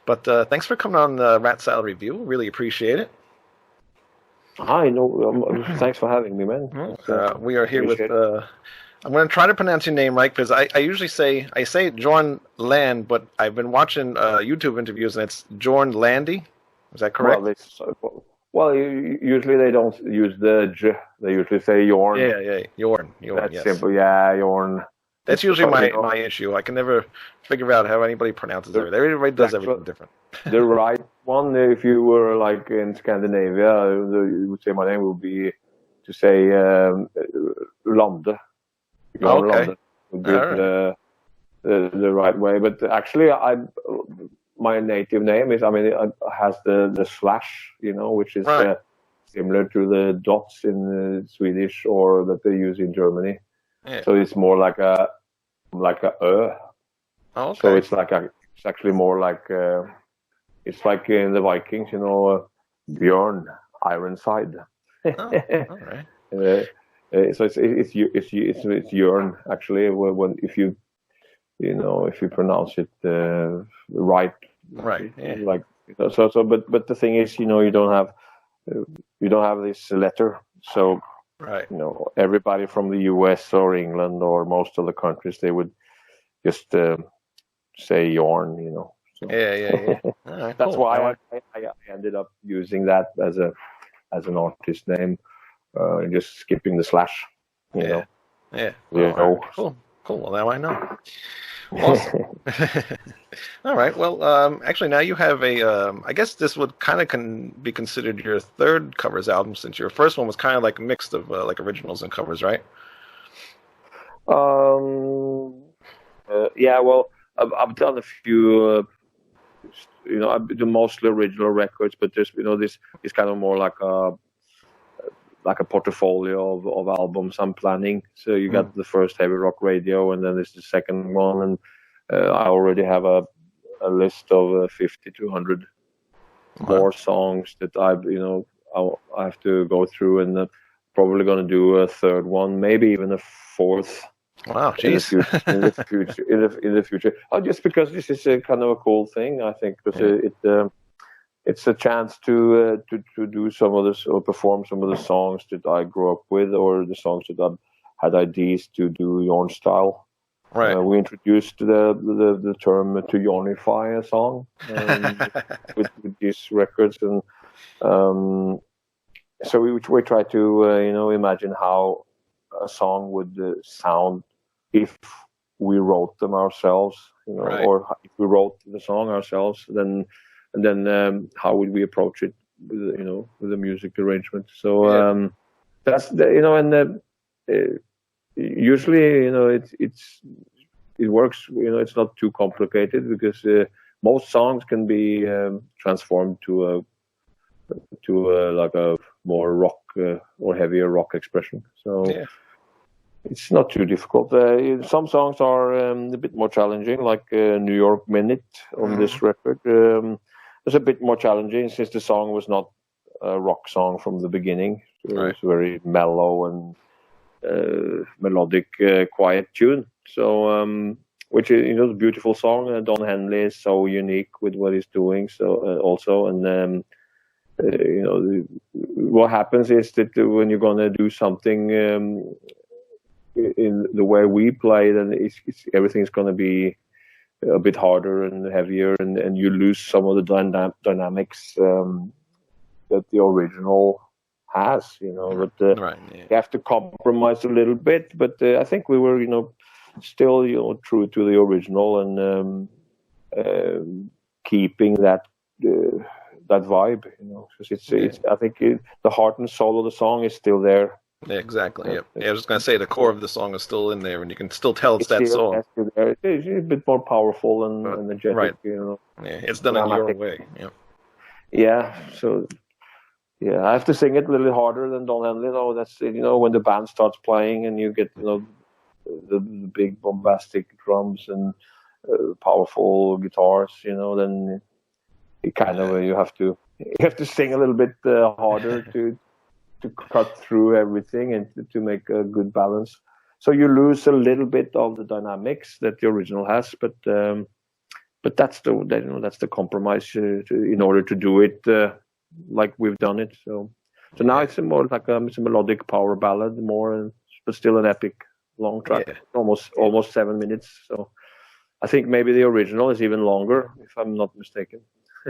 But thanks for coming on the Rat Salad Review. Really appreciate it. Hi, no, thanks for having me, man. We are here with. I'm going to try to pronounce your name right because I usually say Jorn Lande, but I've been watching YouTube interviews and it's Jorn Lande. Is that correct? Usually they don't use the J. They usually say Jorn. Yeah, Jorn. That's yes. simple. Yeah, Jorn. That's usually my issue. I can never figure out how anybody pronounces it. Everybody does everything different. The right one, if you were like in Scandinavia, you would say my name would be to say Lande. Okay. Lande would be the right way. But actually, my native name is, it has the slash, which is similar to the dots in Swedish or that they use in Germany. Yeah. So it's more like a ö. Oh, okay. So it's actually more like it's like in the Vikings, Björn, Ironside. Oh, all right. So it's Jorn actually when if you pronounce it right. Right. Yeah. But the thing is, you don't have this letter, so. Right. Everybody from the US or England or most of the countries, they would just say Jorn, So. Yeah. Right, that's why I ended up using that as an artist name, just skipping the slash, Yeah. Right. Cool. Well, now I know. Awesome. All right. Well, actually, now you have I guess this would kind of be considered your third covers album, since your first one was kind of like a mix of like originals and covers, right? Yeah. Well, I've done a few. I've done mostly original records, but there's this is kind of more like a portfolio of albums I'm planning. So you got the first Heavy Rock Radio, and then there's the second one, and I already have a list of 50 to 100 more songs that I have to go through, and probably going to do a third one, maybe even a fourth. Wow, geez. In the future. Just because this is a kind of a cool thing, I think, because it's a chance to do some of this or perform some of the songs that I grew up with, or the songs that I had ideas to do Jorn style. Right. We introduced the term to Jornify a song with these records, and so we try to imagine how a song would sound if we wrote them ourselves, or if we wrote the song ourselves, then how would we approach it with the music arrangement. So that's usually it works. It's not too complicated, because most songs can be transformed to like a more rock or heavier rock expression. So it's not too difficult. Some songs are a bit more challenging, like New York Minute on this record. It's a bit more challenging since the song was not a rock song from the beginning. It was very mellow and melodic, quiet tune. So, which is a beautiful song. Don Henley is so unique with what he's doing. So also, and what happens is that when you're gonna do something in the way we play, then everything's gonna be a bit harder and heavier, and you lose some of the dynamics that the original has, but you have to compromise a little bit. But I think we were, still, true to the original, and keeping that vibe, because I think the heart and soul of the song is still there. Yeah, exactly. Yep. Yeah, I was just going to say the core of the song is still in there, and you can still tell it's that song. It's a bit more powerful and energetic, right. Yeah, it's done in your way. Yeah. Yeah. So, I have to sing it a little harder than Don Henley. That's when the band starts playing and you get the big bombastic drums and powerful guitars, then it kind of you have to sing a little bit harder to cut through everything and to make a good balance. So you lose a little bit of the dynamics that the original has, but that's the compromise in order to do it like we've done it. So now it's more like it's a melodic power ballad more, but still an epic long track, almost 7 minutes. So I think maybe the original is even longer, if I'm not mistaken.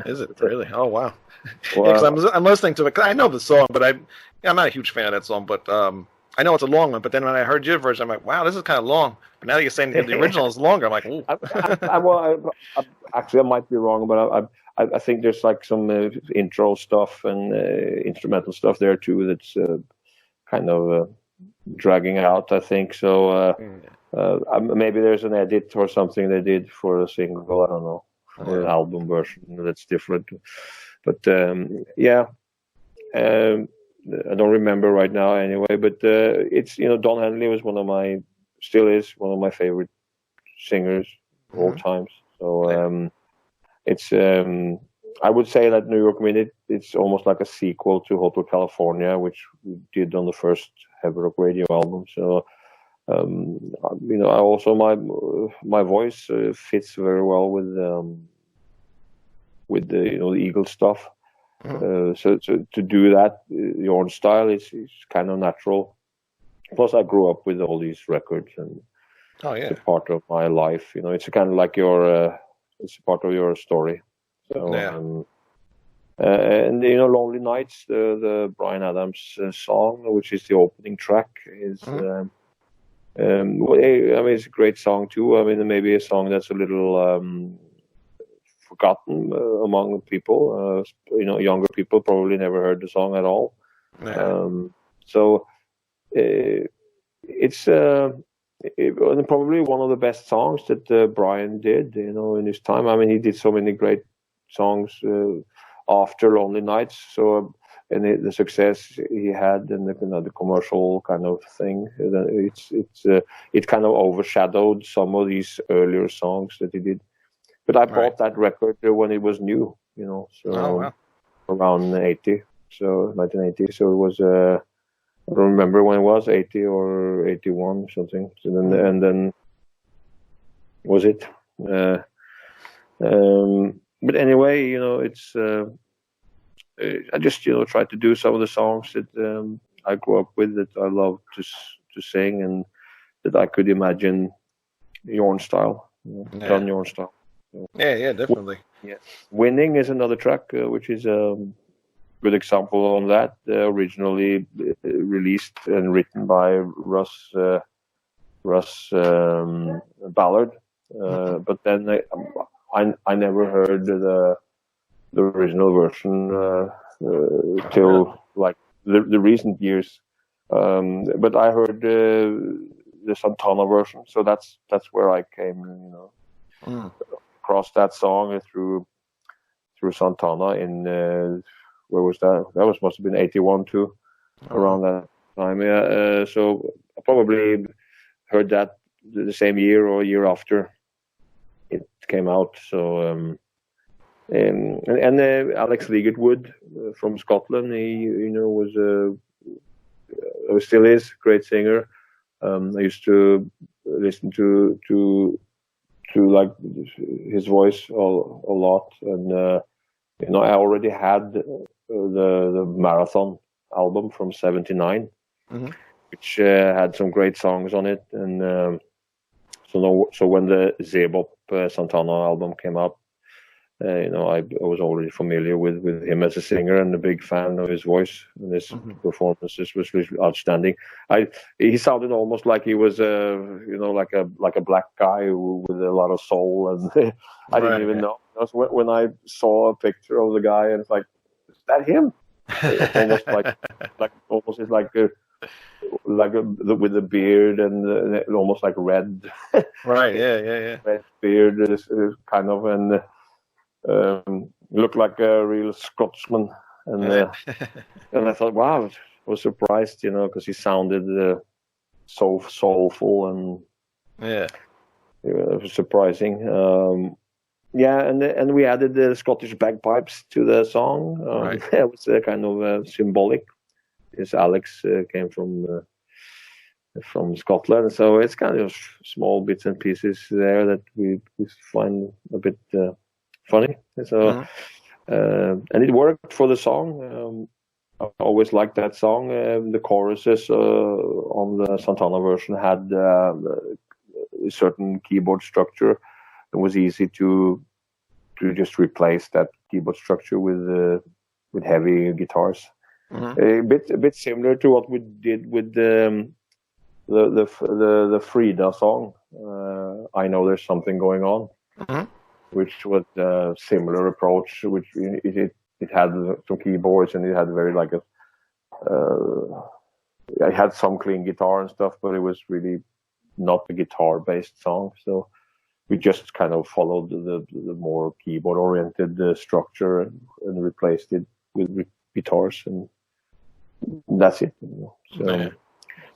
Is it really? Oh wow! Because I'm listening to it. Cause I know the song, but I'm not a huge fan of that song. But I know it's a long one. But then when I heard your version, I'm like, wow, this is kind of long. But now that you're saying the original is longer, I'm like, ooh. Actually, I might be wrong, but I think there's like some intro stuff and instrumental stuff there too that's kind of dragging out, I think. So maybe there's an edit or something they did for a single. I don't know. Or an album version that's different, but I don't remember right now anyway. But it's Don Henley still is one of my favorite singers of all times. So it's I would say that New York Minute, it's almost like a sequel to Hotel California, which we did on the first Heavy Rock Radio album. So I also my voice fits very well with the the Eagle stuff. So to do that, your own style is kind of natural. Plus, I grew up with all these records, and it's a part of my life. It's kind of like it's a part of your story. So and Lonely Nights, the Bryan Adams song, which is the opening track, is. It's a great song too. Maybe a song that's a little forgotten among people. Younger people probably never heard the song at all. So it's probably one of the best songs that Bryan did. In his time. He did so many great songs after Lonely Nights. So. And the success he had, and the commercial kind of thing, it kind of overshadowed some of these earlier songs that he did. But I bought that record when it was new, around 80, so 1980. So it was I don't remember when it was, 80 or 81 or something. So and then was it? But anyway, it's. I just try to do some of the songs that I grew up with, that I love to sing, and that I could imagine Jorn style, John Jorn style. So, definitely. Winning is another track, which is a good example on that. Originally released and written by Russ Ballard, but then I never heard the original version till like the recent years, but I heard the Santana version, so that's where I came, across that song through Santana in where was that? That must have been 81 too, around that time. So I probably heard that the same year or a year after it came out. So. And Alex Ligertwood from Scotland, he was still is a great singer. I used to listen to like his voice a lot, and I already had the Marathon album from '79, which had some great songs on it, and so when the Zebop Santana album came out. I was already familiar with him as a singer and a big fan of his voice, and his performances was really outstanding. He sounded almost like he was like a black guy with a lot of soul, and I didn't even know. When I saw a picture of the guy, and it's like, is that him? Almost with the beard and almost like red. Right. Yeah. Red beard is kind of and. Looked like a real Scotsman, and I thought, wow, I was surprised, because he sounded so soulful and surprising. And we added the Scottish bagpipes to the song. It was kind of symbolic. Because Alex came from Scotland, so it's kind of small bits and pieces there that we find a bit funny. So, and it worked for the song. I always liked that song. The choruses on the Santana version had a certain keyboard structure. It was easy to just replace that keyboard structure with heavy guitars. A bit similar to what we did with the Frida song. I Know There's Something Going On, which was a similar approach. Which it had some keyboards and it had very like it had some clean guitar and stuff, but it was really not a guitar-based song. So we just kind of followed the more keyboard-oriented structure and replaced it with guitars, and that's it. So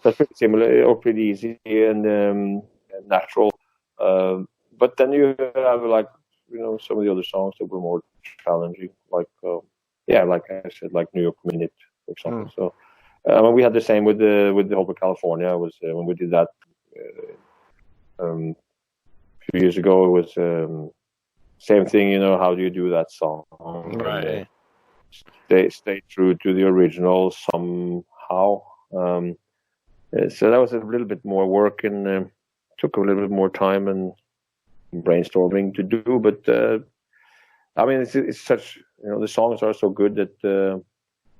that's pretty similar or pretty easy and natural. But then you have like some of the other songs that were more challenging, like like I said, like New York Minute, for example. So we had the same with the Hotel California. It was when we did that a few years ago. It was same thing. How do you do that song? Right. Stay true to the original somehow. So that was a little bit more work and took a little bit more time and brainstorming to do. But I mean, it's such the songs are so good that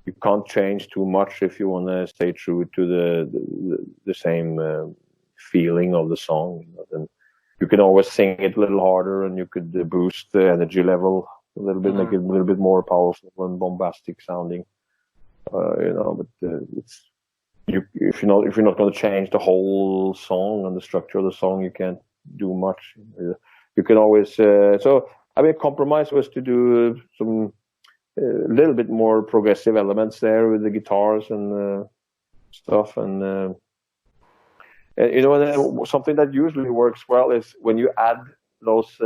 you can't change too much if you want to stay true to the same feeling of the song. Then you can always sing it a little harder, and you could boost the energy level a little bit, make it a little bit more powerful and bombastic sounding. But it's if you're not going to change the whole song and the structure of the song, you can't do much. You can always so I mean, compromise was to do some a little bit more progressive elements there with the guitars and stuff, and something that usually works well is when you add those.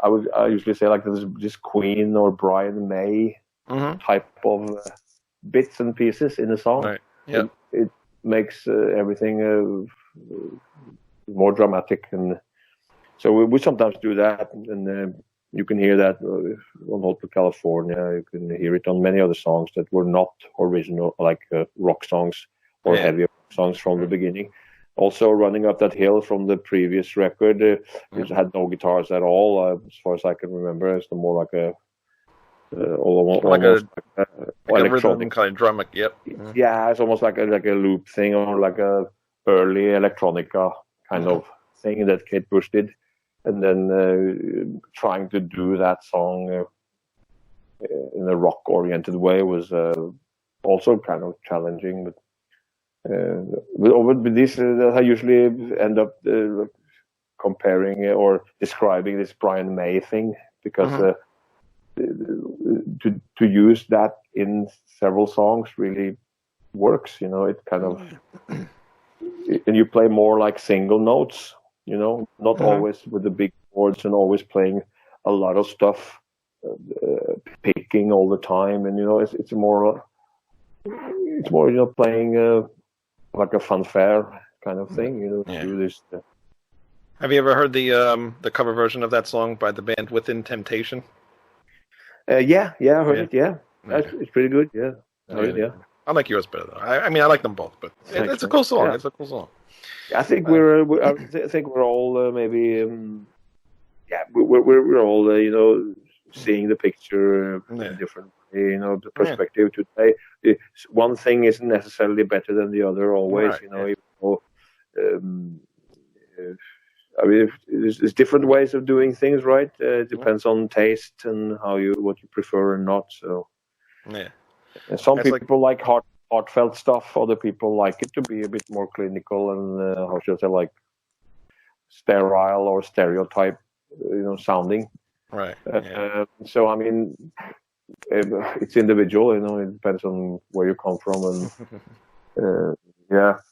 I usually say like this Queen or Brian May type of bits and pieces in a song. Right. Yeah. It makes everything more dramatic, and so we sometimes do that, and you can hear that on Hotel California. You can hear it on many other songs that were not original, like rock songs or heavy rock songs from the beginning. Also, Running Up That Hill from the previous record, it had no guitars at all, as far as I can remember. It's more like a almost like a electronic kind of drum. Yep. Yeah, it's almost like a loop thing or like a early electronica kind of thing that Kate Bush did, and then trying to do that song in a rock-oriented way was also kind of challenging. But with this, I usually end up comparing or describing this Brian May thing because to use that in several songs really works. It kind of and you play more like single notes. Not always with the big chords and always playing a lot of stuff, picking all the time, and it's more playing like a fanfare kind of thing. Do this. Have you ever heard the cover version of that song by the band Within Temptation? Yeah, I heard it. Yeah, it's pretty good. Yeah, I heard it, yeah. I like yours better though. I mean, I like them both, but it's a cool song. Yeah. It's a cool song. I think we're all maybe we're all seeing the picture in a different the perspective today. One thing isn't necessarily better than the other always. Right, I mean, there's different ways of doing things, right? It depends on taste and what you prefer and not. So, some people like heartfelt stuff. Other people like it to be a bit more clinical and how should I say, like sterile or stereotype, sounding. Right. So I mean, it's individual. It depends on where you come from, and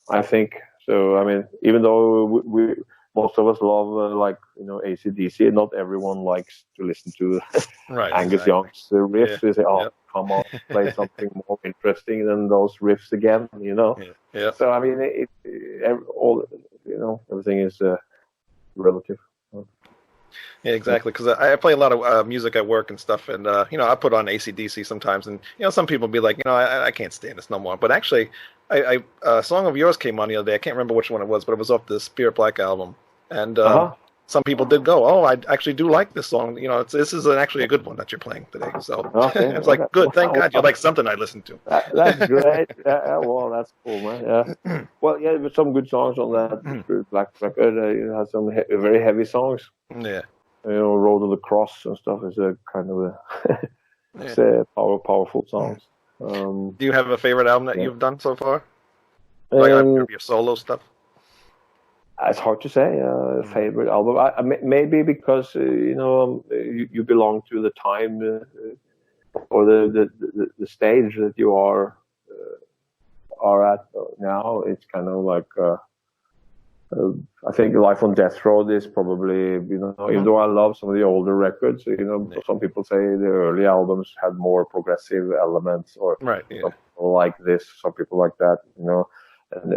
I think So I mean, even though we most of us love like AC/DC, not everyone likes to listen to Right, Angus exactly. Young's riffs. They say, "Oh, Yep. come on, play something more interesting than those riffs again." Yeah. So I mean, everything is relative. Yeah, exactly. Because I play a lot of music at work and stuff, and I put on AC/DC sometimes, and some people be like, I can't stand this no more. But actually, a song of yours came on the other day. I can't remember which one it was, but it was off the Spirit Black album, and some people did go, "Oh, I actually do like this song. This is actually a good one that you're playing today." So it's like, good, thank God you like something I listen to. That's great. Well, that's cool, man. Yeah. Well, yeah, there's some good songs on that Spirit Black record. It has some very heavy songs. Yeah. Road of the Cross and stuff is a kind of it's a powerful songs. Do you have a favorite album that you've done so far? Like your solo stuff? It's hard to say. Favorite album, maybe because you belong to the time or the stage that you are at now. It's kind of like. I think Life on Death Road is probably, even though I love some of the older records, some people say the early albums had more progressive elements or something like this, some people like that,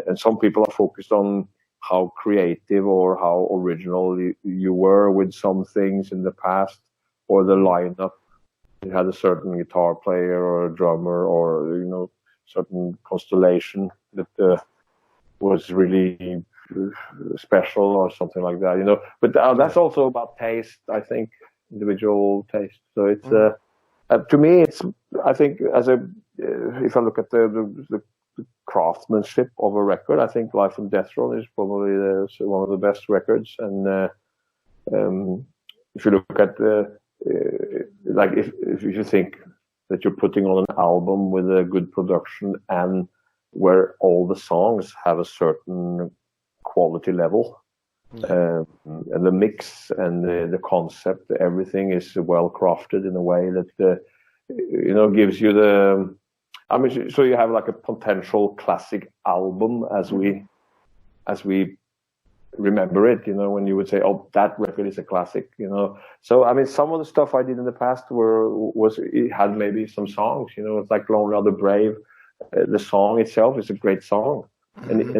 and some people are focused on how creative or how original you were with some things in the past, or the lineup. You had a certain guitar player or a drummer or, certain constellation that was really special or something like that, but that's also about taste, I think, individual taste. So it's to me, it's, I think, if I look at the craftsmanship of a record, I think Life on Death Row is probably one of the best records. And if you look at like if you think that you're putting on an album with a good production and where all the songs have a certain quality level, and the mix and the concept, everything is well crafted in a way that gives you the. I mean, so you have like a potential classic album as we remember it. When you would say, "Oh, that record is a classic," So I mean, some of the stuff I did in the past it had maybe some songs. It's like "Lonely Are the Brave." The song itself is a great song. And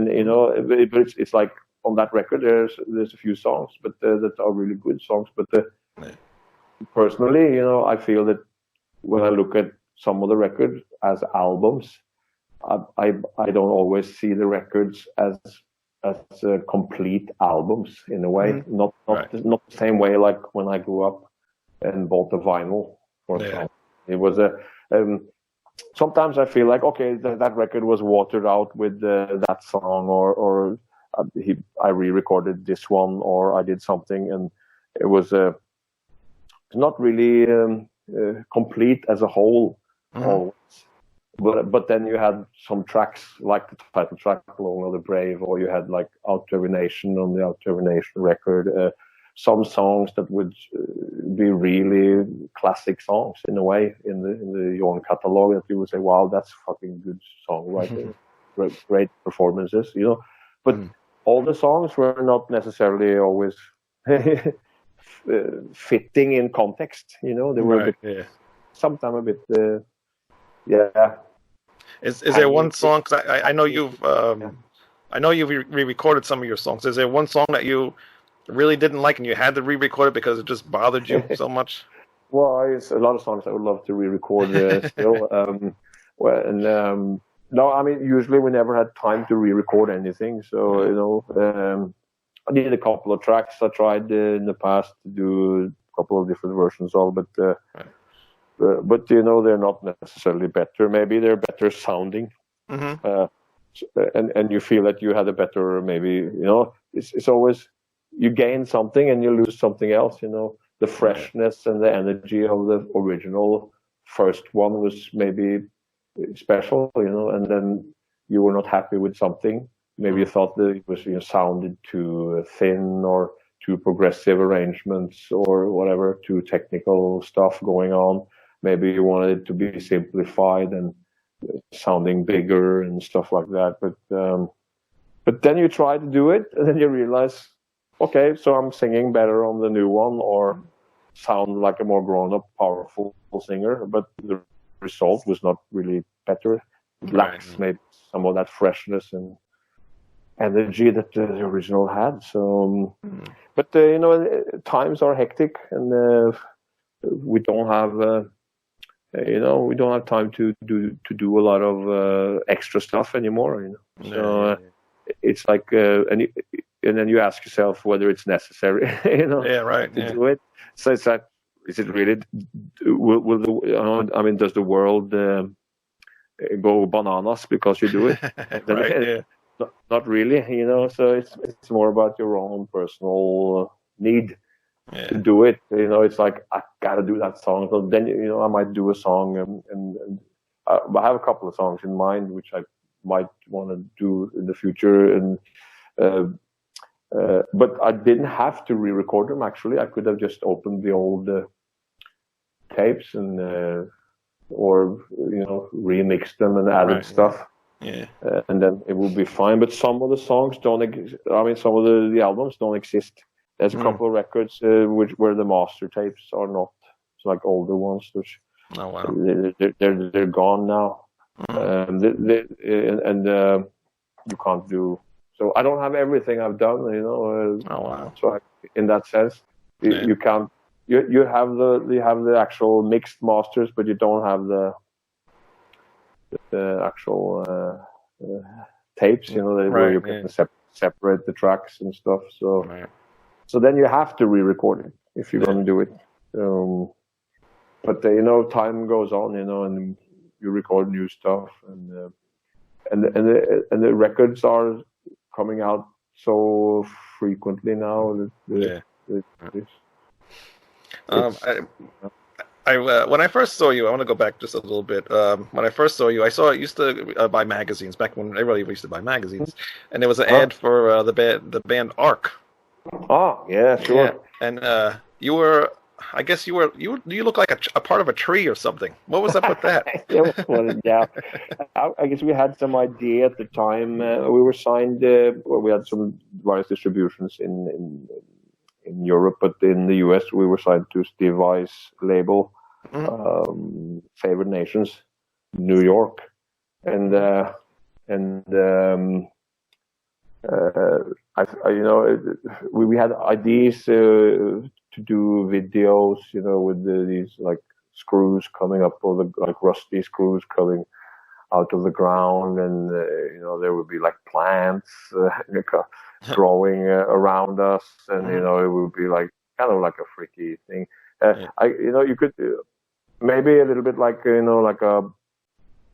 but it's like on that record there's a few songs, but that are really good songs. But personally, I feel that when I look at some of the records as albums, I don't always see the records as complete albums in a way. Not the same way like when I grew up and bought a vinyl, for example. It was sometimes I feel like, okay, that record was watered out with that song, or I re-recorded this one, or I did something, and it was not really complete as a whole. Always. But then you had some tracks like the title track, "Lonely Are the Brave," or you had like "Out Termination" on the Out Termination record. Some songs that would be really classic songs in a way in the Jorn catalog, that you would say, "Wow, that's fucking good songwriting, great performances," But all the songs were not necessarily always fitting in context. They were sometimes a bit. Is there one song? Cause I know you've re-recorded some of your songs. Is there one song that you really didn't like and you had to re-record it because it just bothered you so much? Well, it's a lot of songs I would love to re-record still. No, I mean, usually we never had time to re-record anything. So, I did a couple of tracks I tried in the past to do a couple of different versions of, but they're not necessarily better. Maybe they're better sounding. And you feel that you had a better, maybe, it's always, you gain something and you lose something else, the freshness and the energy of the original first one was maybe special, and then you were not happy with something. Maybe you thought that it was, sounded too thin or too progressive arrangements or whatever, too technical stuff going on. Maybe you wanted it to be simplified and sounding bigger and stuff like that. But But then you try to do it, and then you realize, okay, so I'm singing better on the new one, or sound like a more grown-up, powerful singer. But the result was not really better. It lacks maybe some of that freshness and energy that the original had. So, but you know, times are hectic, and we don't have. You know, we don't have time to do a lot of extra stuff anymore. You know, so it's like, and then you ask yourself whether it's necessary. You know, to do it. So it's like, is it really? Will the? I mean, does the world go bananas because you do it? Not really. You know, so it's more about your own personal need. To do it, you know, it's like, I gotta do that song. So then, you know, I might do a song, and I have a couple of songs in mind which I might want to do in the future, and but I didn't have to re-record them. Actually, I could have just opened the old tapes and or you know, remixed them and added stuff. And then it would be fine. But some of the songs don't. I mean, some of the albums don't exist. There's a couple of records where the master tapes are not. It's like older ones, which they're gone now, and you can't do. So I don't have everything I've done, you know. So in that sense, you can't. You have the actual mixed masters, but you don't have the actual tapes, you know, where you can separate the tracks and stuff. So. So then you have to re-record it if you're going to do it. But you know, time goes on, you know, and you record new stuff, and the records are coming out so frequently now. When I first saw you, I want to go back just a little bit. When I first saw you, I used to buy magazines back when everybody used to buy magazines, and there was an ad for the band Ark. Oh, yeah, sure. Yeah. And you were, I guess you look like a part of a tree or something. What was up with that? Yeah. I guess we had some idea at the time. We were signed, we had some various distributions in Europe, but in the US we were signed to Steve Vai's label, Favored Nations, New York. And you know, we had ideas to do videos, you know, with these like screws coming up, or like rusty screws coming out of the ground, and you know, there would be like plants growing around us, and you know, it would be like kind of like a freaky thing. You know, you could maybe a little bit like, you know,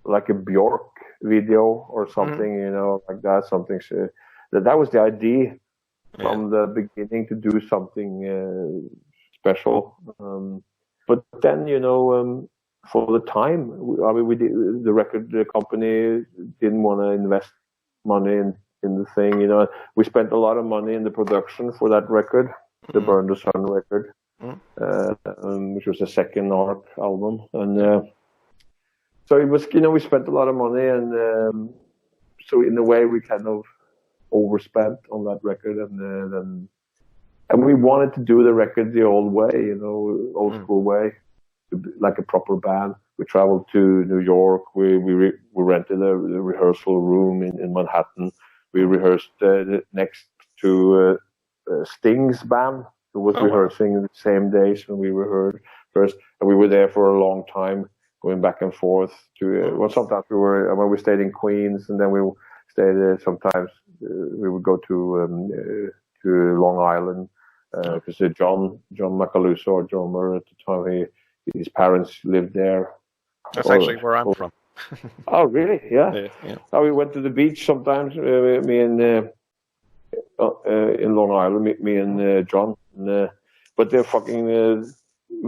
like a Bjork video or something, you know, like that, something. That was the idea from the beginning, to do something special. But then, you know, for the time, the record company didn't want to invest money in the thing. You know, we spent a lot of money in the production for that record, the Burn the Sun record, which was the second Ark album, and so it was. You know, we spent a lot of money, and so in a way, we kind of overspent on that record, and we wanted to do the record the old way, you know, old school way, like a proper band. We traveled to New York. We rented a rehearsal room in Manhattan. We rehearsed next to Sting's band, who was rehearsing the same days when we rehearsed first, and we were there for a long time, going back and forth to. Well, sometimes when we stayed in Queens, and then we stayed sometimes. We would go to Long Island because John Macaluso, or drummer at the time, his parents lived there. That's actually where I'm from. Oh, really? Yeah. Oh, we went to the beach sometimes. Me and in Long Island, me and John. But they're fucking.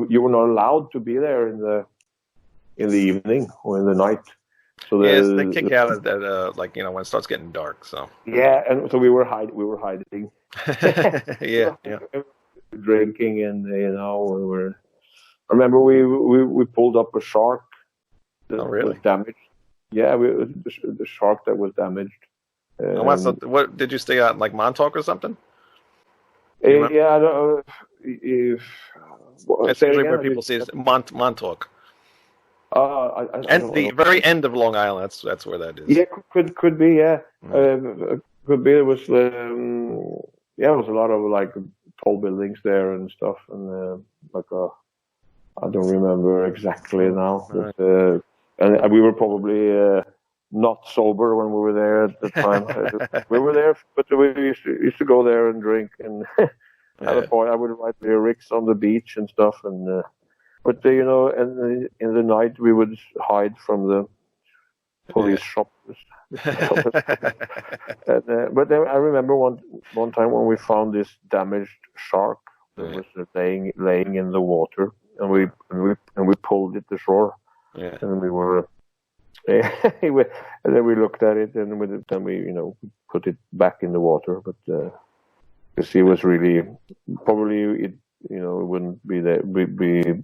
You were not allowed to be there in the evening or in the night. So yes, they kick out at like, you know, when it starts getting dark. So yeah, and so we were hiding. yeah. Drinking, and you know, I remember we pulled up a shark that was damaged. Yeah, the shark that was damaged, What did you stay out in, like, Montauk or something? Yeah, I don't know if That's usually where people say is Montauk. And the very end of Long Island. That's where that is. Yeah, could be. Yeah, could be. It was it was a lot of like tall buildings there and stuff, and I don't remember exactly now. Right. But, and we were probably not sober when we were there at the time. We were there, but we used to go there and drink and at a point I would write lyrics on the beach and stuff. And but and in the night we would hide from the police shop. But then I remember one time when we found this damaged shark that was laying in the water, and we pulled it to shore, and we were. And then we looked at it, and then we put it back in the water. But the sea was really probably it wouldn't be there be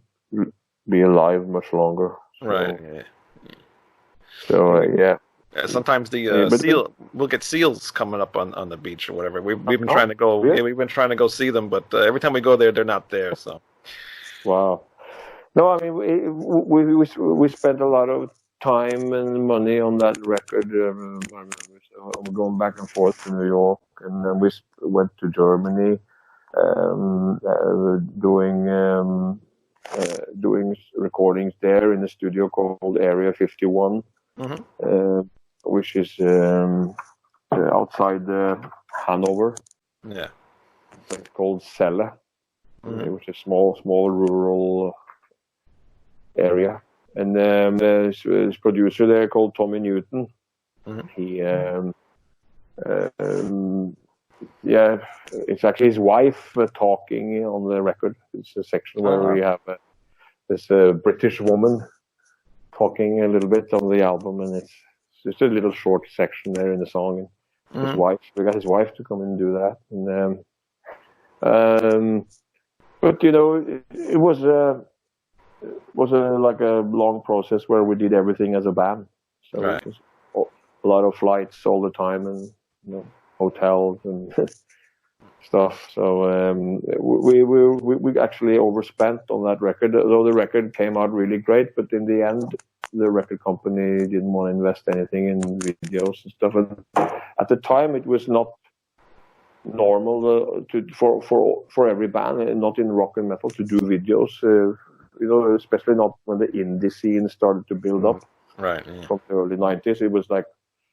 alive much longer. So, right. Yeah. So sometimes we'll get seals coming up on the beach or whatever. We've been trying to go. Really? Yeah, we've been trying to go see them, but every time we go there, they're not there. So. Wow. No, I mean we spent a lot of time and money on that record. I remember, so I'm going back and forth to New York, and then we went to Germany, doing recordings there in a studio called Area 51, which is outside Hanover. Yeah, it's called Celle, which is small rural area. And there's this producer there called Tommy Newton. He, it's actually his wife talking on the record. It's a section where we have this British woman talking a little bit on the album, and it's just a little short section there in the song. And his wife, we got his wife to come and do that. And but it was like a long process where we did everything as a band. So it was a lot of flights all the time, and hotels and stuff. So we actually overspent on that record. Though the record came out really great, but in the end, the record company didn't want to invest anything in videos and stuff. And at the time, it was not normal for every band, and not in rock and metal, to do videos. Especially not when the indie scene started to build up. Right. Yeah. From the early 90s, it was like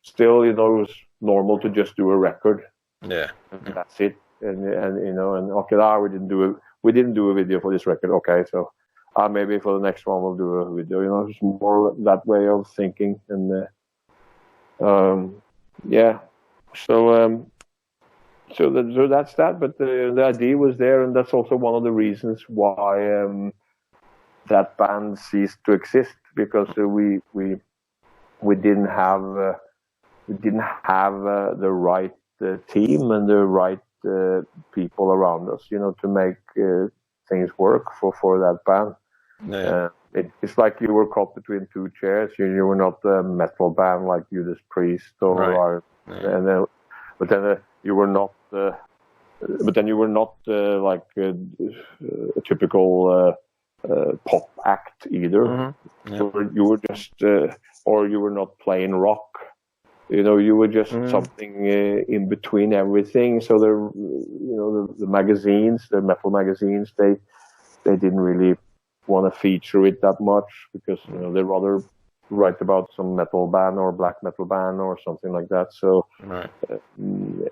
still, it was normal to just do a record. Yeah. And that's it. And okay, we didn't do a video for this record. Okay, so maybe for the next one we'll do a video. It's more that way of thinking. And So that's that. But the idea was there, and that's also one of the reasons why that band ceased to exist, because we didn't have the right team and the right people around us, to make things work for that band. Yeah. It's like you were caught between two chairs. You were not a metal band like Judas Priest or but then you were not. But then you were not like a typical pop act either. You were just, or you were not playing rock. You were just something in between everything. So the magazines, the metal magazines, they didn't really want to feature it that much, because they'd rather write about some metal band or black metal band or something like that. So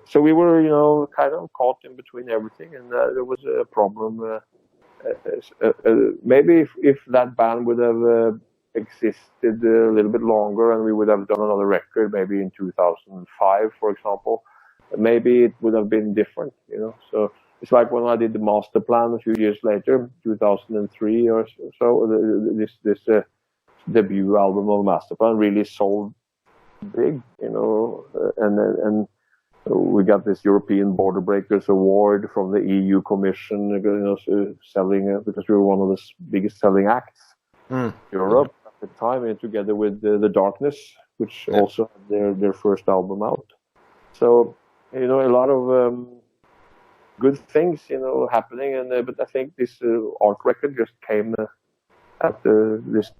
so we were kind of caught in between everything, and there was a problem. Maybe if that band would have existed a little bit longer, and we would have done another record, maybe in 2005, for example, maybe it would have been different. So it's like when I did the Masterplan a few years later, 2003 or so. This debut album of Masterplan really sold big, and we got this European Border Breakers Award from the EU Commission, selling because we were one of the biggest selling acts in Europe at the time, and together with the Darkness, which also had their first album out. So a lot of good things happening, and but I think this art record just came at this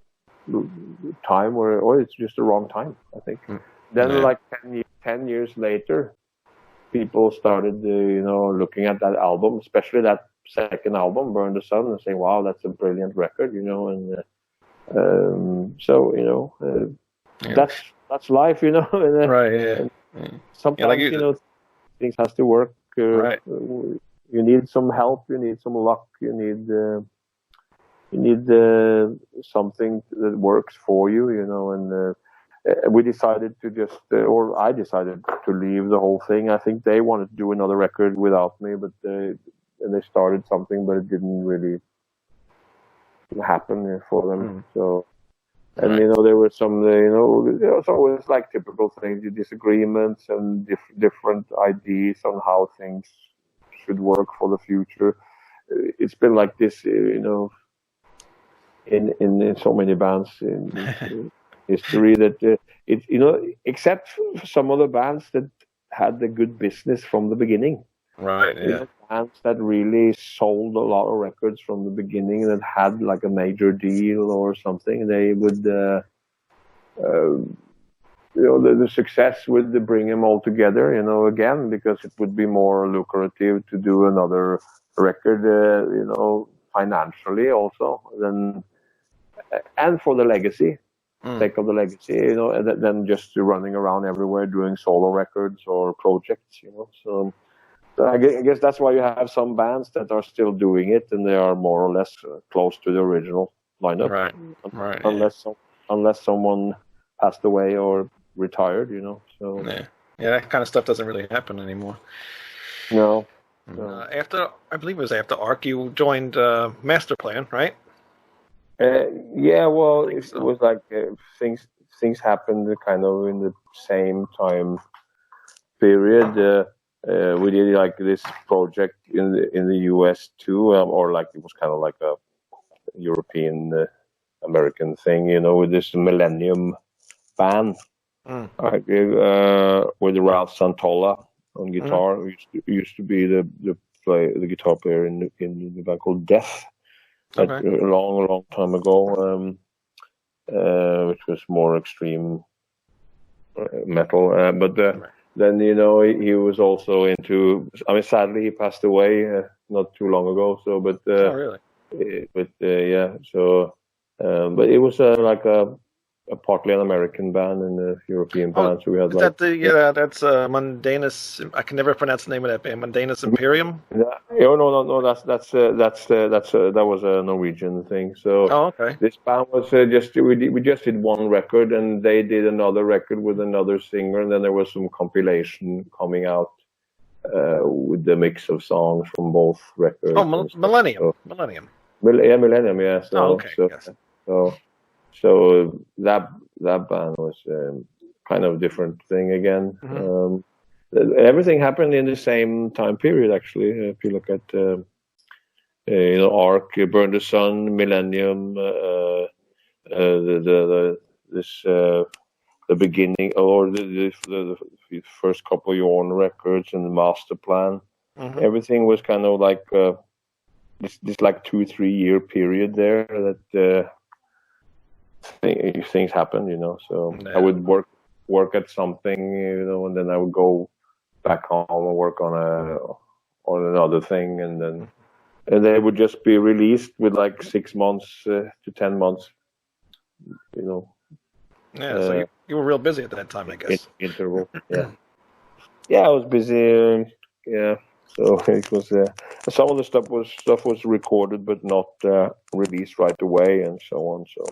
time where, or it's just the wrong time, I think. Then Yeah. like 10 years later, people started looking at that album, especially that second album, Burn the Sun, and saying, wow, that's a brilliant record, and so Yeah. that's life, and, Right. Yeah. and Yeah. sometimes Like you. things has to work. Right. You need some help, you need some luck, you need something that works for you, and we decided to just, or I decided to leave the whole thing. I think they wanted to do another record without me, but and they started something, but it didn't really happen for them. So, and Right. there were some, there's always like typical things, disagreements and different ideas on how things should work for the future. It's been like this, in so many bands in history that except for some of the bands that had the good business from the beginning. Right. Yeah. Bands that really sold a lot of records from the beginning, that had like a major deal or something, they would the success would bring them all together, again, because it would be more lucrative to do another record, financially also, and for the legacy, sake of the legacy, than just running around everywhere doing solo records or projects, So I guess that's why you have some bands that are still doing it, and they are more or less close to the original lineup. Right. Right. Unless someone passed away or retired, So yeah, that kind of stuff doesn't really happen anymore. No. After, I believe it was after ARC, you joined Masterplan, right? Yeah, well, it was like things happened kind of in the same time period. We did like this project in the US too, or like it was kind of like a European American thing, with this Millennium band. With Ralph Santola on guitar, who used to be the guitar player in the band called Death. A long time ago, which was more extreme metal. But then he was also into. I mean, sadly, he passed away not too long ago. So, but oh, really? Yeah. So, but it was like a partly an American band and a European band. So we had like that's Mundanus. I can never pronounce the name of that band. Mundanus Imperium. No. That was a Norwegian thing. So this band was we just did one record, and they did another record with another singer, and then there was some compilation coming out with the mix of songs from both records. Oh, Millennium. Millennium. Yeah, Millennium. Yeah. So, yes. So that band was kind of a different thing again. Everything happened in the same time period, actually. If you look at ARC, Burn the Sun, Millennium, the beginning, or the first couple of Jorn records, and the Masterplan. Everything was kind of like this like 2-3 year period there that things happened, So I would work at something, and then I would go back home and work on another thing, and then they would just be released with like 6 months to 10 months, Yeah, so you were real busy at that time, I guess. Interval, yeah. Yeah, I was busy. Yeah, so it was. Some of the stuff was recorded, but not released right away, and so on. So,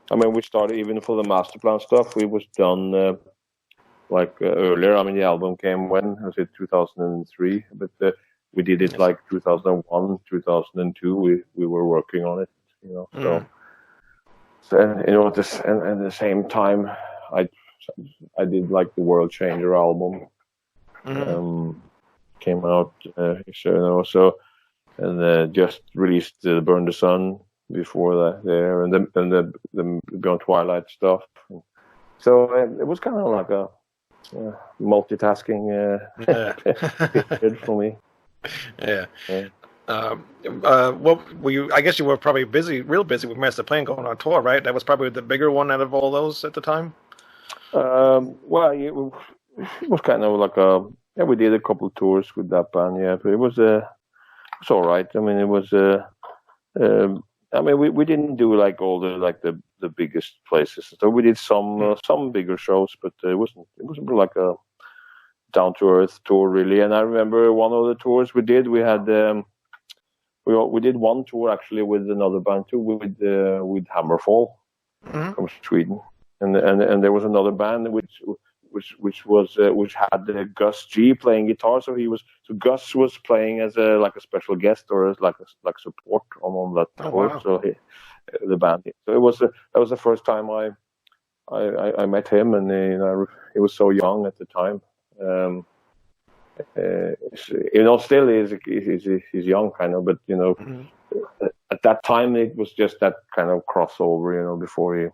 I mean, we started even for the Masterplan stuff. We was done earlier. I mean, the album came when was it 2003, but we did it like 2001, 2002. We were working on it, So. So, and at the same time, I did like the World Changer album, came out, and just released the Burn the Sun before that there, and the Beyond Twilight stuff. So it was kind of like multitasking period for me. Yeah. What were you? I guess you were probably real busy with Masterplan going on tour, right? That was probably the bigger one out of all those at the time. Well, it was kind of like we did a couple of tours with that band, yeah, but it was all right. I mean, it was we didn't do like all the biggest places. So we did some bigger shows, but it wasn't like a down to earth tour really. And I remember one of the tours we did. We had we did one tour actually with another band too, with Hammerfall from Sweden, and there was another band which had Gus G playing guitar. So Gus was playing as a special guest or as like support on that tour. Wow. So the band. So that was the first time I met him, and he was so young at the time. Still he's young kind of, but at that time it was just that kind of crossover, before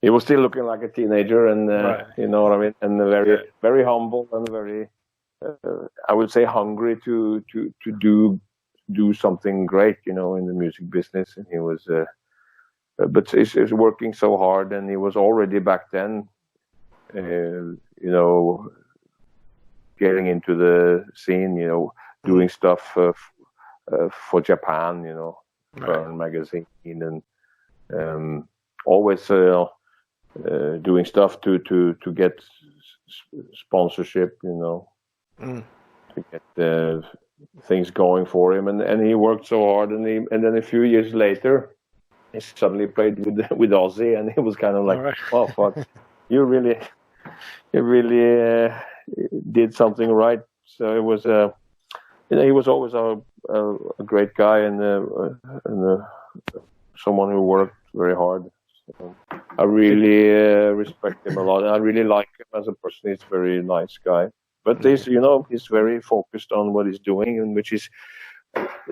he was still looking like a teenager, and right. You know what I mean, and very humble and very, I would say, hungry to do something great, in the music business. And he was, but he's working so hard, and he was already back then, getting into the scene, doing stuff for Japan, Burn magazine, and always doing stuff to get sponsorship, to get things going for him, and he worked so hard, and then a few years later, he suddenly played with Ozzy, and he was kind of like, right. Oh fuck, you really did something right. So it was, he was always a great guy, and someone who worked very hard. So I really respect him a lot, and I really like him as a person. He's a very nice guy, but he's very focused on what he's doing, and which is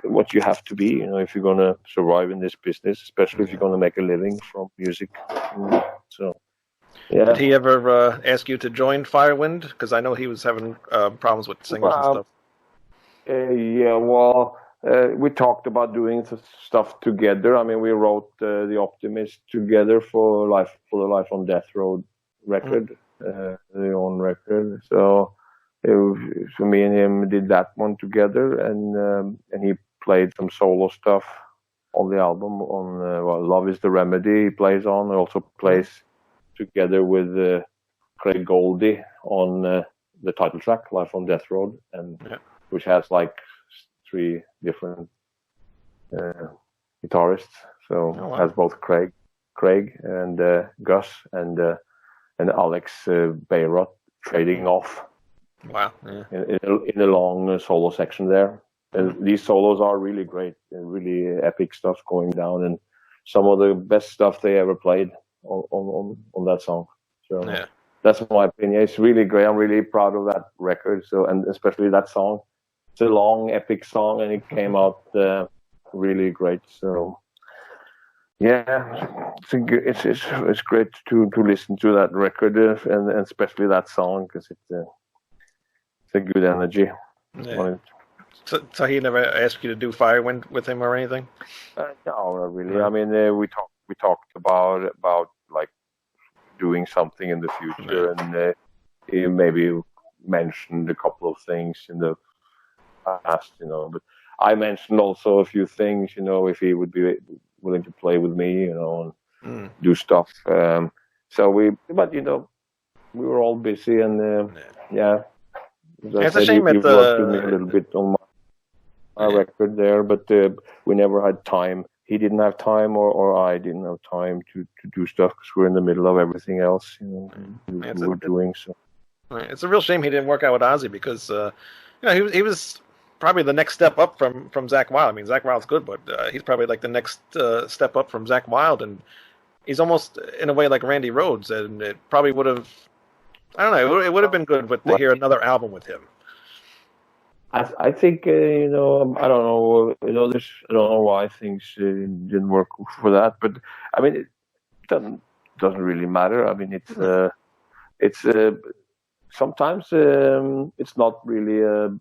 what you have to be, if you're gonna survive in this business, especially if you're gonna make a living from music. So. Yeah. Did he ever ask you to join Firewind? Because I know he was having problems with singers and stuff. We talked about doing stuff together. I mean, we wrote The Optimist together for the Life on Death Road record, the own record. So me and him did that one together, and he played some solo stuff on the album. On Love Is the Remedy he plays on. He also plays together with Craig Goldie on the title track, Life on Death Road, and which has like 3 different guitarists. So has both Craig and Gus and Alex Bayrott trading off. Wow! Yeah. In a long solo section there. And these solos are really great and really epic stuff going down, and some of the best stuff they ever played on that song. So that's my opinion. It's really great. I'm really proud of that record. So, and especially that song. It's a long, epic song, and it came out really great. So, it's great to listen to that record and especially that song, because it's a good energy. Yeah. So he never asked you to do Firewind with him or anything? No, not really. I mean, we talked about like doing something in the future, and he maybe mentioned a couple of things in the past, but I mentioned also a few things, if he would be willing to play with me, and do stuff. So we were all busy, and it's a shame he worked with me a little bit on my record there, but we never had time. He didn't have time, or I didn't have time to do stuff, because we're in the middle of everything else, we were doing. So it's a real shame he didn't work out with Ozzy, because he was probably the next step up from Zakk Wylde. I mean, Zakk Wylde's good, but he's probably like the next step up from Zakk Wylde, and he's almost in a way like Randy Rhoads, and it probably would have. I don't know. It would have been good to hear another album with him. I think I don't know. I don't know why things didn't work for that, but I mean, it doesn't really matter. I mean, it's it's sometimes it's not really a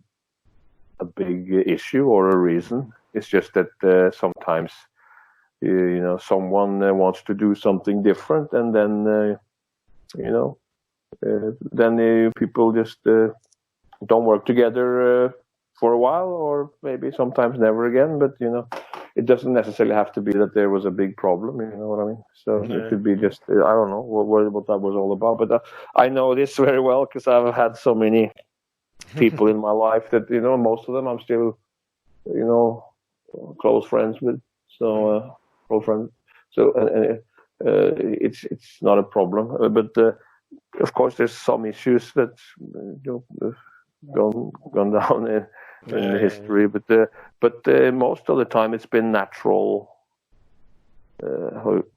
big issue or a reason. It's just that sometimes someone wants to do something different, and then people just don't work together for a while, or maybe sometimes never again. But it doesn't necessarily have to be that there was a big problem. You know what I mean? So it could be just I don't know what that was all about. But I know this very well because I've had so many people in my life that most of them I'm still close friends with. So close friends. So it's not a problem. But of course, there's some issues that gone down in history, but most of the time it's been natural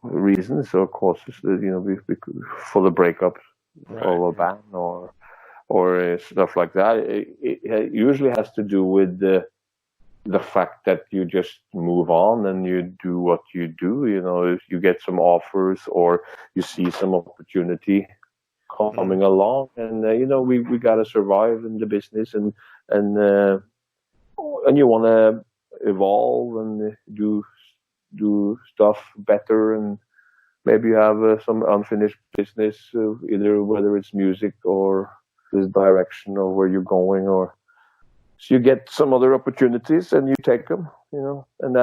reasons or causes for the breakup of a band or stuff like that. It usually has to do with the fact that you just move on and you do what you do. If you get some offers or you see some opportunity coming along, and we gotta survive in the business, and you want to evolve and do stuff better, and maybe you have some unfinished business, either whether it's music or this direction or where you're going, or so you get some other opportunities and you take them, and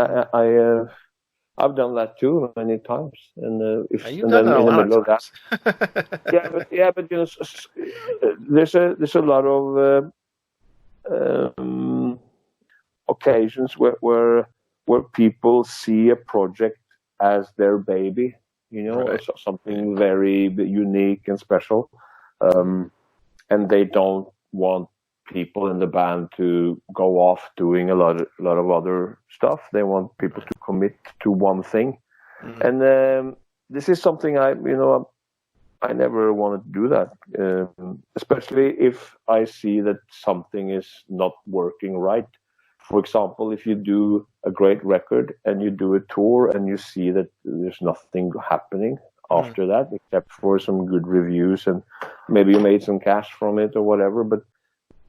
I've done that too many times, and you've done that a lot of times. but there's a lot of occasions where people see a project as their baby, something very unique and special, and they don't want people in the band to go off doing a lot of other stuff. They want people to commit to one thing, and this is something I never wanted to do that, especially if I see that something is not working right. For example, if you do a great record and you do a tour and you see that there's nothing happening after that except for some good reviews and maybe you made some cash from it or whatever, but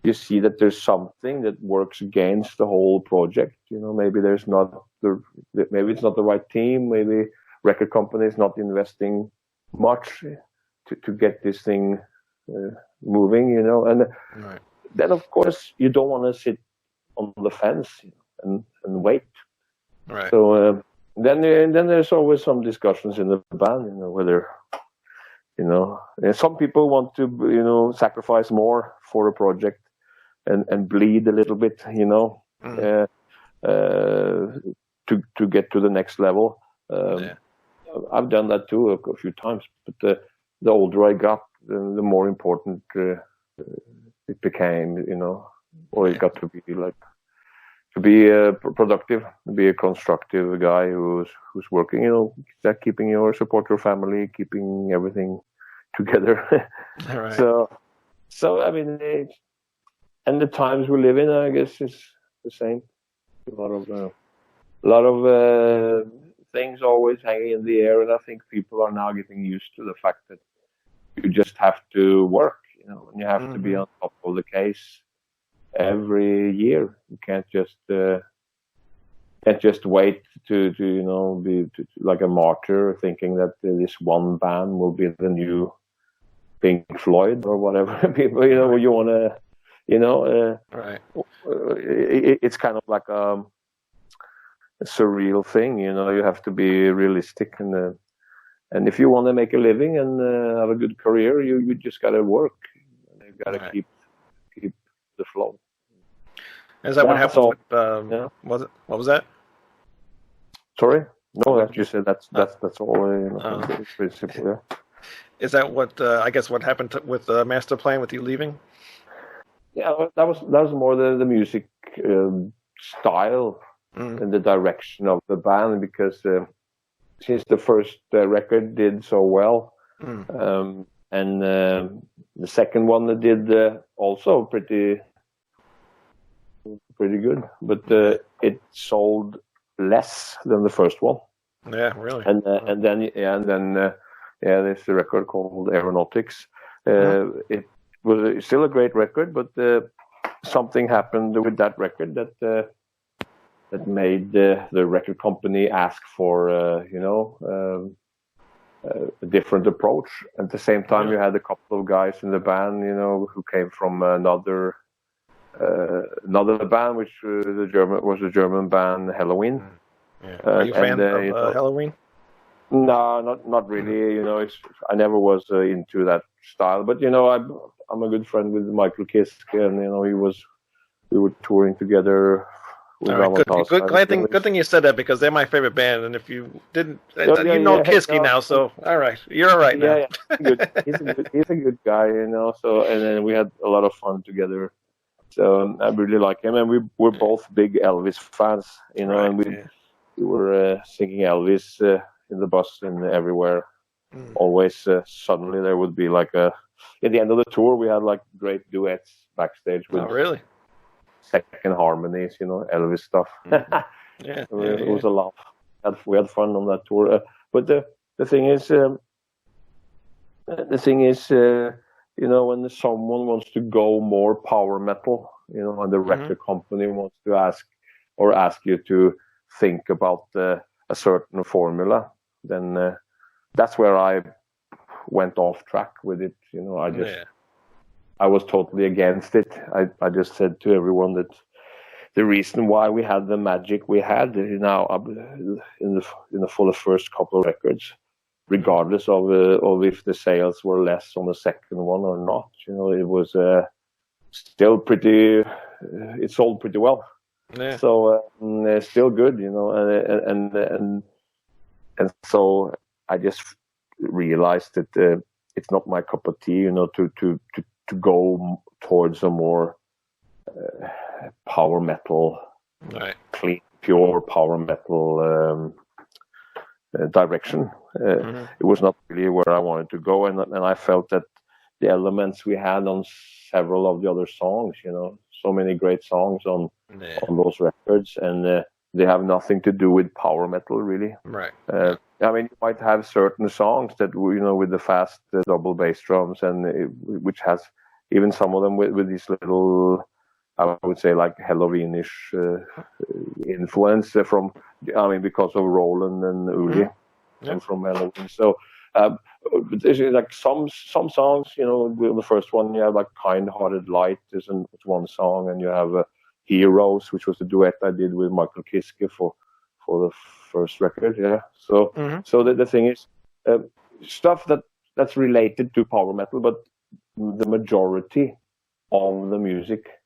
you see that there's something that works against the whole project. Maybe maybe it's not the right team. Maybe record company is not investing much to get this thing moving. And then of course you don't want to sit on the fence and wait. Right. So then there's always some discussions in the band. Whether some people want to sacrifice more for a project and bleed a little bit, to get to the next level. I've done that too a few times, but the older I got, the more important it became, or it got to be like to be productive, be a constructive guy who's working, keeping support your family, keeping everything together. Right. So I mean. And the times we live in, I guess, is the same. A lot of things always hanging in the air, and I think people are now getting used to the fact that you just have to work, and you have to be on top of the case every year. You can't just wait to be like a martyr, thinking that this one band will be the new Pink Floyd or whatever. People, you want to. Right. It's kind of like a surreal thing. You have to be realistic, and if you want to make a living and have a good career, you just got to work. You got to keep the flow. Is that what happened with? What was that? Sorry, no, that you said that's all. It's pretty simple. Yeah. Is that what I guess what happened with Masterplan with you leaving? Yeah, that was more the music style and the direction of the band, because since the first record did so well, and the second one did also pretty good, but it sold less than the first one. Yeah, really. And then there's a record called Aeronautics, It was still a great record, but something happened with that record that made the record company ask for a different approach. At the same time, you had a couple of guys in the band, who came from another band, which was the German band Halloween. Yeah. Are you a fan of Halloween? No, not really. I never was into that style. But I'm a good friend with Michael Kiske, and we were touring together. With all right, good thing you said that, because they're my favorite band, and if you didn't, Kiske now, so all right, you're all right now. Yeah. He's a good guy, So, and then we had a lot of fun together. So I really like him, and we're both big Elvis fans, right, and we were singing Elvis in the bus and everywhere. Always, suddenly there would be at the end of the tour, we had great duets backstage with. Oh, really? Second harmonies, Elvis stuff. Yeah, it was a laugh. We had fun on that tour. But the thing is, when someone wants to go more power metal, and the record company wants to ask you to think about a certain formula, then that's where I went off track with it. I was totally against it. I just said to everyone that the reason why we had the magic we had now for the first couple of records, regardless of if the sales were less on the second one or not, it was still pretty. It sold pretty well. Yeah. So still good, and so I just realized that it's not my cup of tea, to go towards a more power metal, right, clean, pure power metal direction. It was not really where I wanted to go, and I felt that the elements we had on several of the other songs, so many great songs on those records, and they have nothing to do with power metal, really. Right. You might have certain songs that, with the fast double bass drums, and which has even some of them with these little, I would say, Halloweenish influence from, because of Roland and Uli, and from Halloween. So, there's some songs, the first one you have Kind-Hearted Light is one song, and you have Heroes, which was the duet I did with Michael Kiske for the first record. Yeah. So the thing is, stuff that's related to power metal, but the majority of the music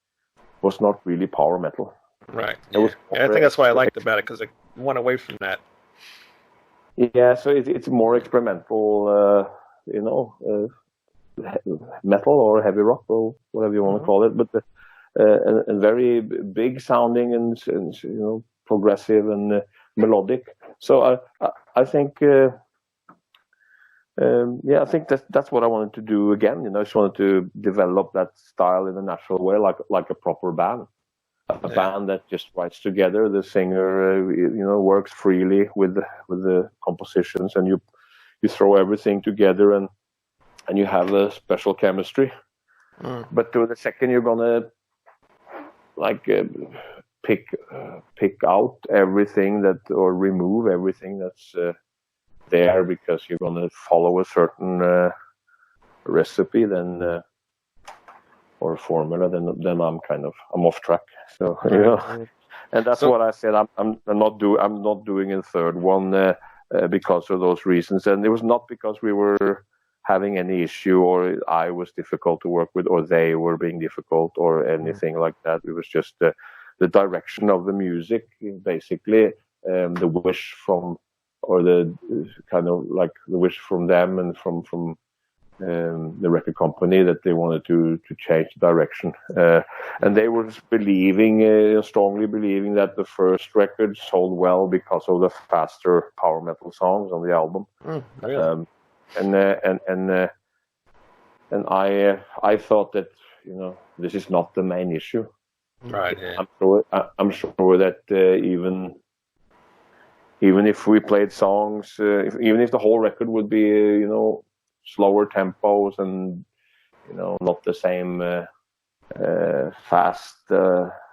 was not really power metal. Right. Yeah. I think that's why I liked about it, because it went away from that. Yeah. So it's more experimental, metal or heavy rock or whatever you want to call it, but and very big sounding and progressive and melodic. So I think. I think that's what I wanted to do again. I just wanted to develop that style in a natural way, like a proper band, a band that just writes together. The singer, works freely with the compositions, and you throw everything together, and you have a special chemistry. But to the second, you're gonna pick out everything or remove everything that's there because you're going to follow a certain recipe, then or formula, then I'm off track. So and that's what I said. I'm not doing a third one because of those reasons, and it was not because we were having any issue or I was difficult to work with or they were being difficult or anything like that. It was just the direction of the music, basically, the wish from, or the kind of the wish from them and from the record company that they wanted to change the direction. And they were strongly believing that the first record sold well because of the faster power metal songs on the album. Really? And I thought that, this is not the main issue. Right. Yeah. I'm sure that even if we played songs, even if the whole record would be, slower tempos and not the same fast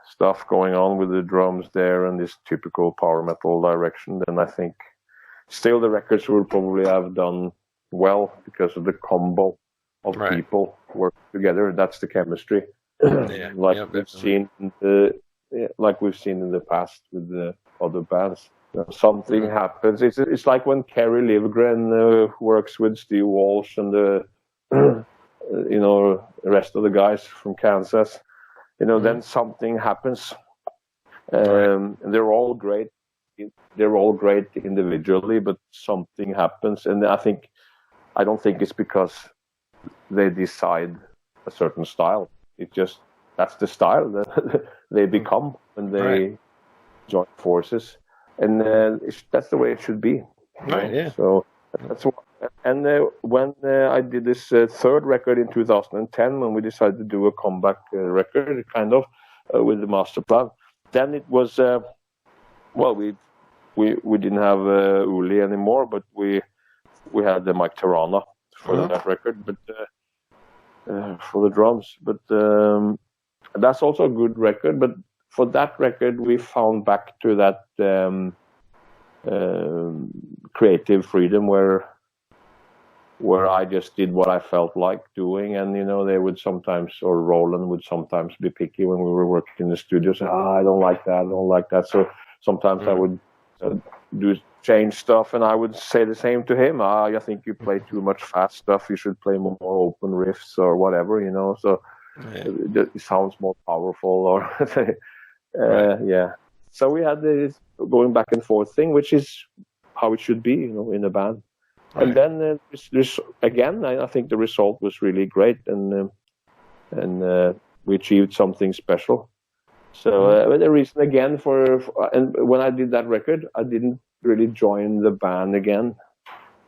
stuff going on with the drums there and this typical power metal direction, then I think still the records will probably have done well because of the combo of people work together. That's the chemistry, we've seen in the past with the other bands. Something happens. It's like when Kerry Livgren works with Steve Walsh and the rest of the guys from Kansas. Then something happens. They're all great. They're all great individually, but something happens, and I don't think it's because they decide a certain style. It's just that's the style that they become when they join forces, and that's the way it should be. Right. Yeah. So that's what. And when I did this third record in 2010, when we decided to do a comeback record, kind of with the Masterplan, then it was we didn't have Uli anymore, but we had the Mike Tirana for that record, but for the drums. But that's also a good record. But for that record, we found back to that creative freedom where I just did what I felt like doing, and they would sometimes, or Roland would sometimes be picky when we were working in the studio, say, I don't like that. So sometimes I would change stuff, and I would say the same to him. I think you play too much fast stuff. You should play more open riffs or whatever, So it sounds more powerful, or So we had this going back and forth thing, which is how it should be, in a band. Right. And then again, I think the result was really great, and we achieved something special. So the reason again and when I did that record, I didn't really join the band again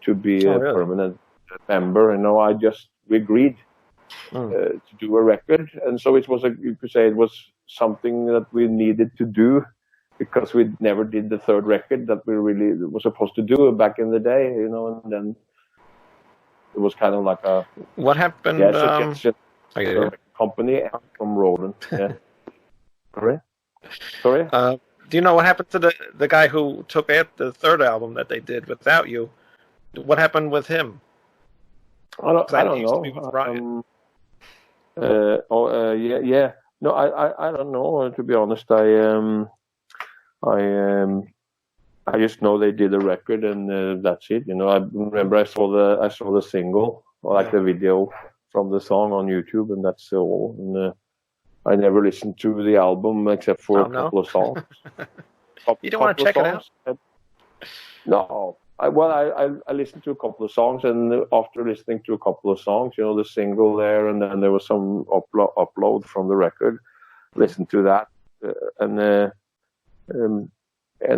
to be a permanent member. We agreed to do a record, and so it was you could say it was something that we needed to do, because we never did the third record that we really were supposed to do back in the day, and then it was kind of like a... What happened? Company from Roland. Yeah. Sorry? Do you know what happened to the guy who took the third album that they did without you? What happened with him? I don't know. Yeah. No, I don't know. To be honest, I just know they did a record, and that's it. I remember I saw the single, or like the video from the song on YouTube, and that's all. And I never listened to the album except for a couple of songs. You don't want to check it out? No. I listened to a couple of songs, and after listening to a couple of songs, the single there, and then there was some upload from the record. Listened to that, and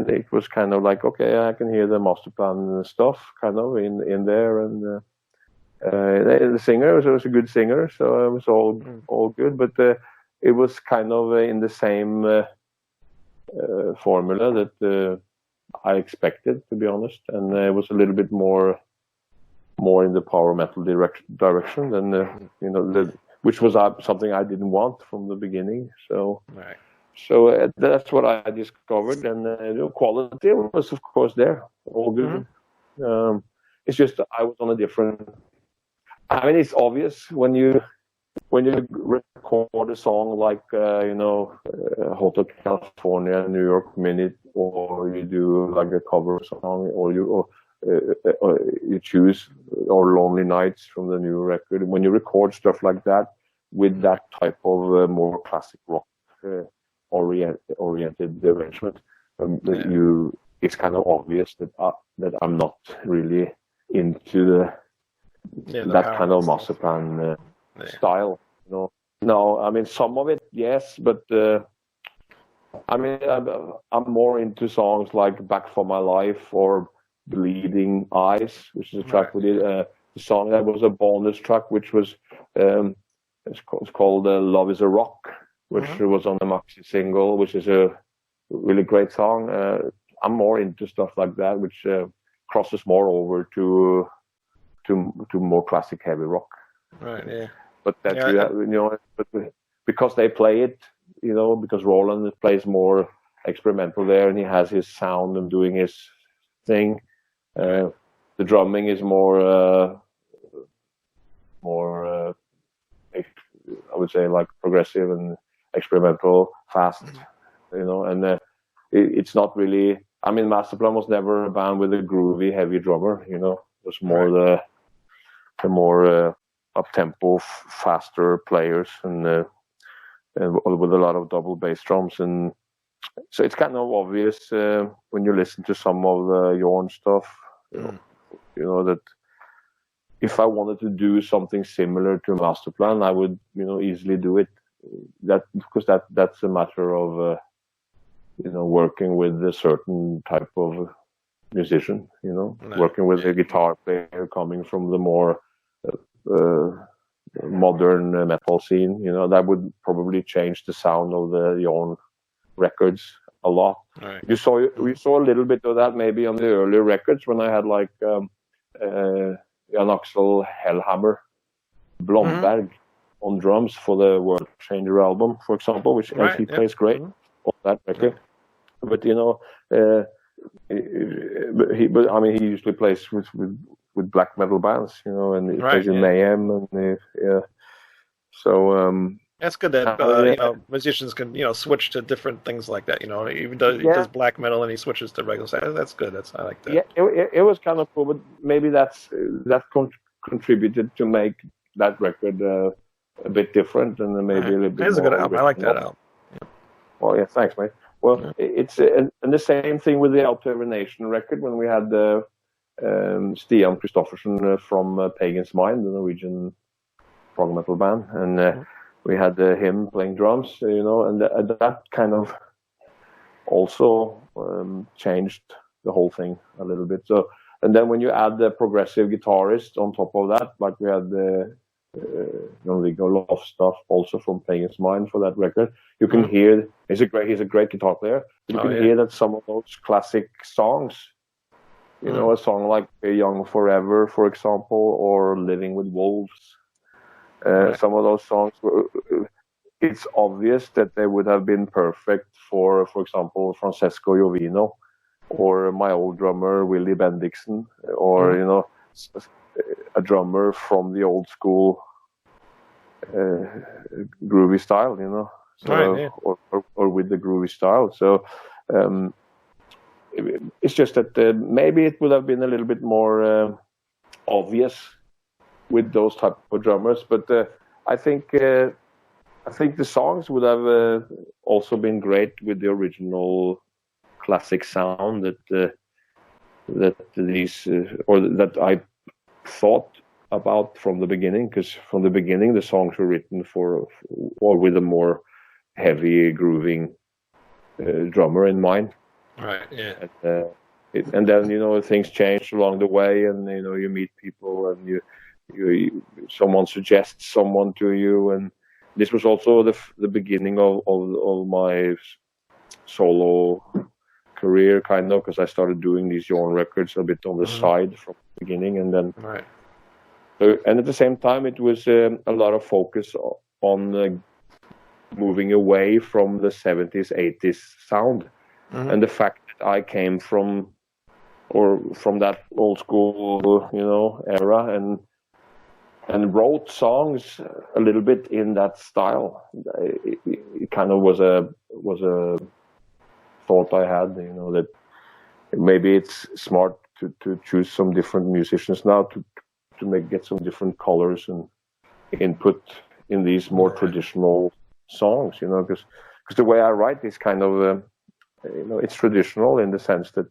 it was kind of like, okay, I can hear the Masterplan stuff kind of in there, and the singer was a good singer, so it was all good, but it was kind of in the same formula that I expected, to be honest, and it was a little bit more in the power metal direction than which was something I didn't want from the beginning. So. Right. So that's what I discovered, and the quality was, of course, there, all good. It's just I was on a different. I mean, it's obvious when you record a song like Hotel California, New York Minute, or you do like a cover song, or you choose or Lonely Nights from the new record. When you record stuff like that with that type of more classic rock. Oriented arrangement, it's kind of obvious that I'm not really into that kind of Masterplan style. No, I mean some of it, yes, but I mean I'm more into songs like "Back for My Life" or "Bleeding Eyes," which is a track we did. The song that was a bonus track, which was it's called "Love Is a Rock," which was on the maxi single, which is a really great song. I'm more into stuff like that, which crosses more over to more classic heavy rock. Right. Yeah. but that Yeah, because they play it, because Roland plays more experimental there, and he has his sound and doing his thing. The drumming is more, I would say, like progressive and experimental, fast, and it's not really. I mean, Masterplan was never a band with a groovy, heavy drummer. It was more the more up-tempo, faster players, and with a lot of double bass drums, and so it's kind of obvious when you listen to some of the Jorn stuff, that if I wanted to do something similar to Masterplan, I would, easily do it. Because that's a matter of, working with a certain type of musician. Working with a guitar player coming from the more modern metal scene. That would probably change the sound of the Jorn records a lot. Right. We saw a little bit of that maybe on the earlier records when I had like Jan Axel Hellhammer Blomberg on drums for the World Changer album, for example, which he plays great on that record. But he usually plays with black metal bands, and he plays in Mayhem, and so. That's good that musicians can switch to different things like that. Even though he does black metal and he switches to regular side. That's good. I like that. Yeah, it was kind of cool, but maybe that contributed to make that record a bit different and maybe a little bit. It's a good album. I like that album. Yeah. Well, yeah, thanks, mate. Well, it's and the same thing with the Alternation record when we had Stian Kristoffersen from Pagan's Mind, the Norwegian prog metal band, and. We had him playing drums, and that kind of also changed the whole thing a little bit. So, and then when you add the progressive guitarist on top of that, like we had the Jon Lofstad also from Pagan's Mind for that record, you can hear he's a great guitar player. You can hear that some of those classic songs, a song like Young Forever, for example, or Living with Wolves. Some of those songs, it's obvious that they would have been perfect for example, Francesco Jovino, or my old drummer Willie Bendixson, or a drummer from the old school groovy style, or with the groovy style. So it's just that maybe it would have been a little bit more obvious with those type of drummers, but I think the songs would have also been great with the original classic sound that I thought about from the beginning. Because from the beginning, the songs were written for or with a more heavy grooving drummer in mind. Right. Yeah. And then things change along the way, and you meet people, and you someone suggests someone to you, and this was also the beginning of my solo career, kind of, because I started doing these Jorn records a bit on the side from the beginning, and then and at the same time it was a lot of focus on moving away from the 70s 80s sound, and the fact that I came from that old school era, and wrote songs a little bit in that style. It kind of was a thought I had, that maybe it's smart to choose some different musicians now to get some different colors and input in these more traditional songs, because the way I write is kind of it's traditional in the sense that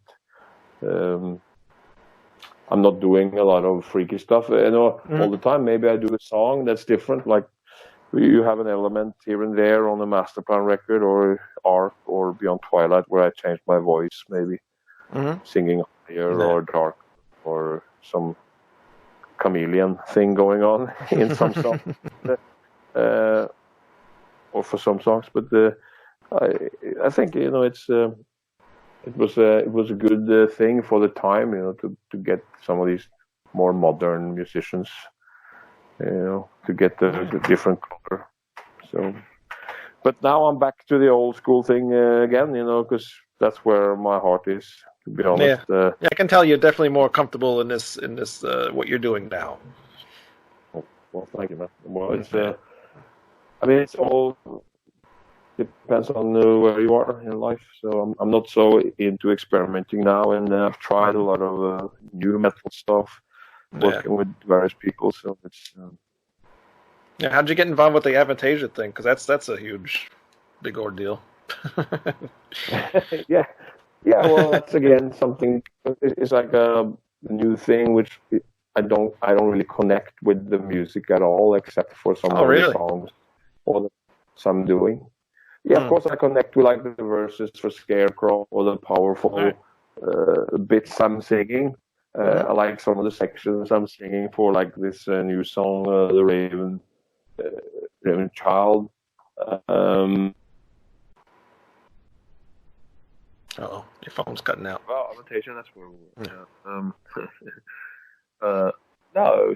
I'm not doing a lot of freaky stuff, all the time. Maybe I do a song that's different, like you have an element here and there on a Masterplan record or Arc or Beyond Twilight where I change my voice, maybe singing higher or dark, or some chameleon thing going on in some songs, or for some songs. But I think it was a good thing for the time, to get some of these more modern musicians to get the different color. So, but now I'm back to the old school thing again, because that's where my heart is. To be honest, yeah, I can tell you're definitely more comfortable in this what you're doing now. Well, thank you, man. Well, it's all depends on where you are in life. So I'm not so into experimenting now, and I've tried a lot of new metal stuff, working with various people. So it's. Yeah, how'd you get involved with the Avantasia thing? Because that's a big ordeal. Yeah. Well, that's again something. It's like a new thing, which I don't really connect with the music at all, except for some of the songs or some doing. Yeah, of course I connect with like the verses for Scarecrow or the powerful bits I'm singing. I like some of the sections I'm singing for, like this new song, the Raven Child. Oh, your phone's cutting out. Well, Avantasia, that's where no,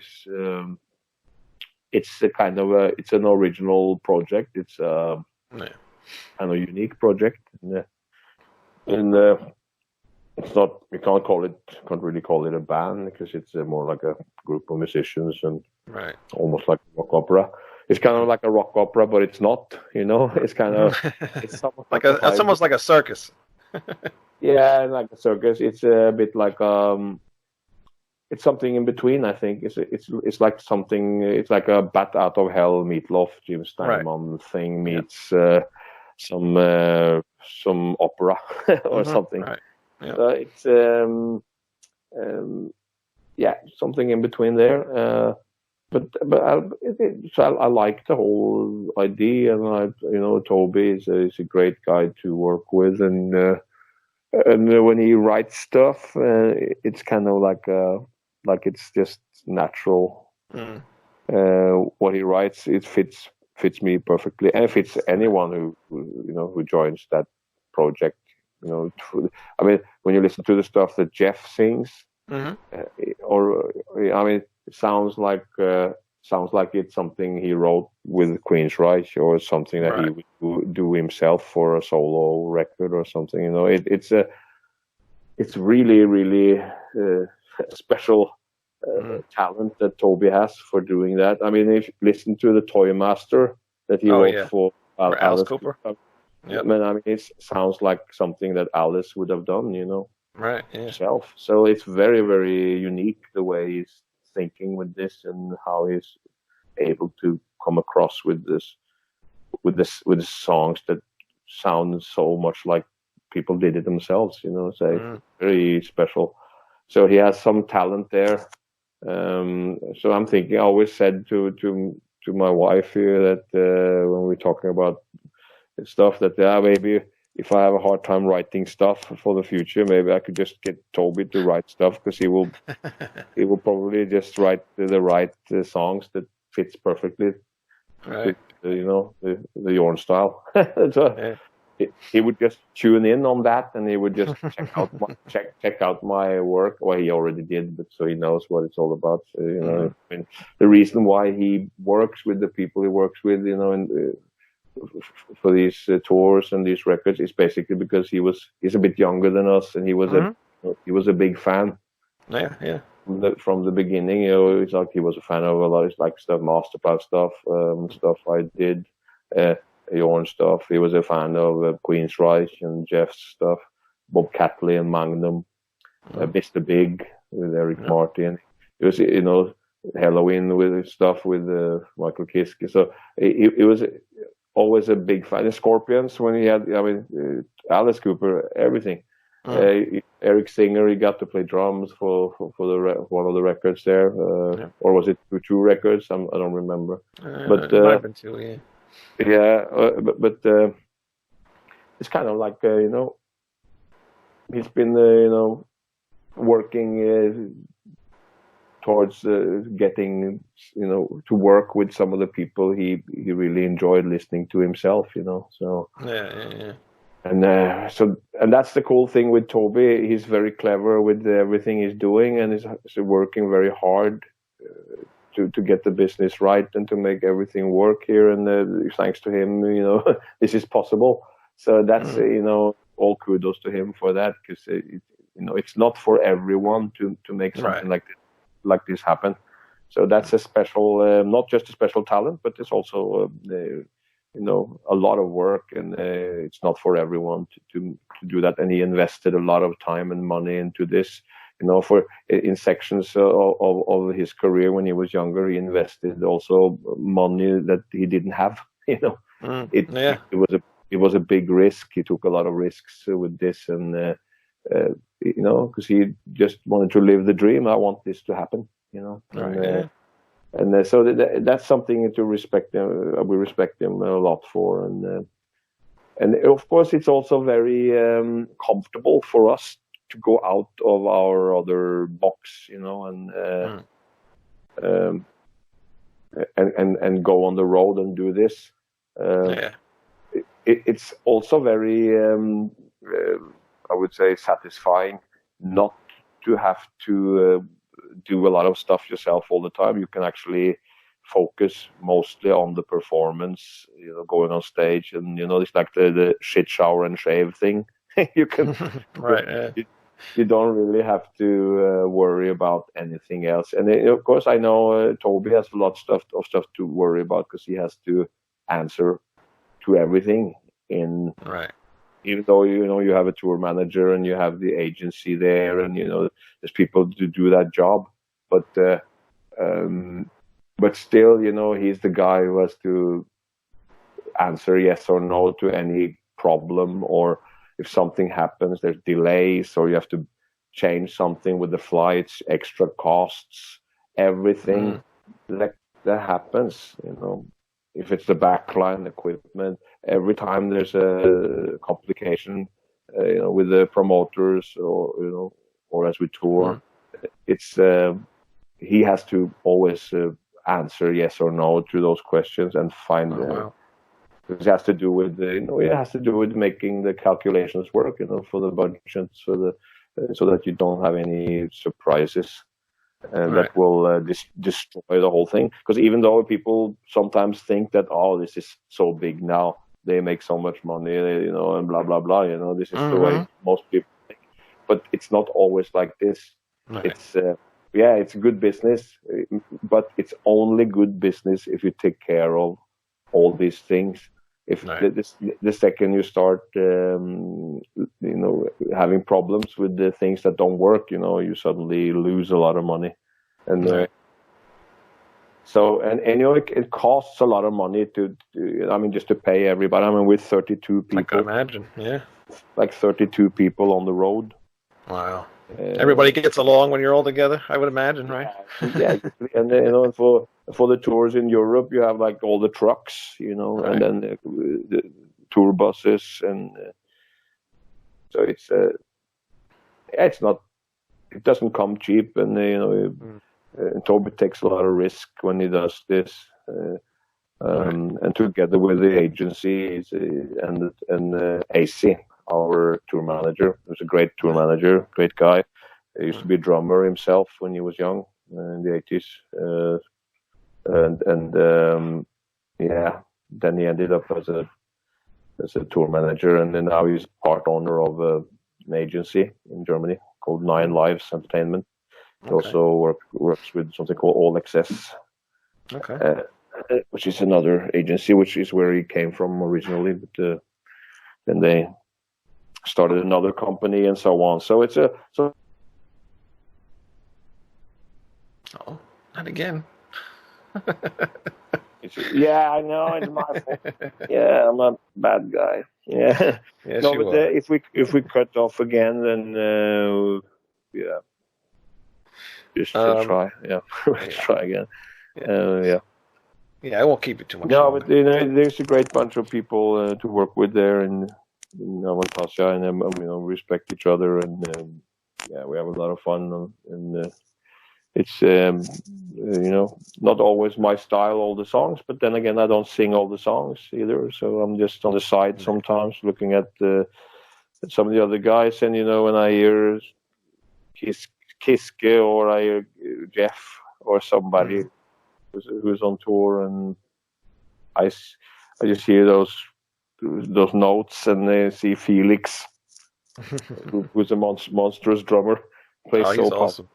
it's a kind of it's an original project. It's a kind of unique project, and it's not. You can't really call it a band because it's more like a group of musicians and almost like a rock opera. It's kind of like a rock opera, but it's not. It's kind of it's almost like a circus. Yeah, like a circus. It's a bit like it's something in between. I think it's like something. It's like a Bat Out of Hell Meatloaf Jim Steinman thing meets some opera or something. Right. Yeah. It's something in between there. But I like the whole idea, and Toby is a great guy to work with, and when he writes stuff, it's kind of like it's just natural. What he writes, it fits me perfectly, and it fits anyone who joins that project. I mean, when you listen to the stuff that Jeff sings, it sounds like it's something he wrote with Queensryche or something that he would do himself for a solo record or something. It's really, really special talent that Toby has for doing that. I mean, if you listen to the Toy Master that he wrote for Alice Cooper. Yep. I mean, it sounds like something that Alice would have done, herself. So it's very, very unique the way he's thinking with this and how he's able to come across with the songs that sound so much like people did it themselves. So very special. So he has some talent there. So I'm thinking. I always said to my wife here that when we're talking about stuff that maybe if I have a hard time writing stuff for the future, maybe I could just get Toby to write stuff, because he will probably just write the right songs that fits perfectly with the Jorn style. So he would just tune in on that, and he would just check out my work. Well, he already did, but so he knows what it's all about. So, I mean, the reason why he works with the people he works with, and for these tours and these records, is basically because he's a bit younger than us, and he was a big fan. Yeah. From the beginning, it's like he was a fan of a lot of stuff, Masterplan stuff, stuff I did, Jorn stuff. He was a fan of Queensryche and Jeff's stuff, Bob Catley and Magnum, Mr. Big with Eric Martin. It was Halloween with stuff with Michael Kiske. So it was always a big fan. The Scorpions, when he had, Alice Cooper, everything. Eric Singer, he got to play drums for one of the records there, or was it two records? I don't remember. But might have been two, but it's kind of like he's been working towards getting to work with some of the people he really enjoyed listening to himself. So yeah. And that's the cool thing with Toby. He's very clever with everything he's doing, and he's working very hard to get the business right and to make everything work here. And thanks to him, this is possible. So that's all kudos to him for that, because it's not for everyone to make something like this happen. So that's a special, not just a special talent, but it's also a lot of work, and it's not for everyone to do that. And he invested a lot of time and money into this. In sections of his career when he was younger, he invested also money that he didn't have. It was a big risk. He took a lot of risks with this, and because he just wanted to live the dream. I want this to happen. So that's something to respect. We respect him a lot for, and of course it's also very comfortable for us to go out of our other box, and go on the road and do this. It's also very, I would say, satisfying not to have to do a lot of stuff yourself all the time. You can actually focus mostly on the performance, going on stage, and it's like the shit, shower and shave thing. You can you don't really have to worry about anything else. And of course, I know Toby has a lot of stuff to worry about, because he has to answer to everything. Even though you have a tour manager and you have the agency there, and there's people to do that job, but still, he's the guy who has to answer yes or no to any problem, or if something happens, there's delays, or you have to change something with the flights, extra costs, everything that happens. If it's the backline equipment, every time there's a complication, with the promoters, or as we tour, it's he has to always answer yes or no to those questions and find. It has to do with it has to do with making the calculations work, for the budget, so that you don't have any surprises. And that will destroy the whole thing. Because even though people sometimes think that, this is so big now, they make so much money, and blah blah blah. This is the way most people think. But it's not always like this. It's it's good business, but it's only good business if you take care of all these things. If the second you start, having problems with the things that don't work, you suddenly lose a lot of money, and it costs a lot of money just to pay everybody. With 32 people, I can imagine, like 32 people on the road. Wow. Everybody gets along when you're all together, I would imagine, right? And for the tours in Europe, you have like all the trucks, and then the tour buses, and so it doesn't come cheap, and Toby takes a lot of risk when he does this, and together with the agency and AC. Our tour manager, he was a great tour manager, great guy. He used to be a drummer himself when he was young in the 80s, then he ended up as a tour manager, and then now he's part owner of an agency in Germany called 9 Lives Entertainment. He also works with something called All Access, which is another agency, which is where he came from originally, but then they started another company and so on. So it's not again. I know, it's my fault. I'm a bad guy. Yes, but if we cut off again, then just try. Let's try again. I won't keep it too much. No, but there's a great bunch of people to work with there, and Avantasia, and respect each other, and we have a lot of fun, and it's not always my style, all the songs, but then again I don't sing all the songs either, so I'm just on the side sometimes looking at some of the other guys, and when I hear Kiske or I hear Jeff or somebody who's on tour, and I just hear those notes, and I see Felix, who's a monstrous drummer, plays Oh, he's so awesome.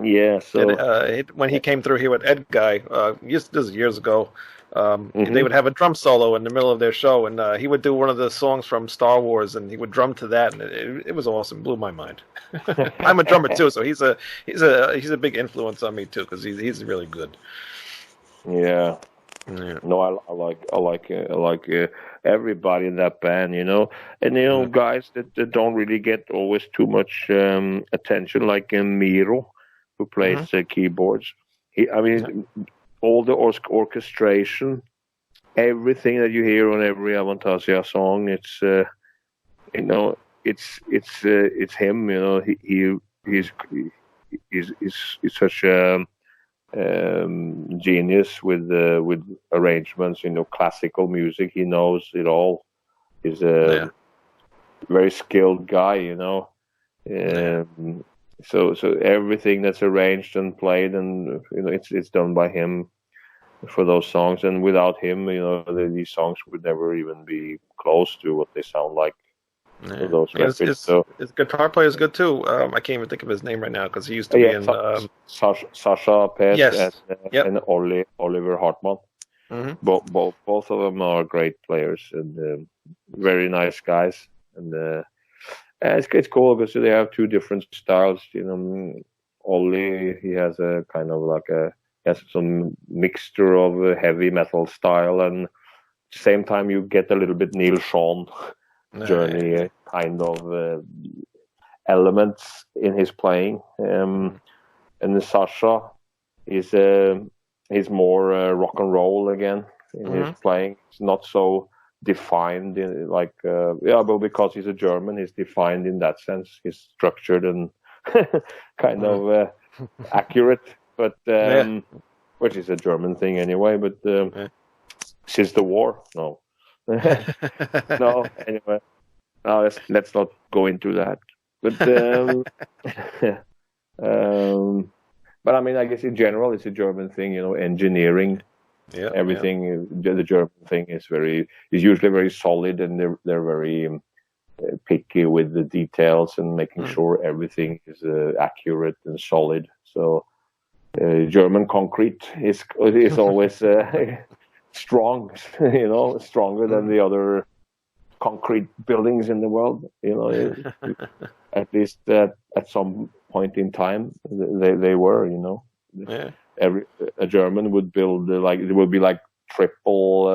Yeah, so when he came through here with Ed Guy, this is years ago, Mm-hmm. they would have a drum solo in the middle of their show, and he would do one of the songs from Star Wars, and he would drum to that, and it was awesome, blew my mind. I'm a drummer too, so he's a big influence on me too, because he's really good. Yeah. Yeah. No, I like everybody in that band, you know, and guys that don't really get always too much attention, like Miro, who plays keyboards. All the orchestration, everything that you hear on every Avantasia song, it's it's him, you know. He's such a genius with arrangements, you know, classical music. He knows it all. He's a very skilled guy, you know. So everything that's arranged and played, and you know, it's done by him for those songs. And without him, you know, these songs would never even be close to what they sound like. Yeah. Those records. His guitar player is good too. I can't even think of his name right now because he used to be in Sasha Pet and Oliver Hartman. Mm-hmm. Both of them are great players and very nice guys. And it's cool because they have two different styles. You know, Ollie, he has a kind of like he has some mixture of heavy metal style, and at the same time you get a little bit Neil Sean Journey kind of elements in his playing. And the Sasha is he's more rock and roll again in his playing. It's not so defined but because he's a German, he's defined in that sense. He's structured and kind of accurate, but which is a German thing anyway. But since the war, no. No, anyway, let's not go into that. But but I mean, I guess in general, it's a German thing, you know, engineering. Everything. The German thing is usually very solid, and they're very picky with the details and making sure everything is accurate and solid. So German concrete is always strong, you know, stronger than the other concrete buildings in the world, you know. At least at some point in time, they were, you know. A German would build it would be like triple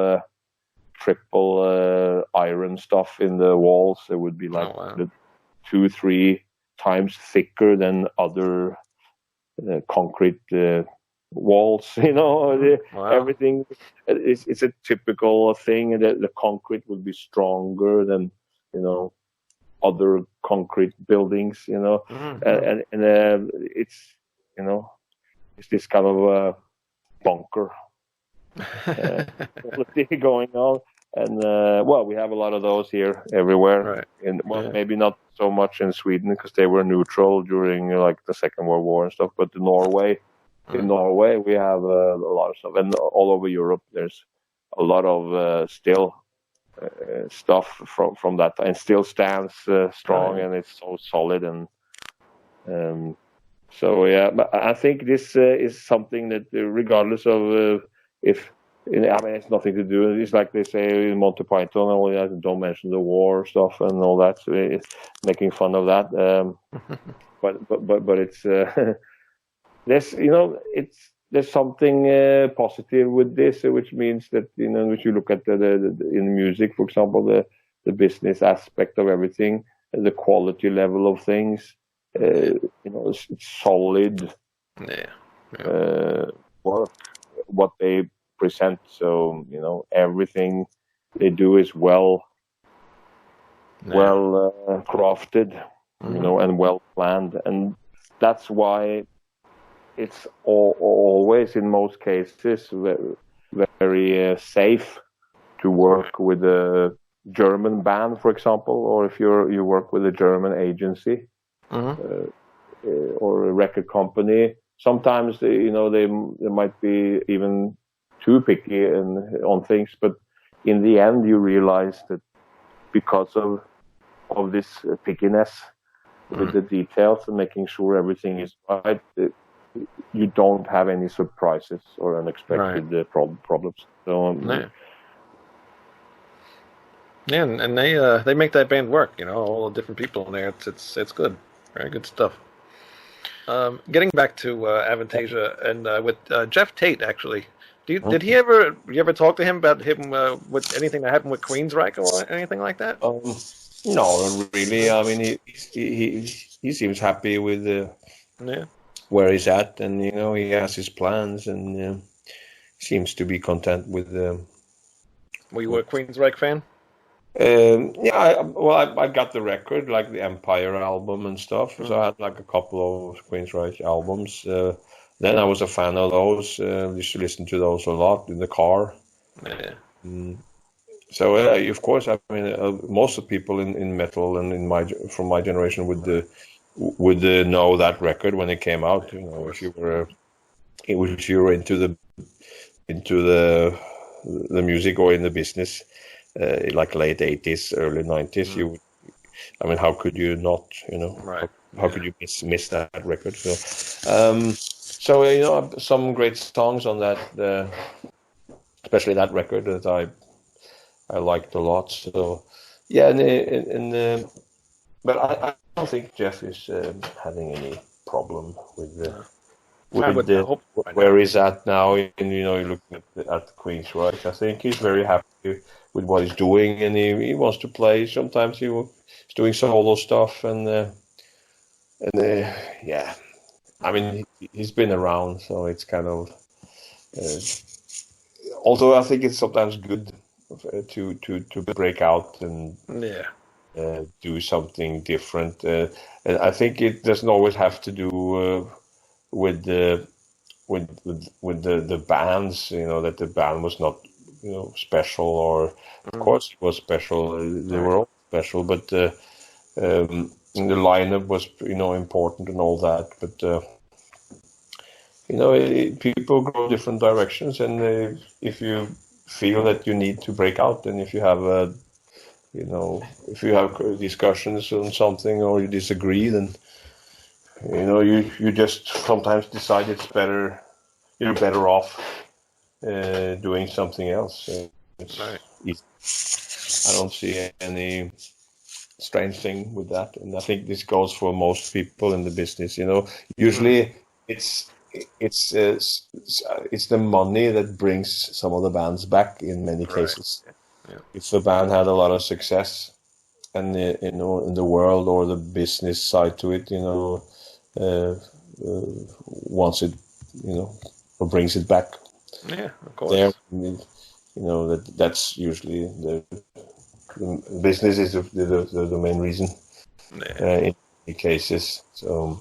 iron stuff in the walls. It would be like 2-3 times thicker than other concrete walls, you know. Everything it's a typical thing that the concrete would be stronger than, you know, other concrete buildings, you know. And it's, you know, it's this kind of bunker quality going on. And we have a lot of those here everywhere. Maybe not so much in Sweden because they were neutral during like the Second World War and stuff, but in Norway we have a lot of stuff, and all over Europe there's a lot of still stuff from that, and still stands strong, and it's so solid. And so yeah, but I think this is something that regardless of if, I mean, it's nothing to do. It's like they say in Monty Python, don't mention the war stuff and all that. So it's making fun of that. But it's there's, you know, there's something positive with this, which means that, you know, if you look at the in music, for example, the business aspect of everything, the quality level of things, you know, it's solid work, what they present. So, you know, everything they do is well crafted, you know, and well planned, and that's why it's always, in most cases, very safe to work with a German band, for example, or if you work with a German agency or a record company. sometimes they might be even too picky on things, but in the end you realize that because of this pickiness with the details and making sure everything is right, you don't have any surprises or unexpected problems. So yeah, and they make that band work. All the different people in there. It's good, very good stuff. Getting back to Avantasia and with Jeff Tate, actually, did you ever talk to him about him with anything that happened with Queensryche or anything like that? No, really. I mean, he seems happy with where he's at, and he has his plans, and seems to be content with. Were you a Queensryche fan? Yeah, I got the record, like the Empire album and stuff. So I had like a couple of Queensryche albums. Then I was a fan of those. Used to listen to those a lot in the car. Yeah. So of course, I mean, most of the people in metal and from my generation would know that record when it came out. If you were into the music or in the business. Like late 80s, early 90s, how could you not, Right. How could you miss that record? So, some great songs on that, especially that record that I liked a lot. So, yeah, but I don't think Jeff is having any problem with where he's at now. And you're looking at Queensryche. I think he's very happy with what he's doing, and he wants to play. Sometimes he's doing solo stuff, and yeah, I mean, he's been around, so it's kind of. Although I think it's sometimes good to break out and do something different. And I think it doesn't always have to do with the bands. That the band was not. Special, or of course it was special. They were all special, but the lineup was important and all that. But people go different directions, and if you feel that you need to break out, and if you have if you have discussions on something or you disagree, then you just sometimes decide it's better. You're better off. Doing something else. I don't see any strange thing with that, and I think this goes for most people in the business. Usually it's the money that brings some of the bands back. In many cases, if a band had a lot of success, and in the world or the business side to it, wants it, or brings it back. Yeah, of course. That's usually the business is the main reason in many cases. So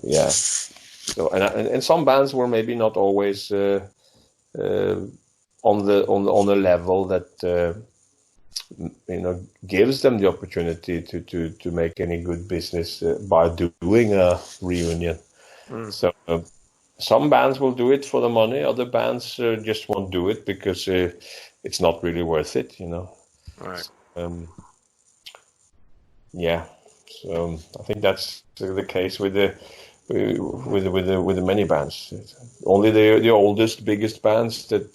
yeah. So and some bands were maybe not always on the level that gives them the opportunity to make any good business by doing a reunion. So. Some bands will do it for the money. Other bands just won't do it because it's not really worth it, Right. Yeah. So I think that's the case with the many bands. Only the oldest, biggest bands that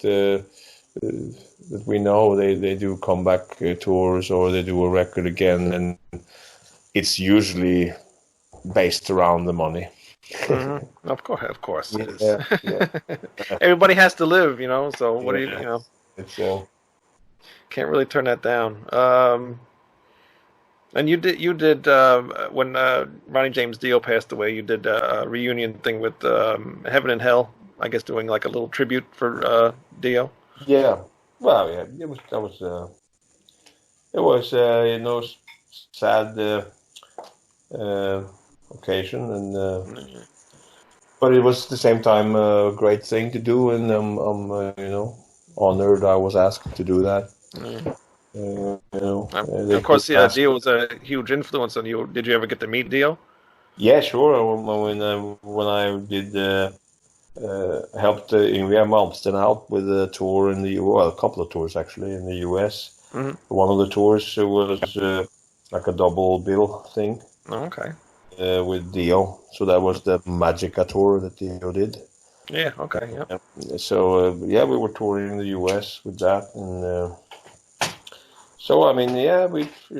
we know they do comeback tours or they do a record again, and it's usually based around the money. Mm-hmm. Of course. Yeah. Everybody has to live, So what do you, It's can't really turn that down. And you did when Ronnie James Dio passed away. You did a reunion thing with Heaven and Hell. I guess doing like a little tribute for Dio. Yeah. Well, yeah. It was sad occasion, and but it was at the same time a great thing to do, and I'm honored I was asked to do that. Of course, Dio was a huge influence on you. Did you ever get to meet Dio? Yeah, sure. When I did helped Yngwie Malmsteen out with a tour in a couple of tours actually in the US. Hmm. One of the tours was like a double bill thing Okay. with Dio. So that was the Magica tour that Dio did. Yeah. Okay. Yep. So yeah, we were touring in the US with that, and so I mean, yeah,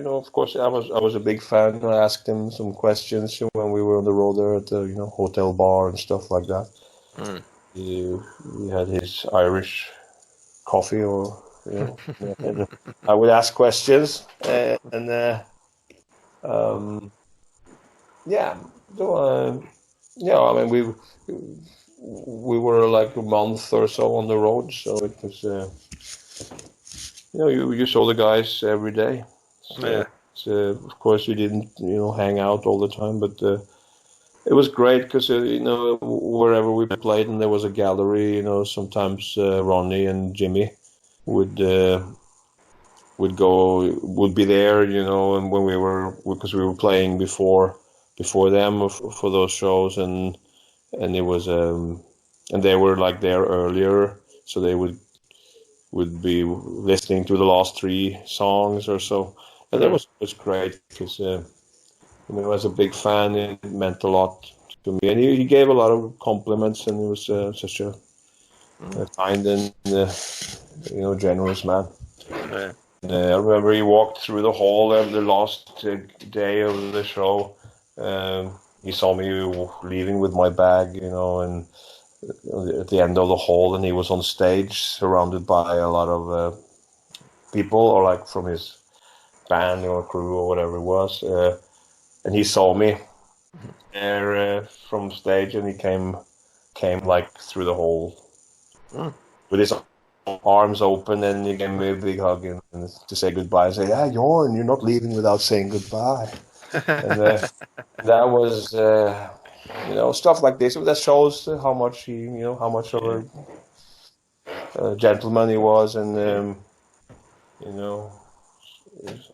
of course, I was a big fan. I asked him some questions when we were on the road there at the hotel bar and stuff like that. Mm. He had his Irish coffee, or and I would ask questions, and yeah, so yeah, I mean we were like a month or so on the road, so it was you saw the guys every day. So Yeah. of course you didn't hang out all the time, but it was great because wherever we played and there was a gallery, sometimes Ronnie and Jimmy would would be there, and when because we were playing before them for those shows, and it was and they were like there earlier, so they would be listening to the last three songs or so, and that was great because I was a big fan. It meant a lot to me, and he gave a lot of compliments, and he was such a kind and generous man. Yeah. I remember he walked through the hall the last day of the show. He saw me leaving with my bag, and at the end of the hall, and he was on stage surrounded by a lot of people, or like from his band or crew or whatever it was. And he saw me there from stage, and he came like through the hall with his arms open, and he gave me a big hug and to say goodbye. And say, "Yeah, Jorn, you're not leaving without saying goodbye." And that was, stuff like this. That shows how much how much of a gentleman he was, and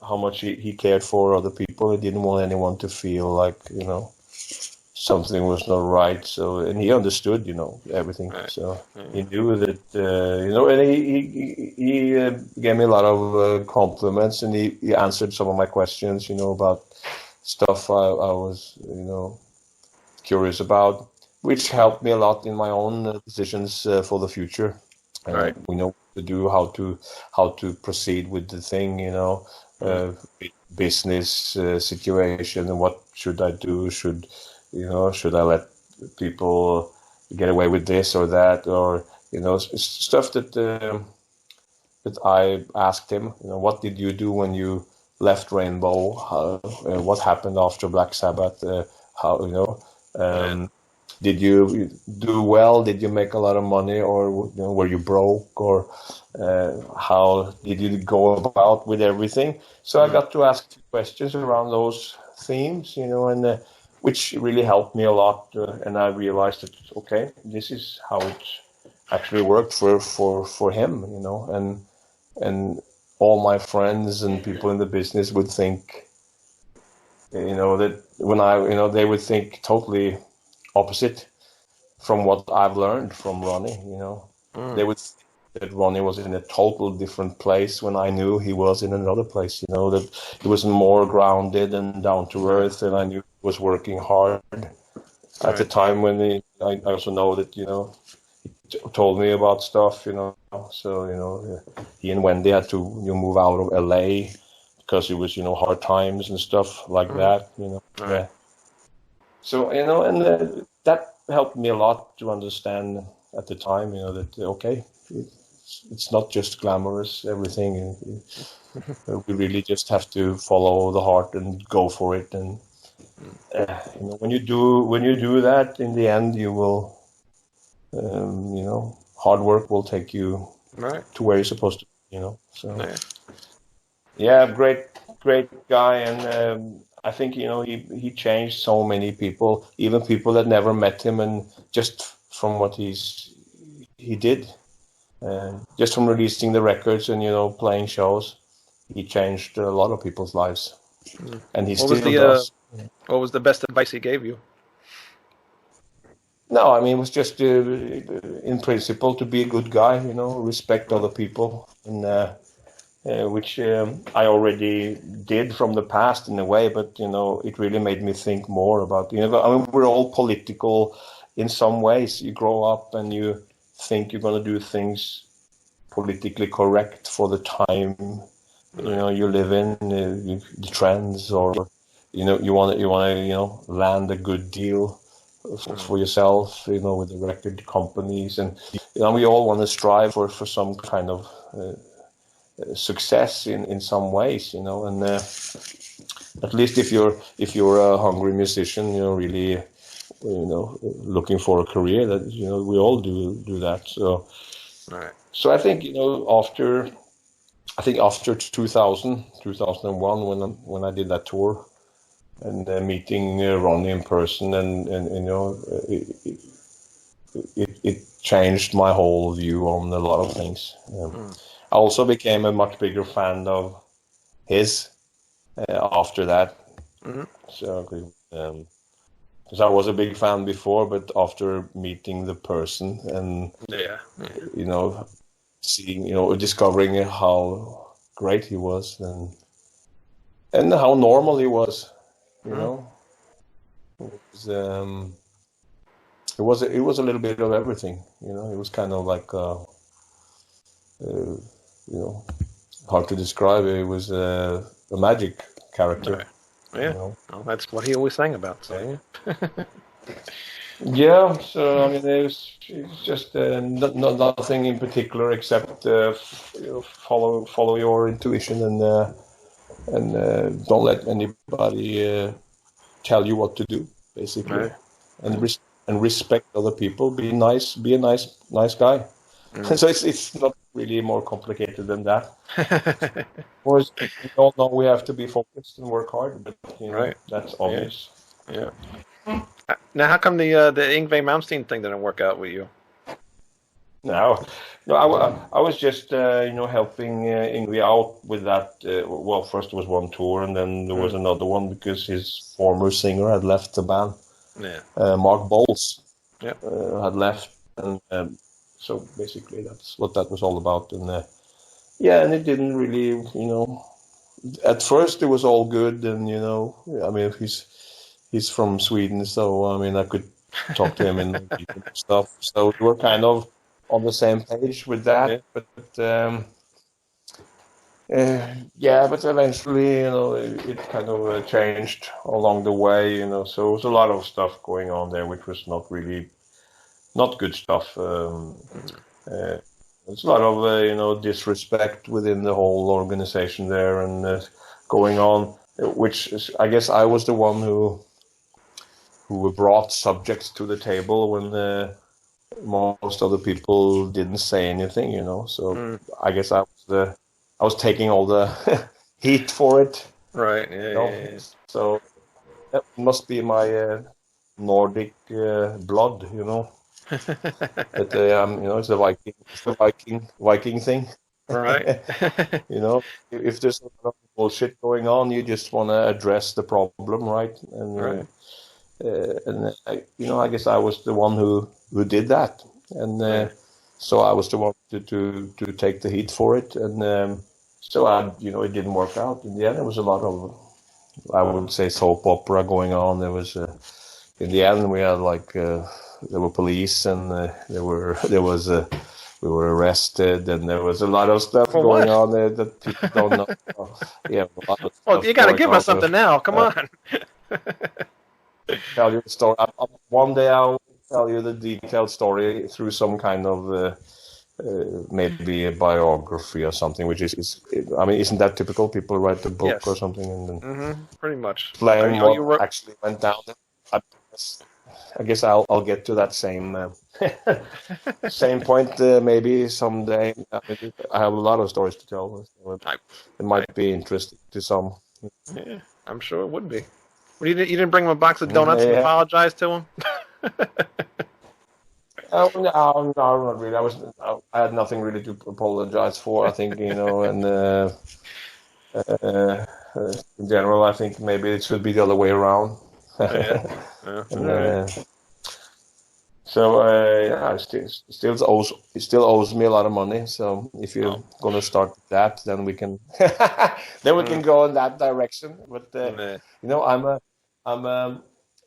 how much he cared for other people. He didn't want anyone to feel like something was not right. So, and he understood everything. Right. So he knew that and he gave me a lot of compliments, and he answered some of my questions about stuff I was curious about, which helped me a lot in my own decisions for the future. Right. We know what to do, how to proceed with the thing, business situation, and what should I do? Should I let people get away with this or that, or stuff that I asked him. What did you do when you left Rainbow? What happened after Black Sabbath? How did you do well? Did you make a lot of money, or were you broke, or how did you go about with everything? So I got to ask questions around those themes, and which really helped me a lot. And I realized that okay, this is how it actually worked for him, and all my friends and people in the business would think, that when they would think totally opposite from what I've learned from Ronnie. They would think that Ronnie was in a total different place when I knew he was in another place. That he was more grounded and down to earth, and I knew he was working hard at the time when I also know that he told me about stuff. So he and Wendy had to move out of LA because it was hard times and stuff like that. Yeah. So and that helped me a lot to understand at the time. That okay, it's not just glamorous everything. We really just have to follow the heart and go for it. And when you do that, in the end, you will. Hard work will take you to where you're supposed to. So yeah, great guy, and I think he changed so many people, even people that never met him, and just from what he did, just from releasing the records and playing shows, he changed a lot of people's lives, and he still does. What was the best advice he gave you? No, I mean, it was just in principle to be a good guy, respect other people, and which I already did from the past in a way, but it really made me think more about. I mean, we're all political in some ways. You grow up and you think you're going to do things politically correct for the time you live in, the trends, or you want to land a good deal for yourself, with the record companies, and we all want to strive for some kind of success in some ways, and at least if you're a hungry musician, really, looking for a career, that we all do that. So, right. So I think after 2001 when I did that tour and meeting Ronnie in person, and it changed my whole view on a lot of things. I also became a much bigger fan of his after that. Mm-hmm. So, because I was a big fan before, but after meeting the person and seeing, discovering how great he was and how normal he was, it was a little bit of everything. It was kind of like hard to describe. It was a magic character. Right. Yeah, well, that's what he always sang about. So yeah. Yeah. So I mean, it's just nothing in particular except follow your intuition and don't let anybody tell you what to do, basically, right. and respect other people. Be a nice guy. So it's not really more complicated than that. Of course, we all know we have to be focused and work hard, but right. That's obvious. Yeah. Now, how come the Yngwie Malmsteen thing didn't work out with you? No, I was just helping Yngwie out with that. Well, first there was one tour, and then there was another one because his former singer had left the band. Yeah. Mark Bowles. Yeah. Had left, and so basically that's what that was all about. And and it didn't really, At first it was all good, and I mean, he's from Sweden, so I mean I could talk to him and stuff. So we were kind of on the same page with that, but but eventually, it kind of changed along the way, So it was a lot of stuff going on there, which was not good stuff. There's a lot of disrespect within the whole organization there, and going on, which is, I guess I was the one who brought subjects to the table when most other people didn't say anything, So I guess I was taking all the heat for it. Right. Yeah. So that must be my Nordic blood, But it's the Viking thing. Right. If there's a lot of bullshit going on, you just want to address the problem, right? And right. I guess I was the one who did that, and so I was the one to take the heat for it, and so it didn't work out. In the end, there was a lot of, I would say, soap opera going on. There was in the end we had there were police, and we were arrested, and there was a lot of stuff going on there that people don't know. Yeah, a lot of well, you got to give us something now. Come on. Tell you the story. One day I'll tell you the detailed story through some kind of maybe a biography or something, which is I mean, isn't that typical? People write a book or something and then pretty much explain what actually went down. I guess I'll get to that same point maybe someday. I have a lot of stories to tell. It might be interesting to some. Yeah, I'm sure it would be. Well, you didn't bring him a box of donuts and apologize to him? No, not really. I had nothing really to apologize for. I think and in general, I think maybe it should be the other way around. Yeah. And, Right. so yeah, it still owes me a lot of money. So if you're gonna start that, then we can go in that direction. But you know,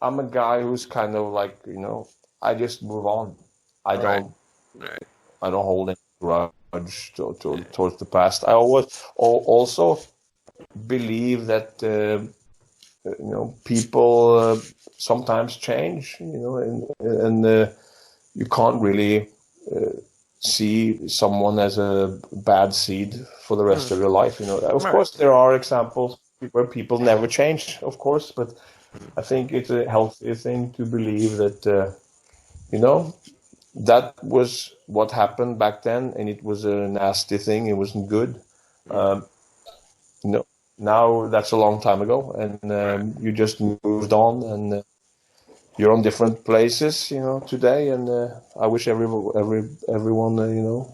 I'm a guy who's kind of like, you know, I just move on. I don't hold any grudge towards the past. I also believe that you know, people sometimes change, you know, and you can't really see someone as a bad seed for the rest of your life. You know, of course, there are examples where people never change, of course, but I think it's a healthy thing to believe that, you know, that was what happened back then, and it was a nasty thing. It wasn't good. No, now that's a long time ago, and you just moved on, and you're on different places, you know, today. And I wish everyone, you know,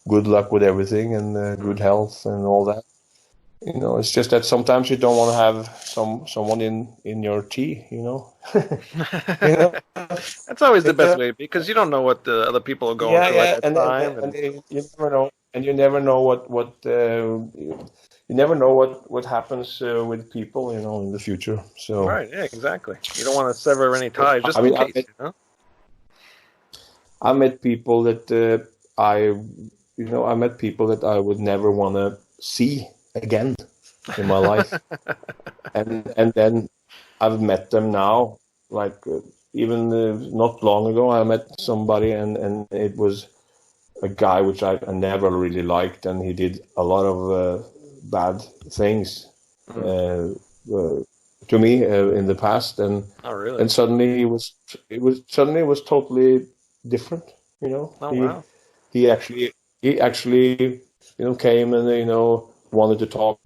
good luck with everything, and good health and all that. You know, it's just that sometimes you don't want to have someone in your tea, you know. You know? That's always the best way, because you don't know what the other people are going through at that time. And you never know, and you never know you never know what happens with people, you know, in the future. So right, yeah, exactly. You don't want to sever any ties, just in case, you know. I met people that I met people that I would never want to see again in my life, and then I've met them now. Like even not long ago, I met somebody, and it was a guy which I never really liked, and he did a lot of bad things to me in the past, and and suddenly it was totally different, you know. He actually you know, came and, you know, wanted to talk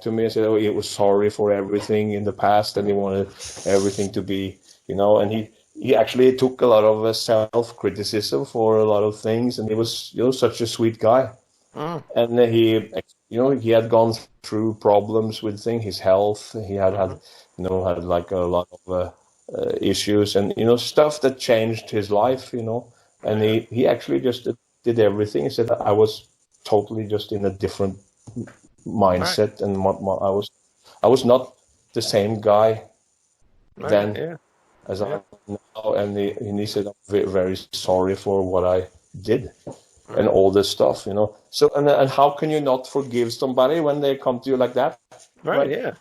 to me and said, oh, he was sorry for everything in the past, and he wanted everything to be, you know, and he actually took a lot of self-criticism for a lot of things, and he was, you know, such a sweet guy. And he, you know, he had gone through problems with his health. He had you know, had like a lot of issues, and, you know, stuff that changed his life, you know. And he actually just did everything. He said, I was totally just in a different mindset, and I was not the same guy then as I am now. And he said, I'm very, very sorry for what I did. And all this stuff, you know. So and how can you not forgive somebody when they come to you like that? Right? Yeah.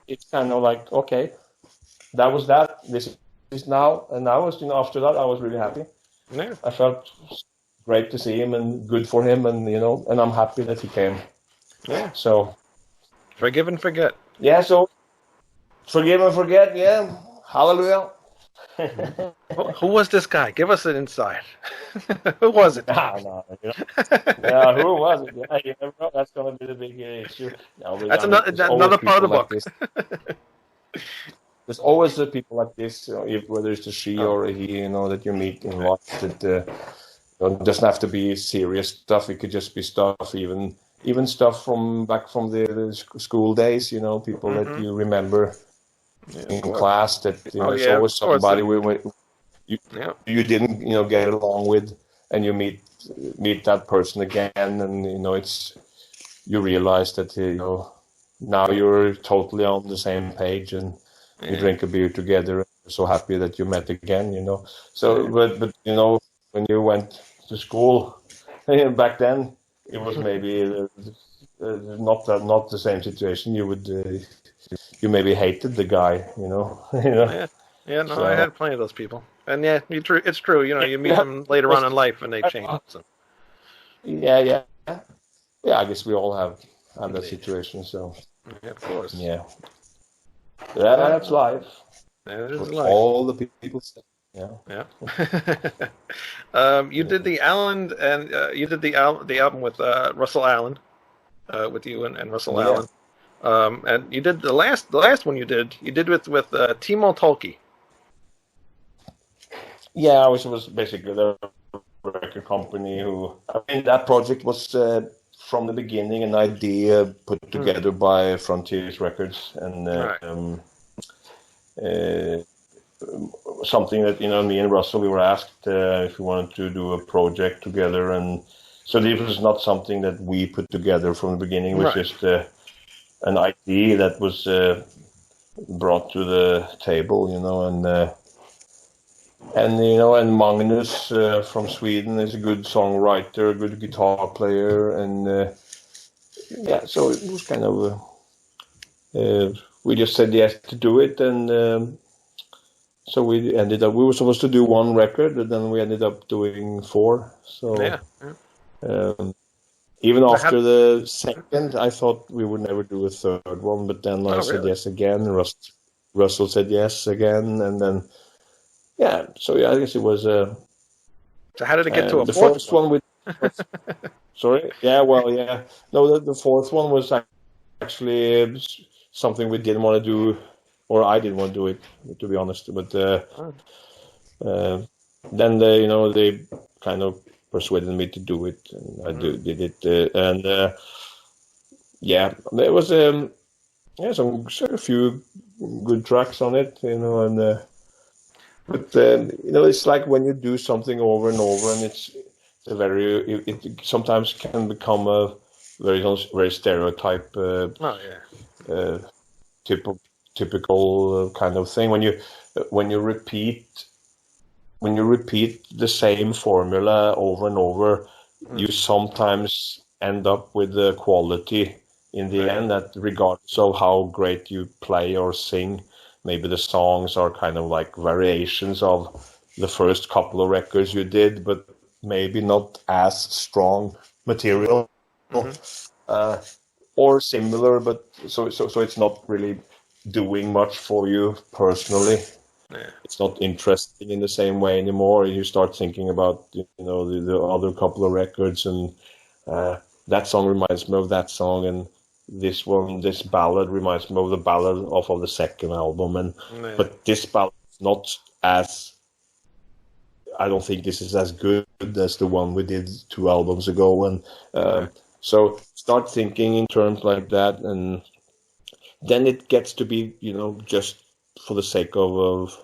It's kind of like, okay, that was that. This is now, and I was, you know, after that, I was really happy. Yeah. I felt great to see him, and good for him, and, you know, and I'm happy that he came. Yeah. So forgive and forget. Yeah. So forgive and forget. Yeah. Hallelujah. Who was this guy? Give us an insight. Who was it? No, you know. Yeah, who was it? Yeah, you never know. That's going to be the big issue. No, that's another part of the book. There's always the people like this, you know, whether it's a she or a he, you know, that you meet in life. That it doesn't have to be serious stuff. It could just be stuff, even stuff from back from the school days. You know, people that you remember in class. That, you know, it's always somebody you didn't, you know, get along with, and you meet that person again, and, you know, you realize that, you know, now you're totally on the same page, and you drink a beer together, and you're so happy that you met again, you know. So, but you know, when you went to school back then, it was maybe not the same situation. You would you maybe hated the guy, you know. You know? Yeah, no, I had plenty of those people, and it's true. You know, you meet them later on in life, and they change. So. Yeah. I guess we all have that situation. So yeah, of course. Yeah, that's life. That is life. All the people say. Yeah. You did the Allen, and you did the album with Russell Allen, with you and Russell Allen. And you did the last one you did with Timo Tolkki. Yeah, which was basically the record company who, I mean, that project was from the beginning an idea put together by Frontiers Records, and something that me and Russell, we were asked if we wanted to do a project together, and so this was not something that we put together from the beginning. It was just an idea that was brought to the table, and Magnus from Sweden is a good songwriter, a good guitar player, and so it was kind of we just said yes to do it, and so we were supposed to do one record, and then we ended up doing 4. So even after the second, I thought we would never do a third one, but then I said yes again. Russell said yes again, and then so I guess it was. So how did it get to a the fourth first one? Sorry, no, the fourth one was actually something we didn't want to do, or I didn't want to do it, to be honest. But then they kind of persuaded me to do it, and I did it, and there was a few good tracks on it, and but it's like when you do something over and over, and it sometimes can become a very stereotype, typical kind of thing. When you repeat the same formula over and over, you sometimes end up with the quality in the end that, regardless of how great you play or sing, maybe the songs are kind of like variations of the first couple of records you did, but maybe not as strong material, or similar, but so it's not really doing much for you personally. It's not interesting in the same way anymore. You start thinking about the other couple of records, and that song reminds me of that song, and this ballad reminds me of the ballad off of the second album, and but this ballad is not as, I don't think this is as good as the one we did 2 albums ago, and so start thinking in terms like that, and then it gets to be just for the sake of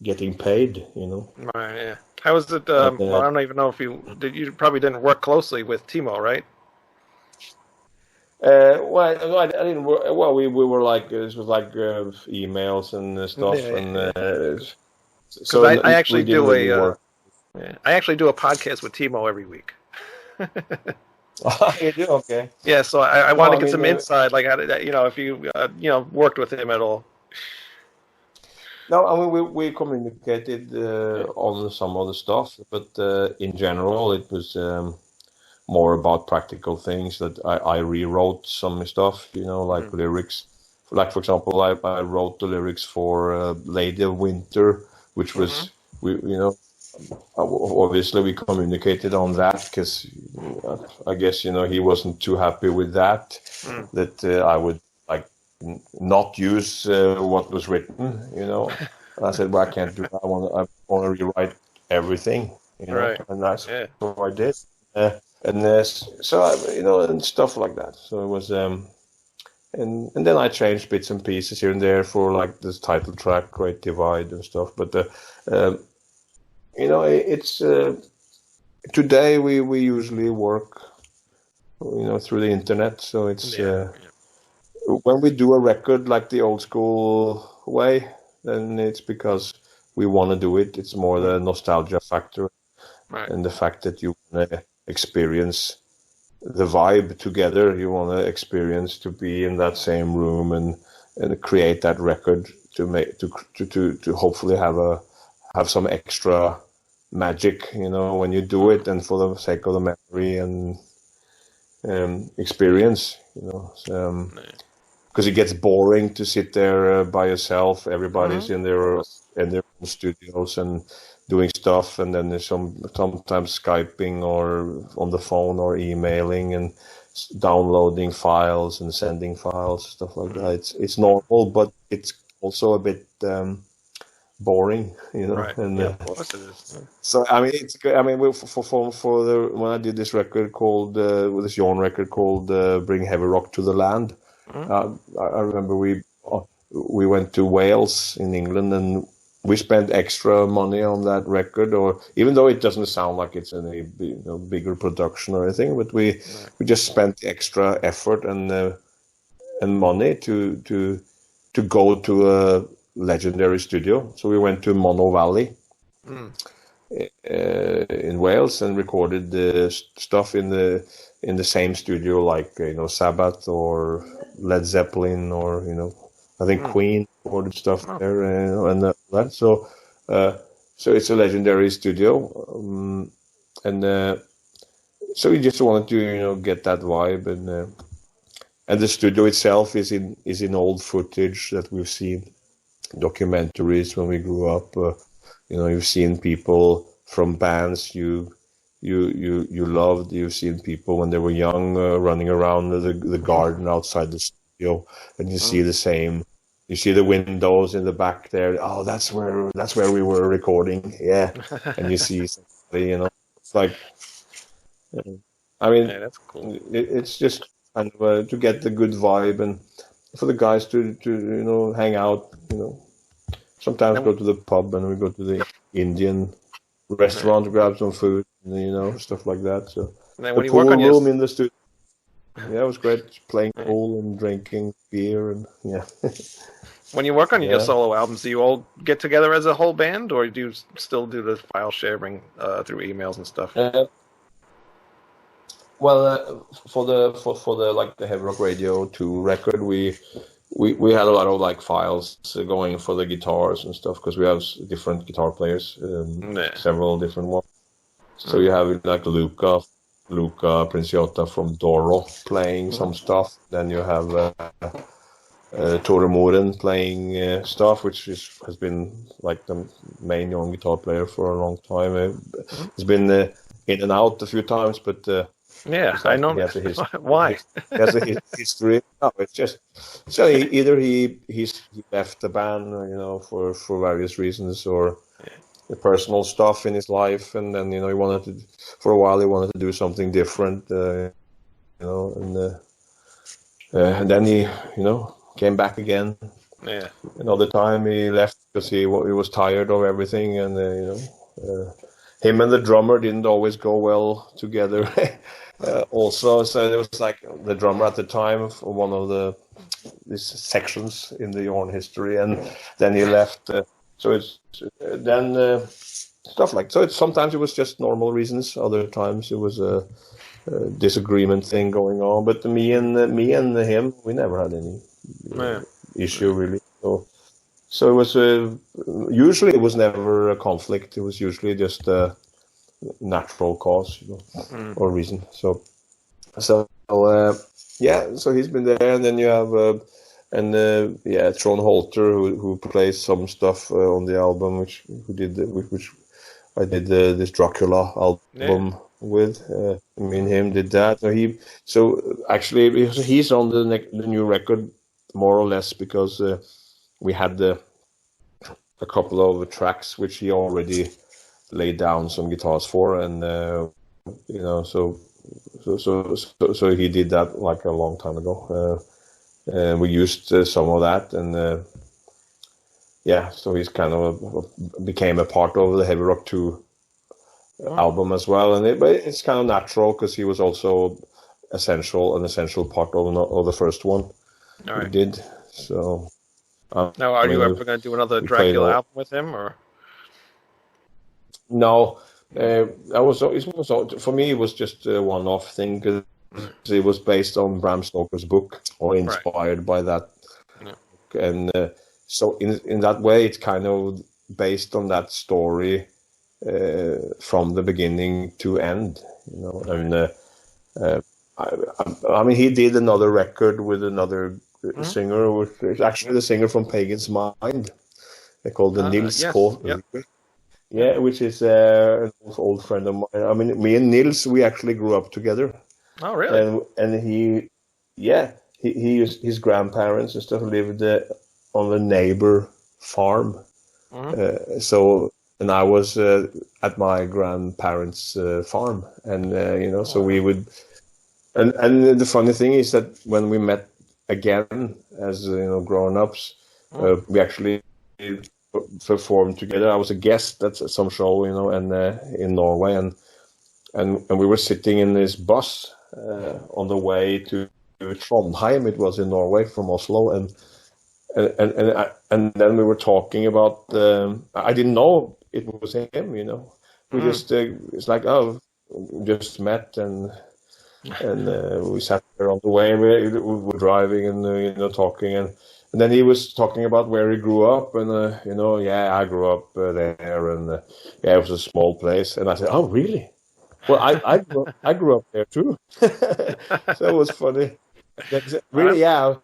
getting paid, Right. Yeah. How was it? I don't even know if you probably didn't work closely with Timo, right? Well, I didn't work. Well, we were like, this was like emails and stuff, and so I actually do I actually do a podcast with Timo every week. You do? Okay. Yeah, so I want to get some insight, like if you worked with him at all. No, I mean we communicated on some other stuff, but in general it was more about practical things that I rewrote some stuff, like lyrics. Like, for example, I wrote the lyrics for Lady of Winter, which was obviously we communicated on that because I guess he wasn't too happy with that I would like not use what was written, I said, well, I can't do that. I want to rewrite everything, right. And that's what I did, and stuff like that. So it was and then I changed bits and pieces here and there for like this title track, Great Divide and stuff, but it's today we usually work through the internet, so it's when we do a record like the old school way, then it's because we want to do it. It's more the nostalgia factor, and the fact that you want to experience the vibe together. You want to experience to be in that same room and create that record to hopefully have some extra magic, when you do it, and for the sake of the memory and experience, because it gets boring to sit there by yourself. Everybody's in their own studios and doing stuff, and then there's sometimes Skyping or on the phone or emailing and downloading files and sending files, stuff like that. It's normal, but it's also a bit boring, you know. Right. And Yeah, of course it is. so I mean, it's good. I mean, for the when I did this record called with this Jorn record called "Bring Heavy Rock to the Land," I remember we went to Wales in England and we spent extra money on that record, or even though it doesn't sound like it's any bigger production or anything, but we just spent extra effort and money to go to a legendary studio. So we went to Mono Valley in Wales and recorded the stuff in the same studio like Sabbath or Led Zeppelin or I think Queen recorded stuff there and that. So it's a legendary studio, and so we just wanted to get that vibe, and the studio itself is in old footage that we've seen, documentaries when we grew up. You've seen people from bands you loved. You've seen people when they were young running around the garden outside the studio, and you see the same. You see the windows in the back there. Oh, that's where we were recording. Yeah, and you see, it's like, I mean, that's cool. It's just kind of to get the good vibe and for the guys to hang out. Sometimes go to the pub and we go to the Indian restaurant to grab some food, stuff like that. So and the pool room in the studio. Yeah, it was great playing pool and drinking beer and When you work on your solo albums, do you all get together as a whole band, or do you still do the file sharing through emails and stuff? For the like the Heavy Rock Radio 2 record, we had a lot of like files going for the guitars and stuff because we have different guitar players, several different ones. So you have like Luca Princiotta from Doro playing some stuff. Then you have Tore Moren playing stuff, which has been like the main young guitar player for a long time. He's been in and out a few times, but I know. He has a history. Why? He has a history. No, it's just so either he left the band, for various reasons, or the personal stuff in his life, and then he wanted to do something different, and then he came back again. Yeah. Another time he left because he was tired of everything, and him and the drummer didn't always go well together. Also, so it was like the drummer at the time for one of these sections in the Jorn history, and then he left. So it's then stuff like so. Sometimes it was just normal reasons. Other times it was a disagreement thing going on. But me and him, we never had any issue really. So it was usually it was never a conflict. It was usually just a natural cause, or reason. So he's been there, and then you have Trond Holter who plays some stuff on the album, which I did this Dracula album with. Me and him did that. So actually he's on the new record more or less because we had a couple of tracks which he already laid down some guitars for, and so he did that like a long time ago. We used some of that, and so he's kind of became a part of the Heavy Rock 2 album as well, but it's kind of natural because he was also an essential part of the first one we did. So now, are you ever going to do another Dracula album with him, or? No, for me it was just a one-off thing because it was based on Bram Stoker's book or inspired by that, and so in that way it's kind of based on that story from the beginning to end, and I mean he did another record with another singer, which is actually the singer from Pagan's Mind. They called the Nils K. Yeah, which is an old friend of mine. I mean, me and Nils, we actually grew up together. Oh, really? And his grandparents and stuff lived on the neighbor farm. So, and I was at my grandparents' farm, and so we would. And the funny thing is that when we met again as grown-ups, we actually performed together. I was a guest at some show, and in Norway, and we were sitting in this bus on the way to Trondheim. It was in Norway from Oslo, and then we were talking about. I didn't know it was him. We just it's like, oh, we just met and we sat there on the way. We were driving and talking, and then he was talking about where he grew up, and I grew up there, and it was a small place. And I said, oh, really? Well, I grew up there too. So it was funny. Really, yeah.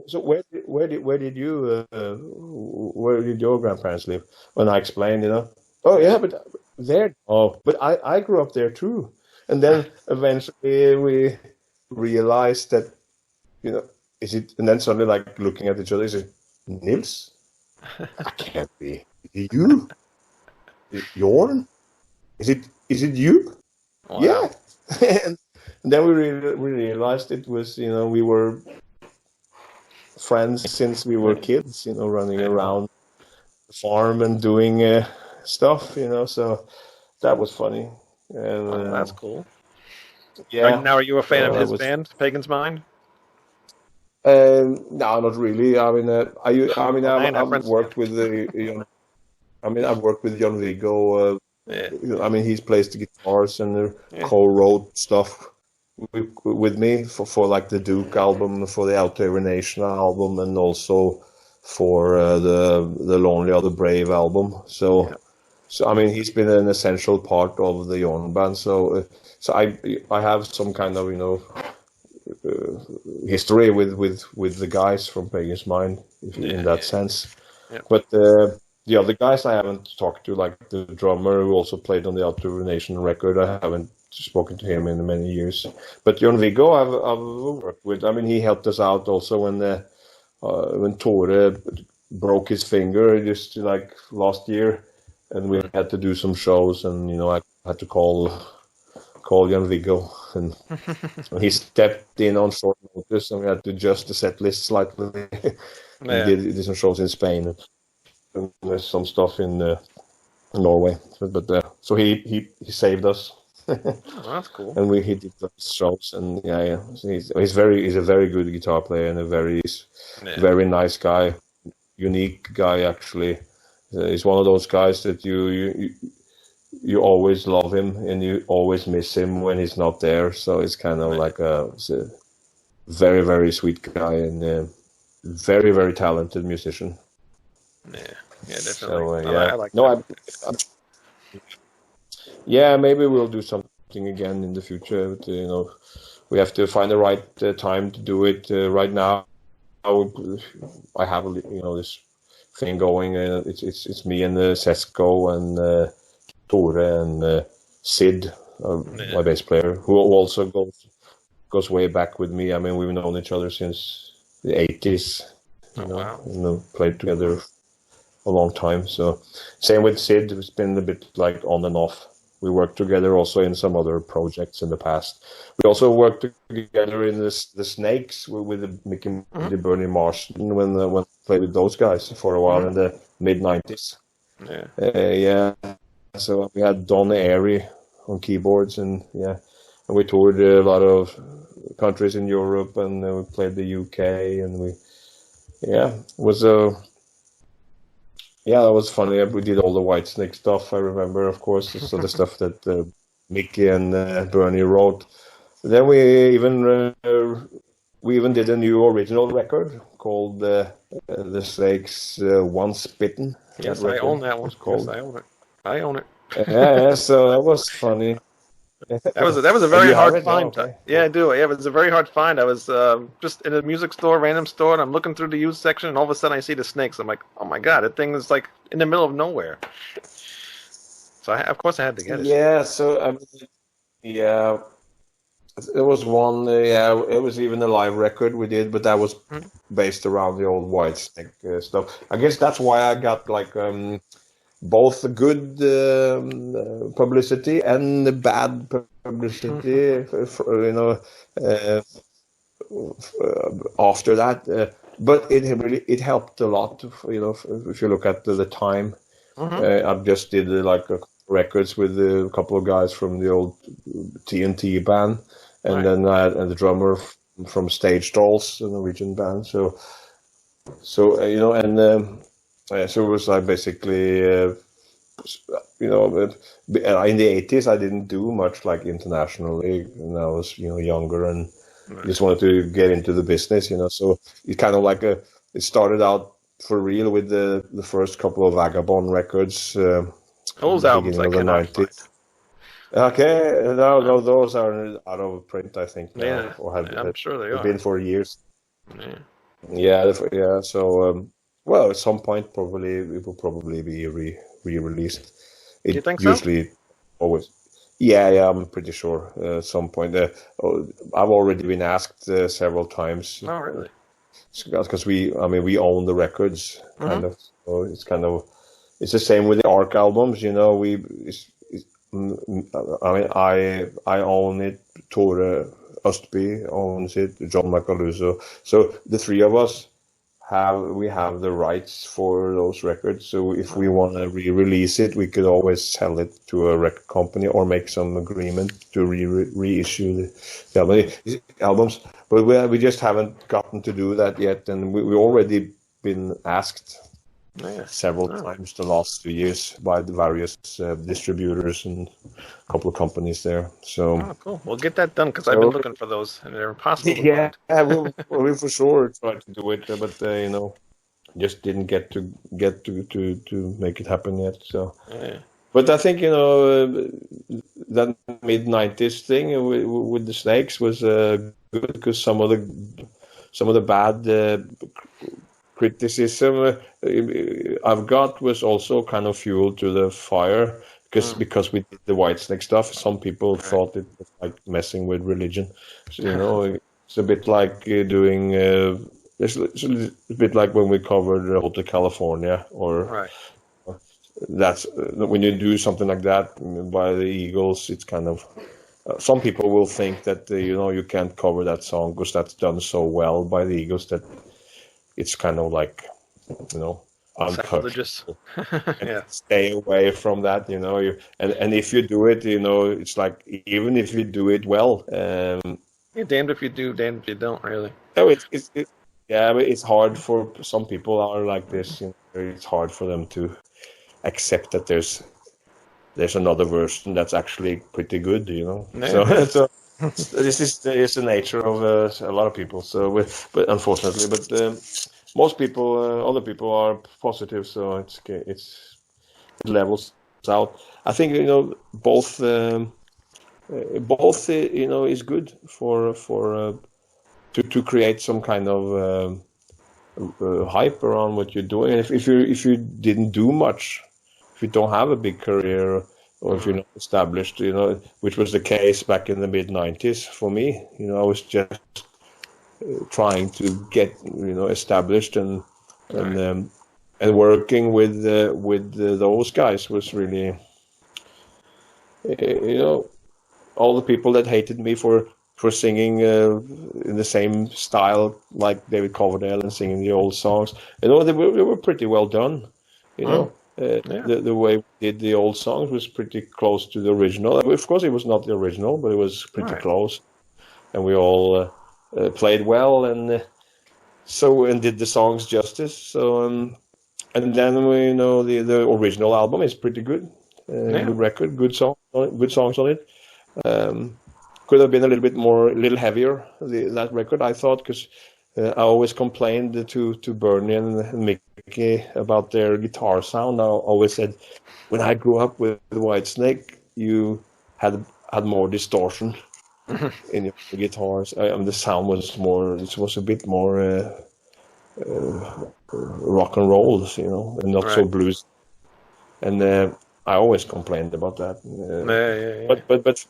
So where did your grandparents live? When I explained, oh yeah, but there. Oh, but I grew up there too. And then eventually we realized that, is it? And then suddenly, like looking at each other, is it Nils? I can't be. Is it you? Jorn? Is it you? Wow. Yeah. And then we realized it was, we were friends since we were kids, running around the farm and doing stuff, so that was funny. And, that's cool. Yeah. Now, are you a fan of his band, Pagan's Mind? No, not really. I mean, I've worked with I've worked with Jan-Viggo. He plays the guitars and co-wrote stuff with me for like the Duke album, for the Outer Nation album, and also for the Lonely Are the Brave album. So he's been an essential part of the Jorn band. So I have some kind of history with the guys from Pagan's Mind in that sense. Yeah. But the other guys I haven't talked to, like the drummer who also played on the Outer Nation record, I haven't spoken to him in many years. But Jan-Viggo I've worked with. He helped us out also when Tore broke his finger just like last year. And we had to do some shows, and I had to call Jan-Viggo, and he stepped in on short notice, and we had to adjust the set list slightly. We did some shows in Spain and there's some stuff in Norway, but so he saved us. That's cool. And he did those shows, and he's a very good guitar player and a very nice guy, unique guy actually. He's one of those guys that you always love him and you always miss him when he's not there. So it's kind of like a very, very sweet guy and very, very talented musician. Yeah, definitely. So, I like that. Maybe we'll do something again in the future. But, we have to find the right time to do it. Right now, I have this thing going. It's me and Sesko and Tore and Sid, my bass player, who also goes way back with me. We've known each other since the 80s. Wow. Played together a long time. So same with Sid. It's been a bit like on and off. We worked together also in some other projects in the past. We also worked together in the Snakes with Mickey Bernie Marston when we played with those guys for a while in the mid-90s. Yeah. So we had Don Airy on keyboards, and we toured a lot of countries in Europe, and we played the UK, and it was that was funny. We did all the Whitesnake stuff, I remember, of course, so the stuff that Mickey and Bernie wrote. Then we even did a new original record called The Snakes Once Bitten. Yes, I own that one. Yes, I own it. So that was funny. That was a very hard find. Okay. Yeah, I do. Yeah, it was a very hard find. I was just in a music store, random store, and I'm looking through the used section, and all of a sudden I see the Snakes. I'm like, oh my god, that thing is like in the middle of nowhere. So of course I had to get it. Yeah. So There was one, it was even a live record we did, but that was based around the old Whitesnake stuff. I guess that's why I got like both the good publicity and the bad publicity, after that. But it helped a lot, if you look at the time. I just did like records with a couple of guys from the old TNT band. And then I had the drummer from Stage Dolls, a Norwegian band. So it was like basically, in the 80s, I didn't do much like internationally when I was, younger and just wanted to get into the business, So it kind of like it started out for real with the first couple of Vagabond records. Those albums I cannot find. Okay, no, those are out of print, I think. Now, Yeah, or have I'm sure they are. Been for years. Yeah. Yeah. So, well, at some point, probably it will probably be re-released. You think usually so? Always. Yeah, I'm pretty sure. At some point, I've already been asked several times. Oh, really? Because we own the records, kind of. So it's the same with the ARC albums. I own it, Tore Østby owns it, John Macaluso. So the three of us have the rights for those records. So if we want to re-release it, we could always sell it to a record company or make some agreement to reissue the albums. But we just haven't gotten to do that yet, and we already been asked several times the last 2 years by the various distributors and a couple of companies there. So cool. We'll get that done because I've been looking for those and they're impossible. Yeah, we'll for sure try to do it, but just didn't get to make it happen yet. So, but I think that mid-90s thing with the Snakes was good because some of the bad criticism I've got was also kind of fuel to the fire because we did the Whitesnake stuff. Some people thought it was like messing with religion. So, it's a bit like doing. It's a bit like when we covered Hotel California, or that's when you do something like that by the Eagles. It's kind of. Some people will think that you can't cover that song because that's done so well by the Eagles that it's kind of like sacrilegious. Stay away from that, and if you do it, it's like even if you do it well, you're damned if you do, damned if you don't. Really. No, but it's hard for some people are like this. It's hard for them to accept that there's another version that's actually pretty good, So this is the nature of a lot of people. So, but unfortunately, most people, other people are positive. So it levels out. I think both is good for to create some kind of hype around what you're doing. And if you didn't do much, if you don't have a big career, or if you're not established, which was the case back in the mid-90s for me, I was just trying to get, established and working with those guys was really, all the people that hated me for singing in the same style like David Coverdale and singing the old songs, they were pretty well done, The way we did the old songs was pretty close to the original. Of course, it was not the original, but it was pretty close. And we all played well, and did the songs justice. So, and then the original album is pretty good. Good record, good songs on it. Could have been a little heavier, that record, I thought, because I always complained to Bernie and Mickey about their guitar sound. I always said, when I grew up with Whitesnake, you had more distortion in your guitars. The sound was more. It was a bit more rock and roll, and not so blues. And I always complained about that.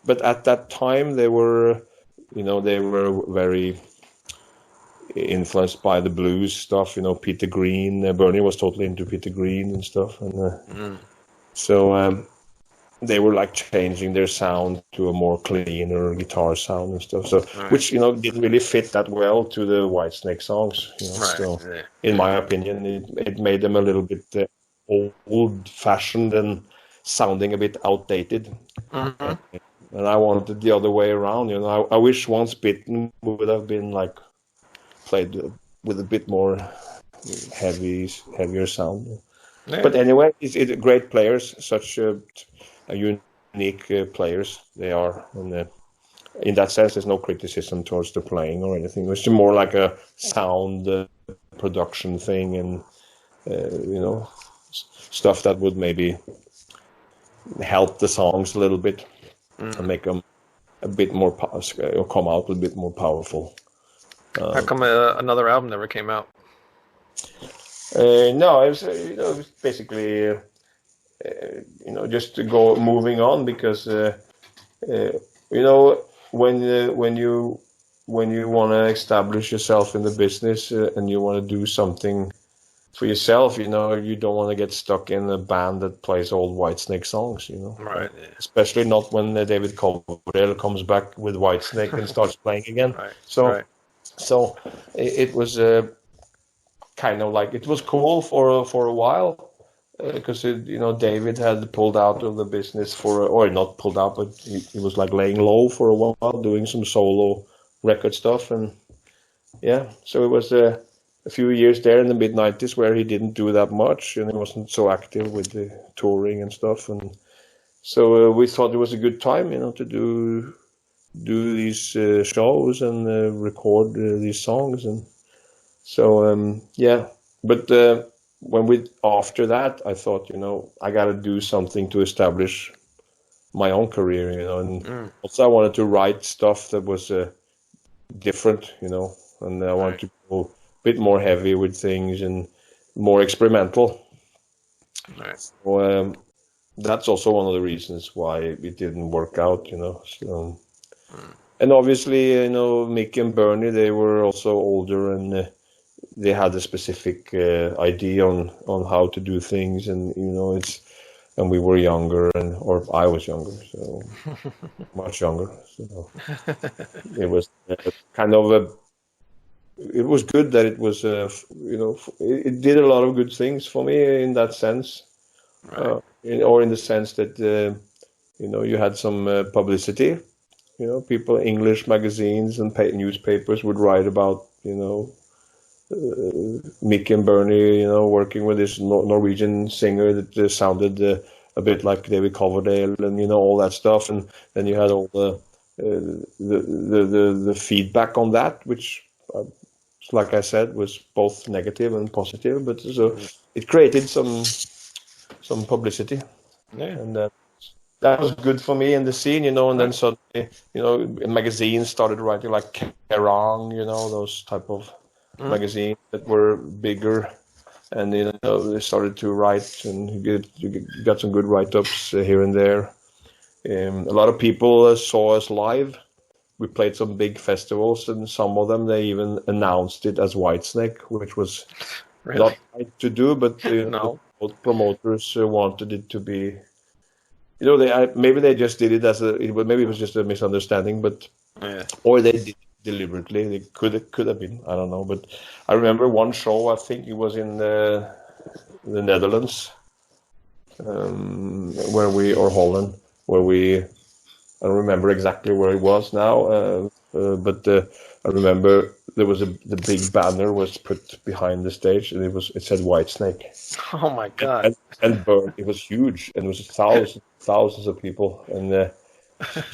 But at that time they were they were very influenced by the blues stuff. Peter Green. Bernie was totally into Peter Green and stuff, and so they were like changing their sound to a more cleaner guitar sound and stuff. So, which didn't really fit that well to the Whitesnake songs. So, in my opinion, it made them a little bit old-fashioned and sounding a bit outdated. And I wanted it the other way around. I wish Once Bitten would have been like played with a bit more heavier sound. Yeah. But anyway, it's great players, such a unique players they are. And in that sense, there's no criticism towards the playing or anything. It's more like a sound production thing, and stuff that would maybe help the songs a little bit and make them a bit more or come out a bit more powerful. How come another album never came out? No, it was basically just to go moving on, because when you want to establish yourself in the business and you want to do something for yourself, you don't want to get stuck in a band that plays old Whitesnake songs, Right. Yeah. Especially not when David Coverdale comes back with Whitesnake and starts playing again. Right. So it was kind of like, it was cool for a while, because David had pulled out of the business or not pulled out, but he was like laying low for a while, doing some solo record stuff, and so it was a few years there in the mid-90s where he didn't do that much, and he wasn't so active with the touring and stuff, and so we thought it was a good time, to do these shows and record these songs, and so but when after that I thought, I got to do something to establish my own career, and also I wanted to write stuff that was different, and I wanted to go a bit more heavy with things and more experimental. Nice. So that's also one of the reasons why it didn't work out, So, and obviously, Mick and Bernie, they were also older, and they had a specific idea on how to do things, and and we were younger, or I was younger, so much younger. So it was kind of it was good that it was it did a lot of good things for me in that sense, right. Or in the sense that you had some publicity. People, English magazines and newspapers would write about Mick and Bernie, working with this Norwegian singer that sounded a bit like David Coverdale, and all that stuff, and then you had all the feedback on that, which, like I said, was both negative and positive, but so it created some publicity, and that was good for me in the scene, and then suddenly, magazines started writing like Kerrang, those type of magazines that were bigger, and they started to write, and you got some good write-ups here and there. A lot of people saw us live. We played some big festivals, and some of them they even announced it as Whitesnake, which was really not right to do, but no. both promoters wanted it to be. Maybe they just did it maybe it was just a misunderstanding, but or they did it deliberately. They could have been, I don't know, but I remember one show, I think it was in the Netherlands, or Holland, I don't remember exactly where it was now, but I remember there was the big banner was put behind the stage, and it said Whitesnake. Oh my God! And it was huge, and it was thousands of people, and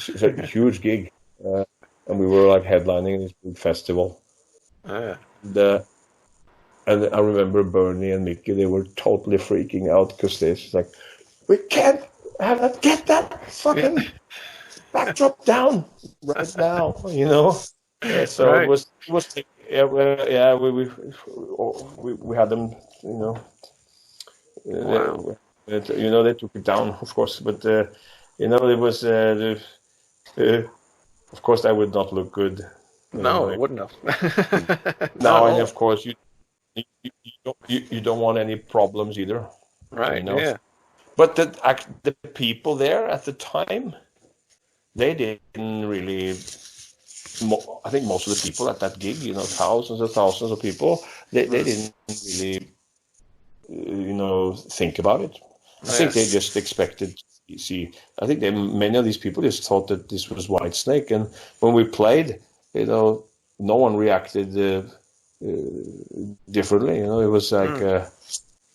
it's a huge gig, and we were like headlining this big festival. And I remember Bernie and Mickey, they were totally freaking out because they're just like, we can't get that fucking backdrop down right now, So right. It was we had them, Wow. They took it down, of course, but it was of course, that would not look good. No, it wouldn't have. No, and of course, you don't want any problems either. Right. Yeah. But the people there at the time, they didn't really. I think most of the people at that gig, thousands of people, they didn't really, think about it. I think they just expected to see. I think many of these people just thought that this was Whitesnake, and when we played, no one reacted differently. It was like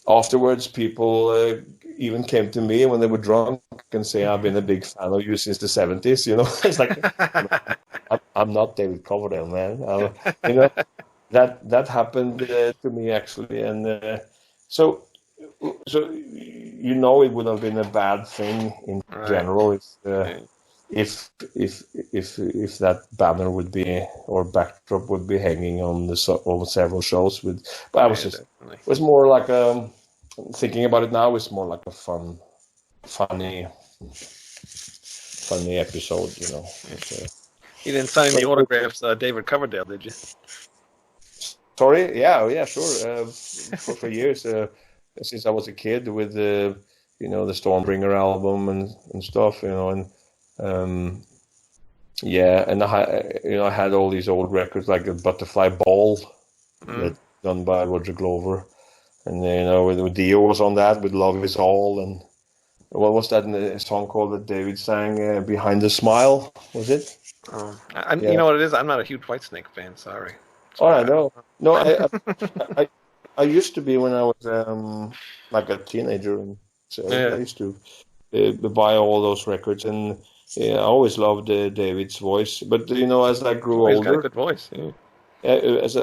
afterwards, people even came to me when they were drunk and say, "I've been a big fan of you since the '70s." It's like I'm not David Coverdale, man. That happened to me actually, and so it would have been a bad thing in general if that banner would be or backdrop would be hanging on several shows with. But I was just it was more like thinking about it now. It's more like a funny episode, You didn't sign the autographs, David Coverdale, did you? Sorry, yeah, sure. For years, since I was a kid, with the Stormbringer album and stuff, and and I had all these old records like a Butterfly Ball, done by Roger Glover, and with Dio was on that with Love Is All, and what was that song called that David sang? Behind the Smile, was it? You know what it is? I'm not a huge Whitesnake fan. Sorry. I know. No, I used to be when I was like a teenager, and so I used to buy all those records, and I always loved David's voice. But as I grew older, he's got a good voice. Yeah.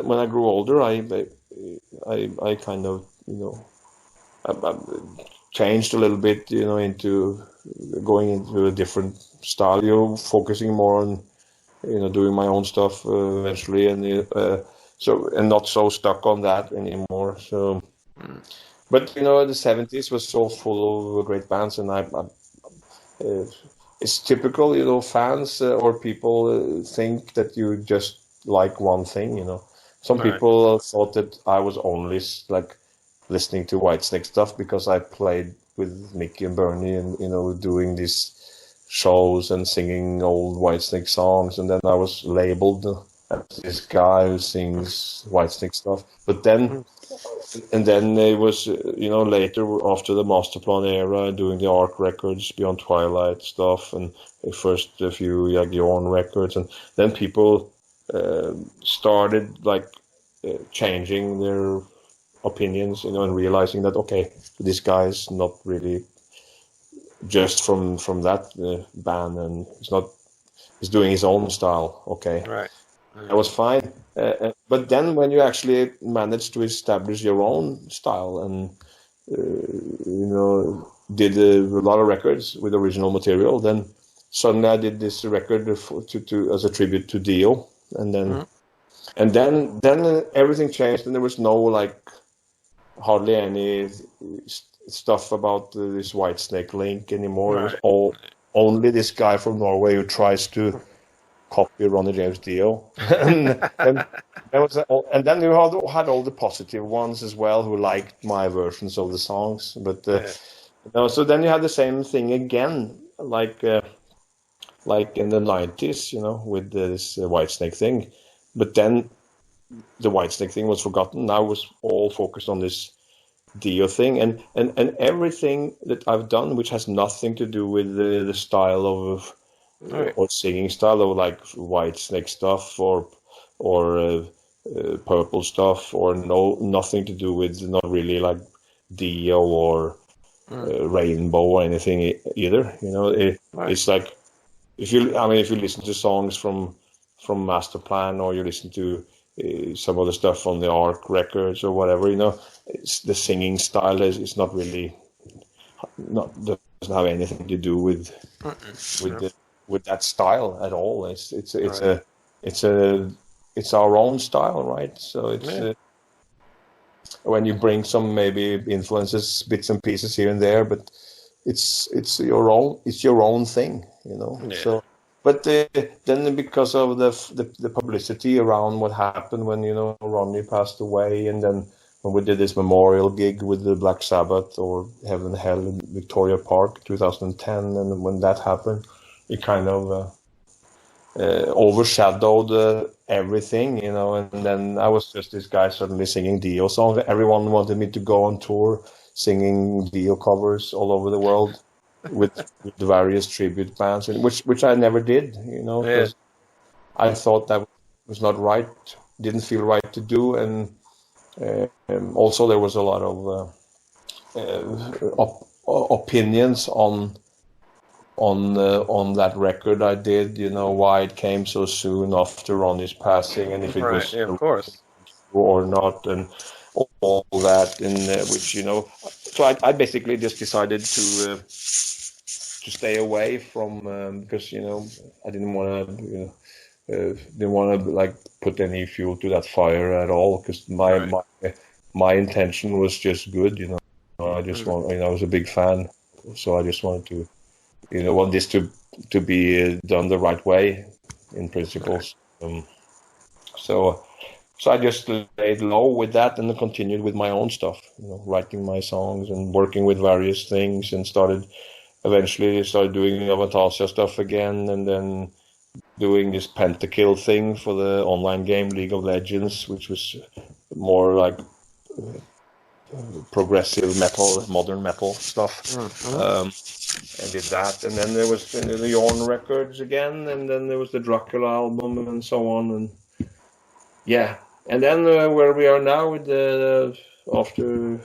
When I grew older, I kind of I changed a little bit, into going into a different style, focusing more on doing my own stuff eventually, and and not so stuck on that anymore. So, but the '70s was so full of great bands, and it's typical, fans or people think that you just like one thing. Some people thought that I was only like listening to Whitesnake stuff because I played with Mickey and Bernie, and doing these shows and singing old Whitesnake songs, and then I was labeled as this guy who sings Whitesnake stuff. But then, and then it was later after the Masterplan era, doing the Arc records, Beyond Twilight stuff, and first a few Jorn records, and then people started like changing their opinions, and realizing that okay, this guy is not really just from that band, and he's doing his own style. Okay, right. That was fine. But then when you actually manage to establish your own style and did a lot of records with original material, then suddenly I did this record as a tribute to Dio, and then everything changed, and there was no hardly any stuff about this Whitesnake link anymore. Right. It was only this guy from Norway who tries to copy Ronnie James Dio, and then you had all the positive ones as well who liked my versions of the songs. But so then you had the same thing again, like in the '90s, with this Whitesnake thing. But then the Whitesnake thing was forgotten. Now it was all focused on this Dio thing, and everything that I've done, which has nothing to do with the style of or singing style of like Whitesnake stuff or Purple stuff, or nothing to do with not really like Dio or Rainbow or anything either. It's like if you listen to songs from Masterplan, or you listen to some of the stuff on the Arc records or whatever, the singing style is not really doesn't have anything to do with that style at all. It's our own style, right? So it's when you bring some maybe influences, bits and pieces here and there, but it's your own thing, Yeah. So, But then because of the publicity around what happened when, you know, Ronnie passed away, and then when we did this memorial gig with the Black Sabbath or Heaven Hell in Victoria Park 2010, and when that happened, it kind of overshadowed everything, you know. And then I was just this guy suddenly singing Dio songs. Everyone wanted me to go on tour singing Dio covers all over the world with the various tribute bands, and which I never did, you know, because I thought that was not right, didn't feel right to do, and also there was a lot of opinions on that record I did, you know, why it came so soon after Ronnie's passing, and if it was of course, or not, and all that, and which, you know, so I basically just decided to stay away from, because, you know, I didn't want to, you know, didn't want to like put any fuel to that fire at all, because my intention was just good, you know. I just want, you know, I was a big fan, so I just wanted to, you know, want this to be done the right way in principles. So I just laid low with that and continued with my own stuff, you know, writing my songs and working with various things, and eventually started doing Avantasia stuff again, and then doing this pentakill thing for the online game League of Legends, which was more like progressive metal, modern metal stuff. And did that, and then there was the Jorn records again, and then there was the Dracula album, and so on, and yeah, and then where we are now with after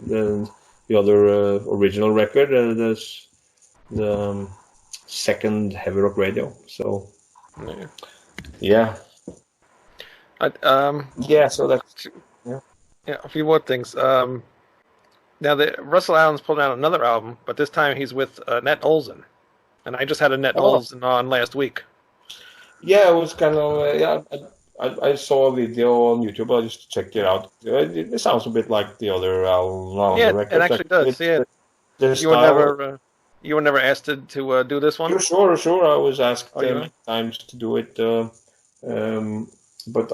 the other original record, there's the second Heavy Rock Radio. So yeah. So that's a few more things. Now, Russell Allen's pulled out another album, but this time he's with Nett Olsen, and I just had a Nett Olsen on last week. Yeah, it was kind of I saw a video on YouTube. I just checked it out. It sounds a bit like the other album. Yeah, it actually does. You were never asked to do this one? Sure. I was asked many times to do it, but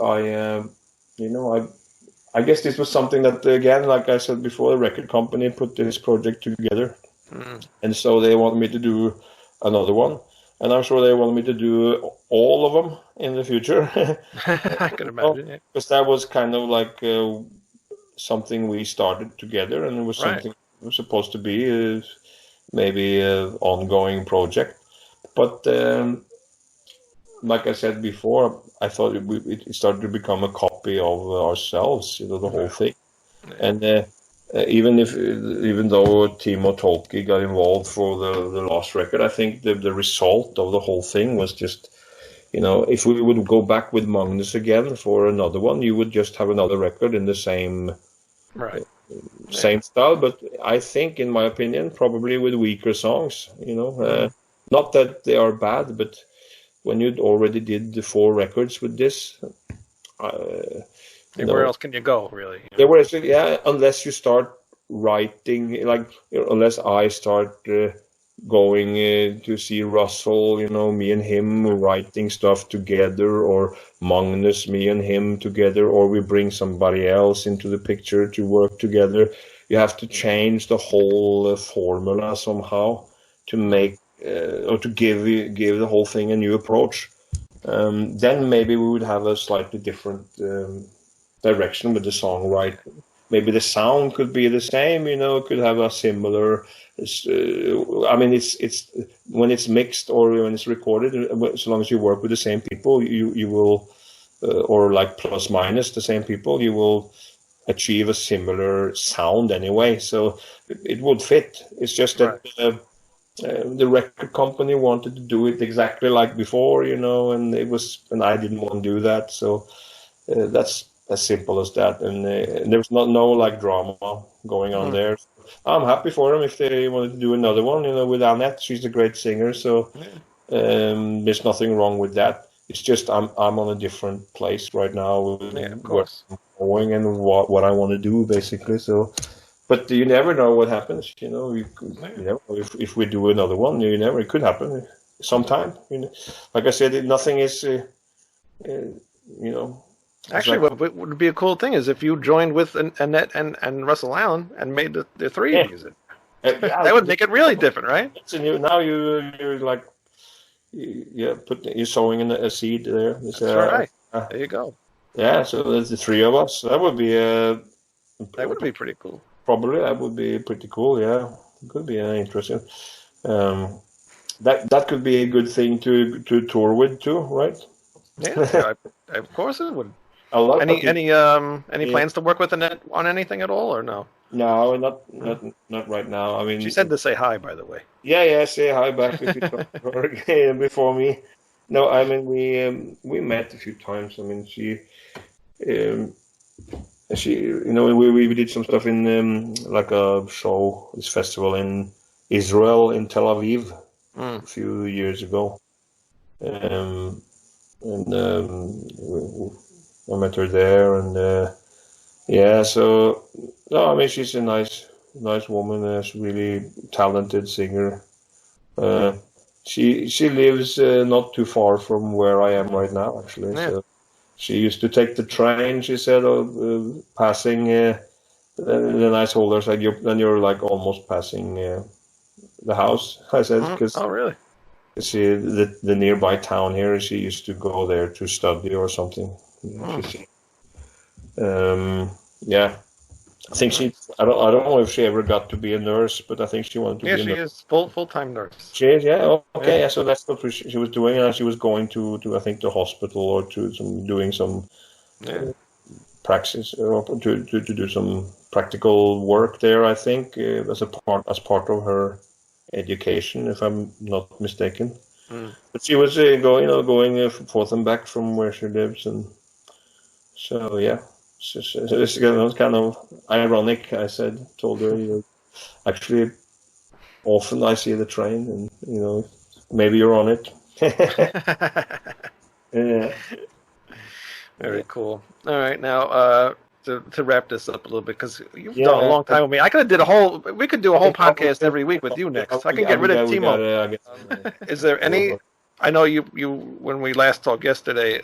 I guess this was something that, again, like I said before, the record company put this project together, and so they wanted me to do another one, and I'm sure they wanted me to do all of them in the future. I can imagine, because that was kind of like something we started together, and it was something it was supposed to be maybe an ongoing project, but like I said before, I thought it started to become a copy of ourselves, you know, the whole thing. And even though Timo Tolkki got involved for the last record, I think the result of the whole thing was just, you know, if we would go back with Magnus again for another one, you would just have another record in the same style. But I think, in my opinion, probably with weaker songs, you know, not that they are bad, but when you already did the 4 records with this, where else can you go, really? There was, unless you start writing, like, unless I start going to see Russell, you know, me and him writing stuff together, or Magnus, me and him together, or we bring somebody else into the picture to work together. You have to change the whole formula somehow to make or to give the whole thing a new approach. Then maybe we would have a slightly different direction with the songwriting. Maybe the sound could be the same, you know, it could have a similar. I mean, it's when it's mixed or when it's recorded, so long as you work with the same people, you will, or like plus minus the same people, you will achieve a similar sound anyway. So it would fit. It's just that the record company wanted to do it exactly like before, you know, and I didn't want to do that. So that's as simple as that. And there's no like drama going on there. I'm happy for them if they wanted to do another one, you know, with Annette. She's a great singer, so there's nothing wrong with that. It's just I'm on a different place right now with where I'm going and what I want to do, basically. So But you never know what happens. You know, you never know if we do another one. You never. It could happen sometime. You know, like I said, nothing is. You know. Actually, like, what would be a cool thing is if you joined with Annette and Russell Allen and made the three of you. That would make it really different, right? So now you're like, you're sowing in a seed there. That's right. There you go. Yeah, so there's the three of us. That would be pretty cool. Probably that would be pretty cool. Yeah, it could be interesting. That could be a good thing to tour with too, right? Yeah, of course it would. Any plans to work with Annette on anything at all, or no? No, not right now. I mean, she said to say hi, by the way. Yeah, say hi back if you talk before me. No, I mean we met a few times. I mean she you know we did some stuff in like a show, this festival in Israel in Tel Aviv a few years ago, and I met her there, and yeah, so no, I mean she's a nice woman, a really talented singer. She lives not too far from where I am right now, actually. Yeah. So she used to take the train. She said, passing. Then I told her, said, you're like almost passing the house. I said, because oh really? She the nearby town here. She used to go there to study or something. Yeah. I think I don't know if she ever got to be a nurse, but I think she wanted to be a nurse. Yeah, she is full-time nurse. She is, yeah. Okay, yeah. So that's what she was doing, and she was going to I think the hospital or to doing some praxis or to do some practical work there. I think as part of her education, if I'm not mistaken. But she was going forth and back from where she lives, and so yeah. It's kind of ironic. I told her, actually, often I see the train, and maybe you're on it. Yeah. Very cool. All right, now to wrap this up a little bit, because you've done a long time with me. We could do a whole podcast every week with you next. I can get rid of Timo. Is there any? I know you when we last talked yesterday.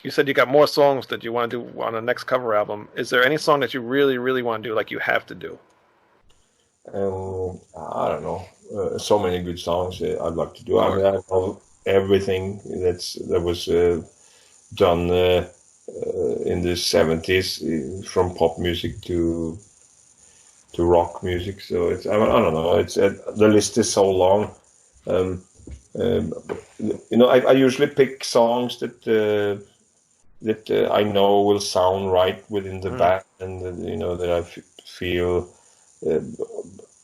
You said you got more songs that you want to do on the next cover album. Is there any song that you really, really want to do, like you have to do? I don't know. So many good songs I'd like to do. I mean, I love everything that was done in the 70s, from pop music to rock music. So I don't know. The list is so long. I usually pick songs that I know will sound right within the band, and that I feel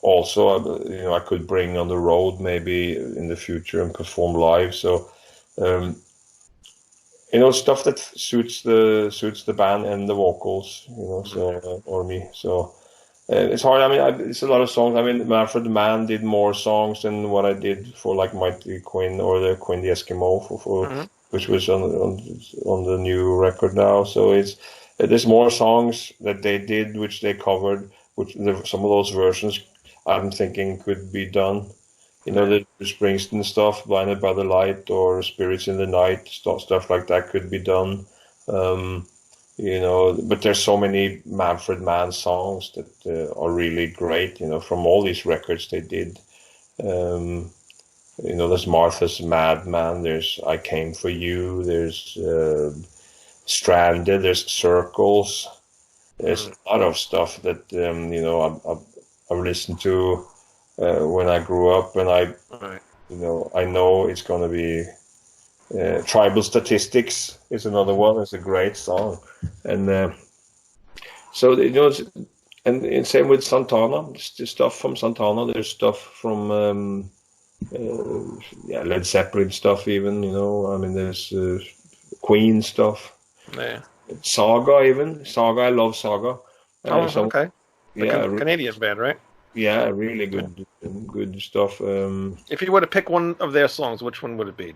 also I could bring on the road maybe in the future and perform live. So stuff that suits the band and the vocals, so or me. So it's hard. I mean, it's a lot of songs. I mean, Manfred Mann did more songs than what I did for like Mighty Quinn or the Quinn the Eskimo for which was on the new record now. So there's more songs that they did which they covered, which some of those versions I'm thinking could be done. The Springsteen stuff, Blinded by the Light, or Spirits in the Night, stuff like that could be done. But there's so many Manfred Mann songs that are really great, from all these records they did. There's Martha's Madman, there's I Came for You, there's Stranded, there's Circles. There's a lot of stuff that, I've listened to when I grew up, and I know it's going to be Tribal Statistics is another one. It's a great song, and so and same with Santana. There's stuff from Santana. There's stuff from Led Zeppelin stuff. Even I mean, there's Queen stuff. Yeah. Saga even. Saga, I love Saga. Okay. Canadian band, right? Yeah, really good stuff. If you were to pick one of their songs, which one would it be?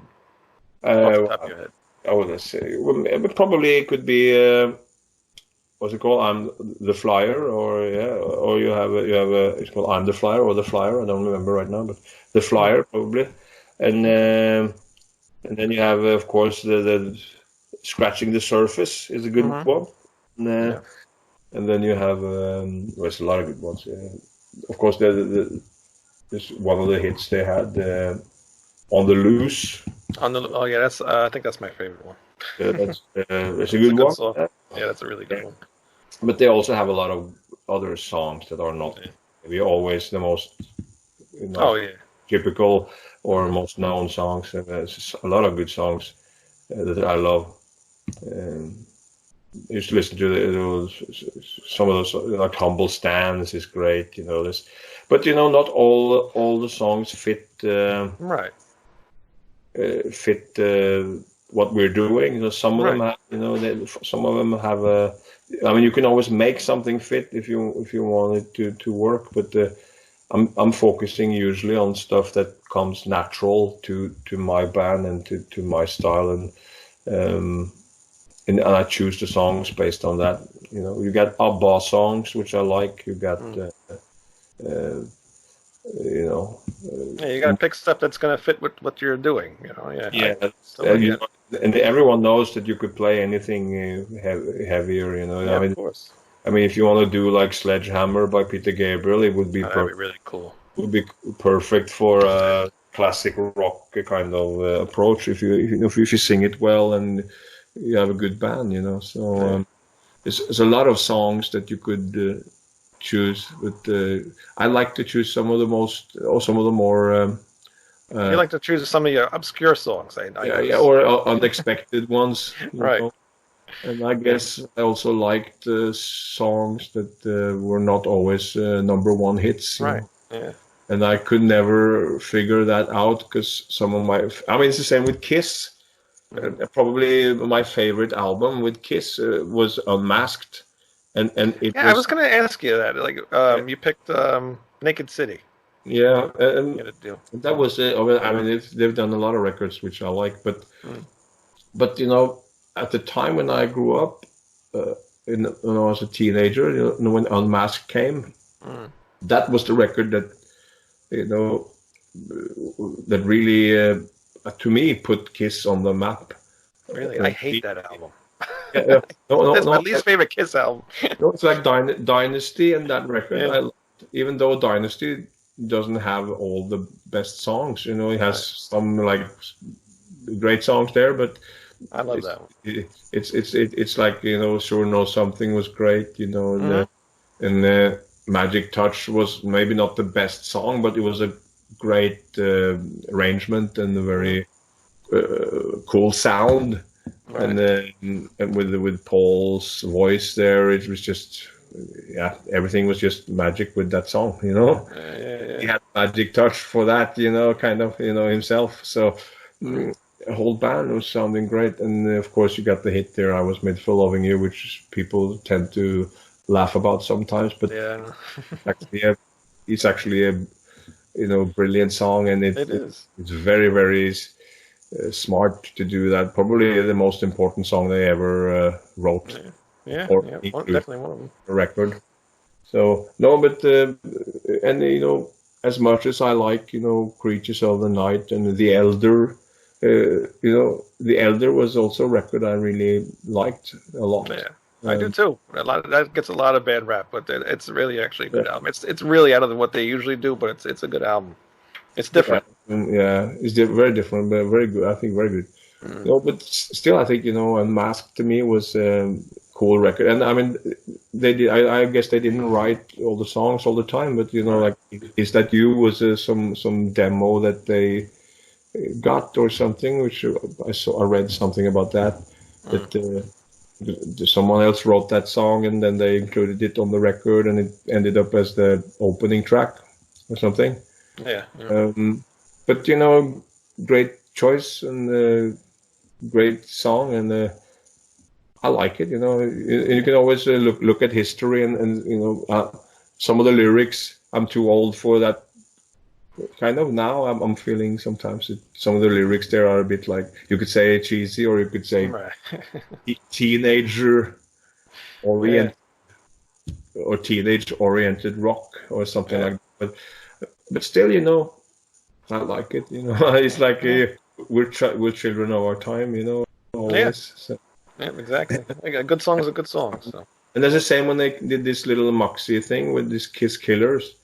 Off the top of your head. Let's see. Well, probably it could be what's it called? I'm the Flyer, or yeah, or you have a it's called I'm the Flyer or the Flyer. I don't remember right now, but the Flyer probably, and then you have of course the Scratching the Surface is a good one, and then you have there's a lot of good ones. Of course, there's one of the hits they had, On the Loose. That's I think that's my favorite one. That's a good one. Song. Yeah, that's a really good one. But they also have a lot of other songs that are not maybe always the most typical or most known songs. And there's a lot of good songs that I love. I used to listen to some of those, like Humble Stands is great, this, but not all the songs fit what we're doing. Some of them have, some of them have a. I mean, you can always make something fit if you want it to work, but I'm focusing usually on stuff that comes natural to my band and to my style, and I choose the songs based on that. You got ABBA songs which I like. You got you got to pick stuff that's going to fit with what you're doing. And everyone knows that you could play anything heavier. Yeah, of course. I mean, if you want to do like Sledgehammer by Peter Gabriel, it would be really cool. Would be perfect for a classic rock kind of approach if you sing it well and you have a good band. So there's a lot of songs that you could choose, but I like to choose some of the more. You like to choose some of your obscure songs, or unexpected ones, right? And I guess I also liked songs that were not always number one hits, right? Yeah. And I could never figure that out because some of it's the same with Kiss. Probably my favorite album with Kiss was Unmasked, and it. I was going to ask you that. Like, you picked Naked City. Yeah, that was it. I mean, they've done a lot of records which I like, but at the time when I grew up, when I was a teenager, when Unmasked came, that was the record that that really to me put Kiss on the map. Really, I hate that album. That's my least favorite Kiss album. It's like Dynasty and that record. Even though Dynasty doesn't have all the best songs, it has some like great songs there, but I love that one. It's like Sure Know Something was great, and Magic Touch was maybe not the best song, but it was a great arrangement and a very cool sound, right. And with Paul's voice there, it was just. Everything was just magic with that song, He had magic touch for that, kind of, himself. So the whole band was sounding great. And of course, you got the hit there, I Was Made for Loving You, which people tend to laugh about sometimes. But it's actually a brilliant song. And it is. It's very, very smart to do that. Probably the most important song they ever wrote. Definitely one of them. A record. So no, but and as much as I like Creatures of the Night and The Elder, The Elder was also a record I really liked a lot. Yeah, I do too. That gets a lot of bad rap, but it's really actually a good album. It's really out of what they usually do, but it's a good album. It's different. It's very different, but very good. I think very good. No, but still, I think Unmasked to me was a cool record, and I mean, they did. I guess they didn't write all the songs all the time, but like Is That You was some demo that they got or something, which I read something about that someone else wrote that song and then they included it on the record and it ended up as the opening track or something. Yeah. But great choice and great song, and I like it. You can always look at history and some of the lyrics. I'm too old for that kind of now. I'm feeling sometimes that some of the lyrics there are a bit like, you could say cheesy, or you could say teenager oriented. or teenage-oriented rock or something like that. But still, you know, I like it. You know, it's like we're children of our time. You know, always. Yeah. So. Yeah, exactly. A good song is a good song. So. And that's the same when they did this little Maxi thing with this Kiss Killers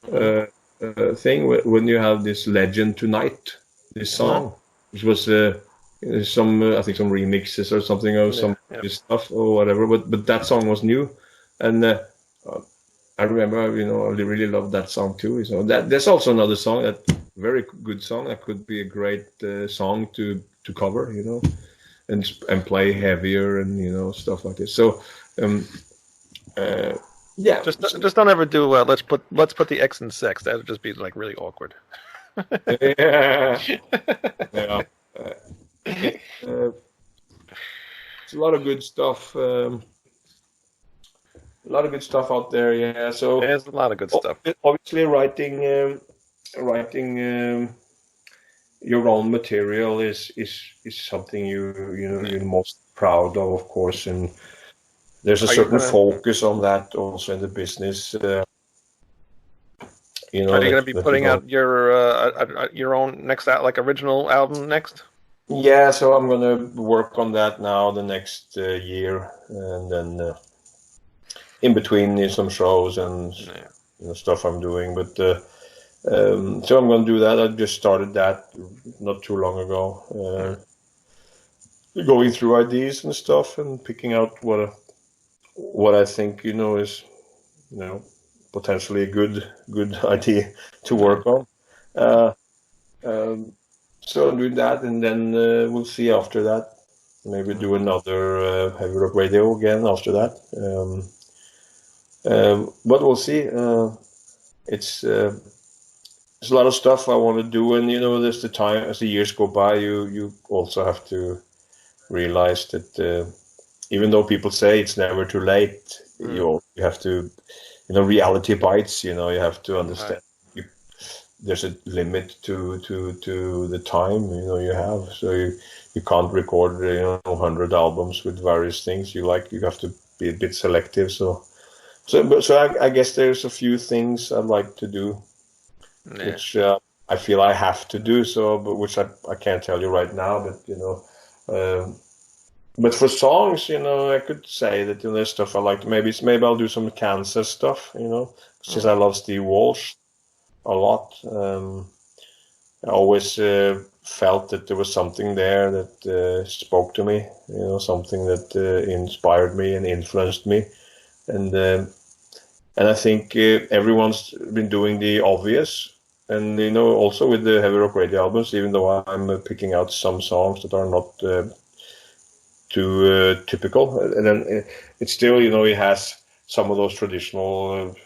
thing. When you have this Legend Tonight, this song, which was some I think some remixes or something of some stuff or whatever. But that song was new, and I remember, you know, I really loved that song too. So there's also another song, that very good song, that could be a great song to cover, you know, and play heavier and, you know, stuff like this. So yeah, just don't ever do let's put the X in sex. That would just be like really awkward. yeah. It's a lot of good stuff. A lot of good stuff out there, yeah. So there's a lot of good stuff. Obviously, writing your own material is something you're most proud of course, and there's a certain focus on that also in the business. You know, are you going to be putting out your own next like original album next? Yeah, so I'm going to work on that now the next year, and then. In between some shows and you know, stuff I'm doing, but so I'm going to do that. I just started that not too long ago, going through ideas and stuff and picking out what I think, you know, is, you know, potentially a good idea to work on. So I'm doing that, and then we'll see after that. Maybe do another Heavy Rock Radio again after that. But we'll see. It's a lot of stuff I want to do, and you know, there's the time as the years go by. You also have to realize that even though people say it's never too late, you have to, you know, reality bites. You know, you have to understand there's a limit to the time, you know, you have. So you can't record, you know, 100 albums with various things. You have to be a bit selective. So I guess there's a few things I'd like to do, which I feel I have to do. So, but which I can't tell you right now. But you know, but for songs, you know, I could say that, you know, there's stuff I like. Maybe I'll do some Kansas stuff. You know, since I love Steve Walsh a lot. I always felt that there was something there that spoke to me. You know, something that inspired me and influenced me. And I think everyone's been doing the obvious, and you know, also with the Heavy Rock Radio albums, even though I'm picking out some songs that are not too typical, and then it's still, you know, it has some of those traditional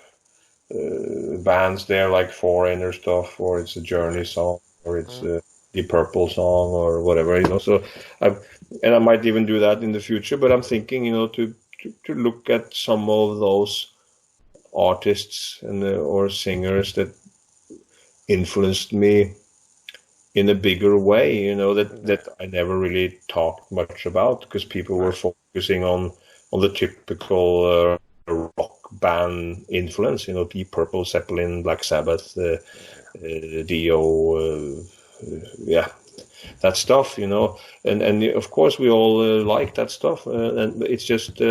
bands there, like Foreigner stuff, or it's a Journey song, or it's the Purple song, or whatever, you know. So I might even do that in the future, but I'm thinking, you know, to look at some of those artists and or singers that influenced me in a bigger way, you know, that I never really talked much about, because people were focusing on the typical rock band influence, you know, Deep Purple, Zeppelin, Black Sabbath, Dio, that stuff, you know, and of course we all like that stuff, and it's just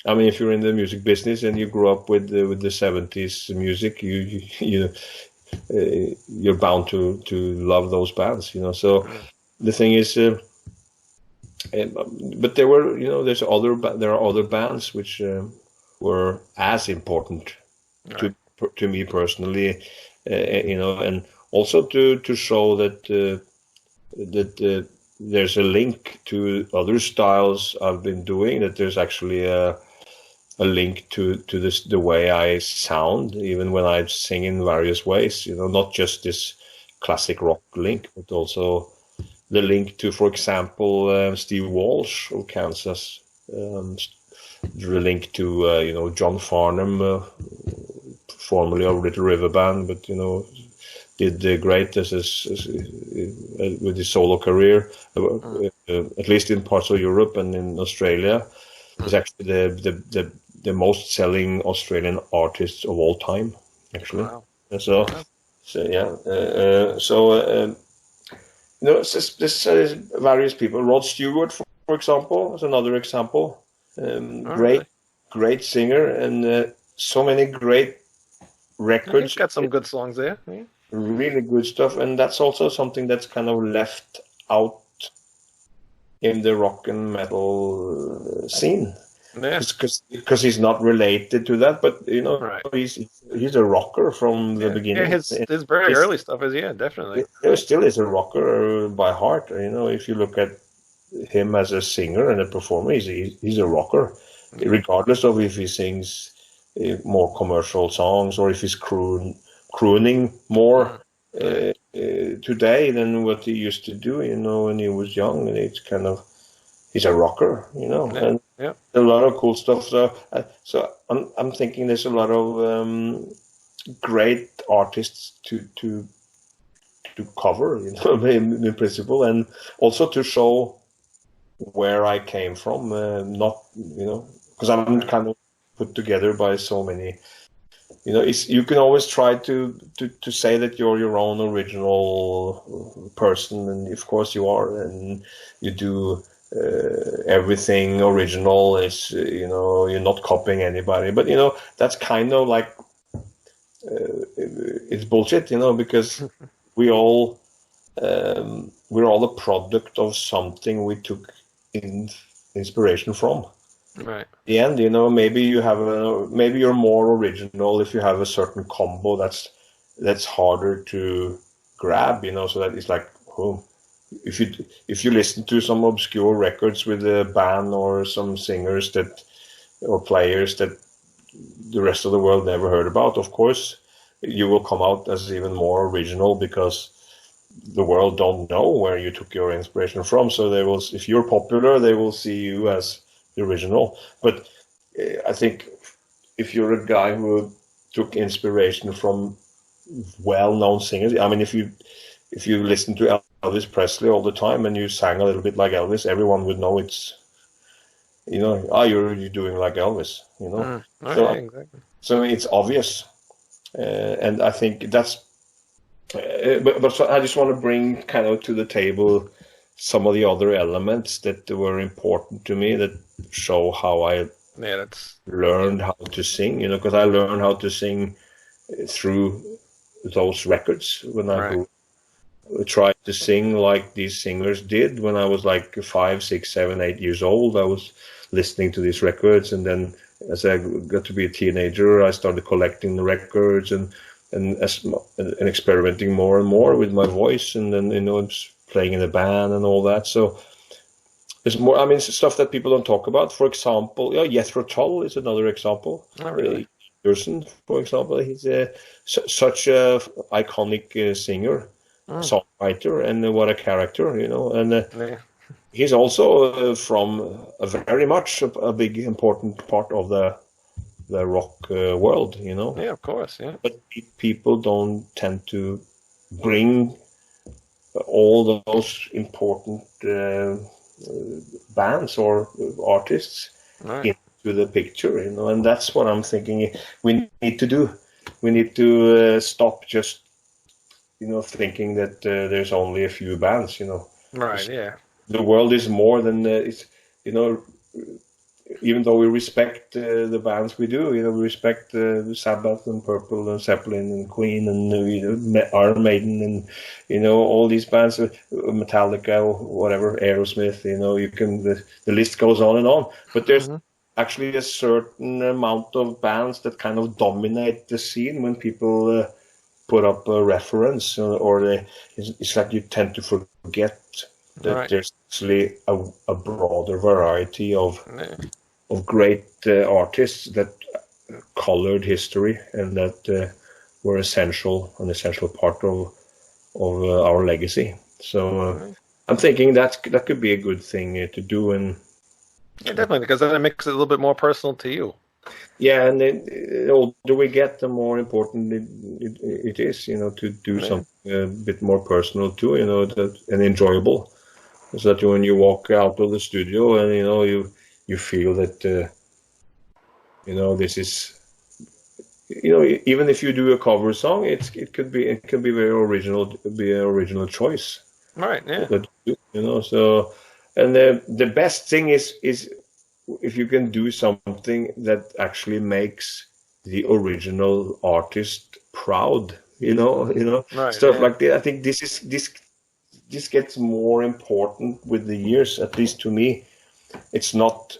I mean, if you're in the music business and you grew up with the 70s music, you're bound to love those bands, you know. So the thing is, but there were, you know, there are other bands which were as important to me personally, you know, and also to show that there's a link to other styles I've been doing, that there's actually a link to this, the way I sound, even when I sing in various ways, you know, not just this classic rock link, but also the link to, for example, Steve Walsh of Kansas, the link to, you know, John Farnham, formerly of Little River Band, but, you know, did great with his solo career, at least in parts of Europe and in Australia. Was actually the most selling Australian artists of all time, actually. Wow. So yeah. This various people. Rod Stewart, for example, is another example. Great singer, and so many great records. He's got some good songs there. Yeah. Really good stuff, and that's also something that's kind of left out in the rock and metal scene. Yeah. Because he's not related to that, but he's a rocker from the beginning. Yeah, his very early stuff is definitely. He still is a rocker by heart. If you look at him as a singer and a performer, he's a rocker, regardless of if he sings more commercial songs or if he's crooning more today than what he used to do. When he was young, and it's kind of. He's a rocker, and a lot of cool stuff. So I'm thinking there's a lot of great artists to cover, in principle, and also to show where I came from. Not, because I'm kind of put together by so many. You can always try to say that you're your own original person, and of course you are, and you do. Everything original is, you're not copying anybody, but that's kind of like it's bullshit, because we're all a product of something we took inspiration from. Right. At the end, maybe maybe you're more original if you have a certain combo that's harder to grab, so that it's like, oh. If you listen to some obscure records with a band or some singers or players that the rest of the world never heard about, of course, you will come out as even more original because the world don't know where you took your inspiration from. So if you're popular, they will see you as the original. But I think if you're a guy who took inspiration from well-known singers, I mean, if you listen to Elvis Presley all the time and you sang a little bit like Elvis, everyone would know it's, you're doing like Elvis, Exactly. So it's obvious, and I think that's. But so I just want to bring kind of to the table some of the other elements that were important to me that show how I learned how to sing. Because I learned how to sing through those records when I tried to sing like these singers did when I was like 5, 6, 7, 8 years old. I was listening to these records, and then as I got to be a teenager, I started collecting the records and experimenting more and more with my voice, and then playing in a band and all that. So there's more. I mean, it's stuff that people don't talk about. For example, Jethro Tull is another example. Oh, really? Pearson, for example, he's such a iconic singer. Songwriter, and what a character, and he's also from very much a big important part of the rock world, Yeah, of course, yeah. But people don't tend to bring all those important bands or artists into the picture, and that's what I'm thinking we need to do. We need to stop just thinking that there's only a few bands, Right, yeah. The world is more than it's, even though we respect the bands we do, we respect Sabbath and Purple and Zeppelin and Queen and Iron Maiden and all these bands, Metallica, whatever, Aerosmith. The list goes on and on. But there's actually a certain amount of bands that kind of dominate the scene when people put up a reference, it's like you tend to forget that there's actually a broader variety of great artists that colored history and that were an essential part of our legacy. So I'm thinking that could be a good thing to do, and definitely, because then it makes it a little bit more personal to you. Yeah, and the older we get, the more important it is, to do something a bit more personal too, and enjoyable, so that when you walk out of the studio and you feel that this is, even if you do a cover song, it could be very original, be an original choice. Right. Yeah. But, so, and the best thing is if you can do something that actually makes the original artist proud, Right, stuff yeah. like that. I think this gets more important with the years, at least to me. It's not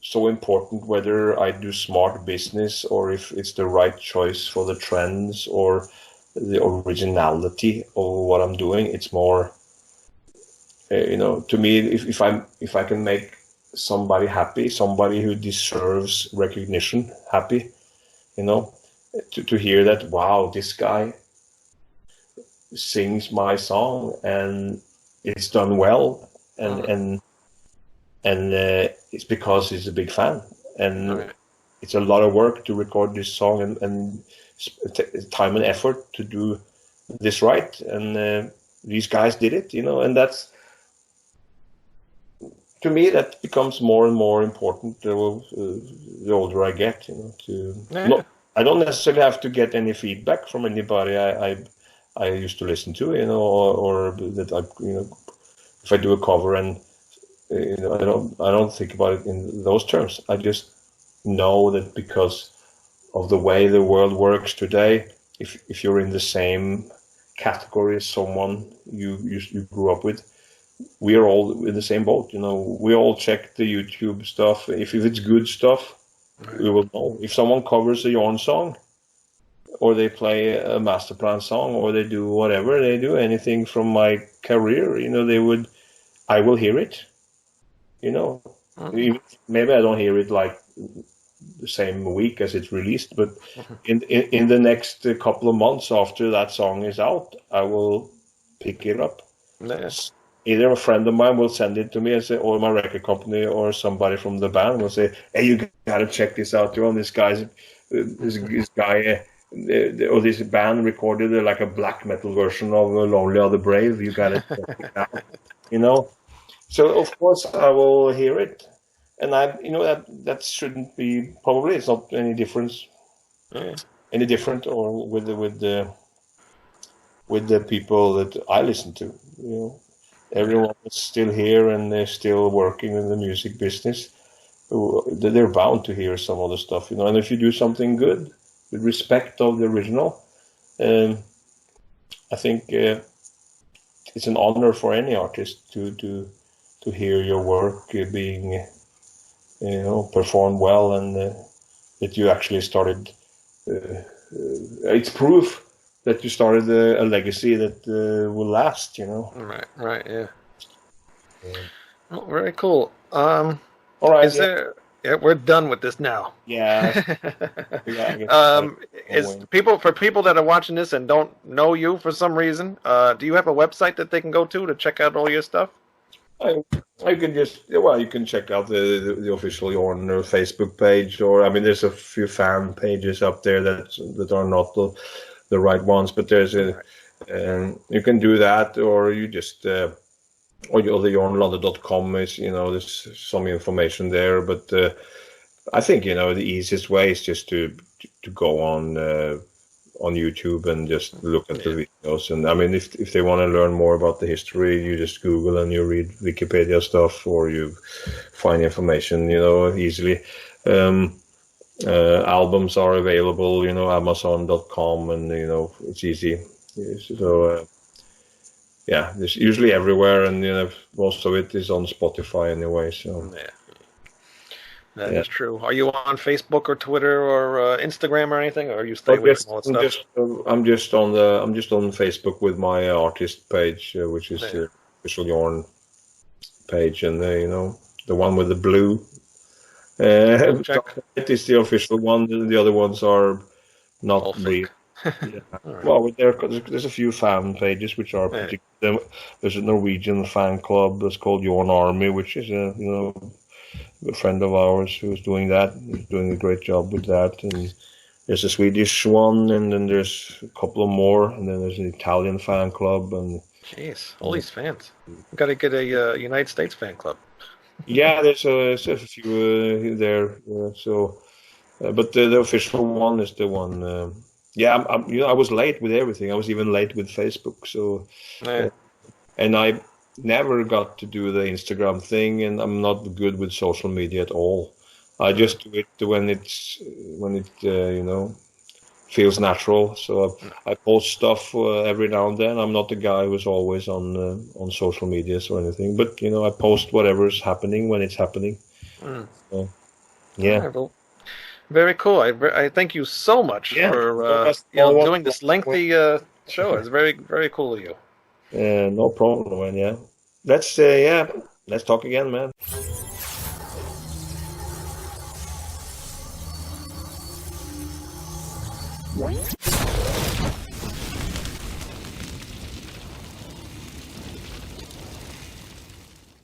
so important whether I do smart business or if it's the right choice for the trends or the originality of what I'm doing. It's more, to me, if I can make somebody happy, somebody who deserves recognition happy, to hear that, wow, this guy sings my song and it's done well, and it's because he's a big fan, and it's a lot of work to record this song and time and effort to do this right, and these guys did it, and that's, to me, that becomes more and more important the older I get. I don't necessarily have to get any feedback from anybody I used to listen to, or that I, if I do a cover and I don't think about it in those terms. I just know that because of the way the world works today, if you're in the same category as someone you grew up with, we are all in the same boat. We all check the YouTube stuff. If it's good stuff, we will know. If someone covers a Jorn song, or they play a Masterplan song, or they do whatever they do, anything from my career, I will hear it. Maybe I don't hear it like the same week as it's released, but in the next couple of months after that song is out, I will pick it up. Yes. Either a friend of mine will send it to me and say, or my record company or somebody from the band will say, hey, you gotta check this out, Jorn. This guy, or this band recorded like a black metal version of Lonely Are the Brave. You gotta check it out, So of course I will hear it, and that shouldn't be, probably it's not any difference, any different, or with the people that I listen to. Everyone is still here and they're still working in the music business. They're bound to hear some other stuff, And if you do something good with respect of the original, I think it's an honor for any artist to hear your work being, performed well, and that you actually started. It's proof that you started a legacy that will last. Right, yeah. Oh, very cool. All right. Yeah, we're done with this now. Yeah. For people that are watching this and don't know you for some reason, do you have a website that they can go to check out all your stuff? I can you can check out the official Jorn Facebook page, or there's a few fan pages up there that are not the right ones, but there's you can do that, or you just or the jornlande.com is, there's some information there, but I think the easiest way is just to go on YouTube and just look at the videos. And if they want to learn more about the history, you just Google and you read Wikipedia stuff, or you find information, easily. Albums are available, Amazon.com, and it's easy. So it's usually everywhere, and most of it is on Spotify anyway. So that is true. Are you on Facebook or Twitter or Instagram or anything, or you stay away from all that stuff? I'm just on Facebook with my artist page, which is the official Jorn page, and the one with the blue. It is the official one. The other ones are not real. Right. Well, there's a few fan pages which are particular. There's a Norwegian fan club that's called Jorn Army, which is a friend of ours who's doing that. He's doing a great job with that. And there's a Swedish one, and then there's a couple of more, and then there's an Italian fan club. And jeez, all these fans. We've got to get a United States fan club. Yeah, there's a few there. So But the official one is the one. I was late with everything. I was even late with Facebook. So, and I never got to do the Instagram thing, and I'm not good with social media at all. I just do it when it feels natural. So I post stuff every now and then. I'm not the guy who's always on social medias or anything, but I post whatever's happening when it's happening. So, yeah. Right, well, very cool. I thank you so much for doing this lengthy show. It's very, very cool of you. No problem, man. Yeah. Let's talk again, man.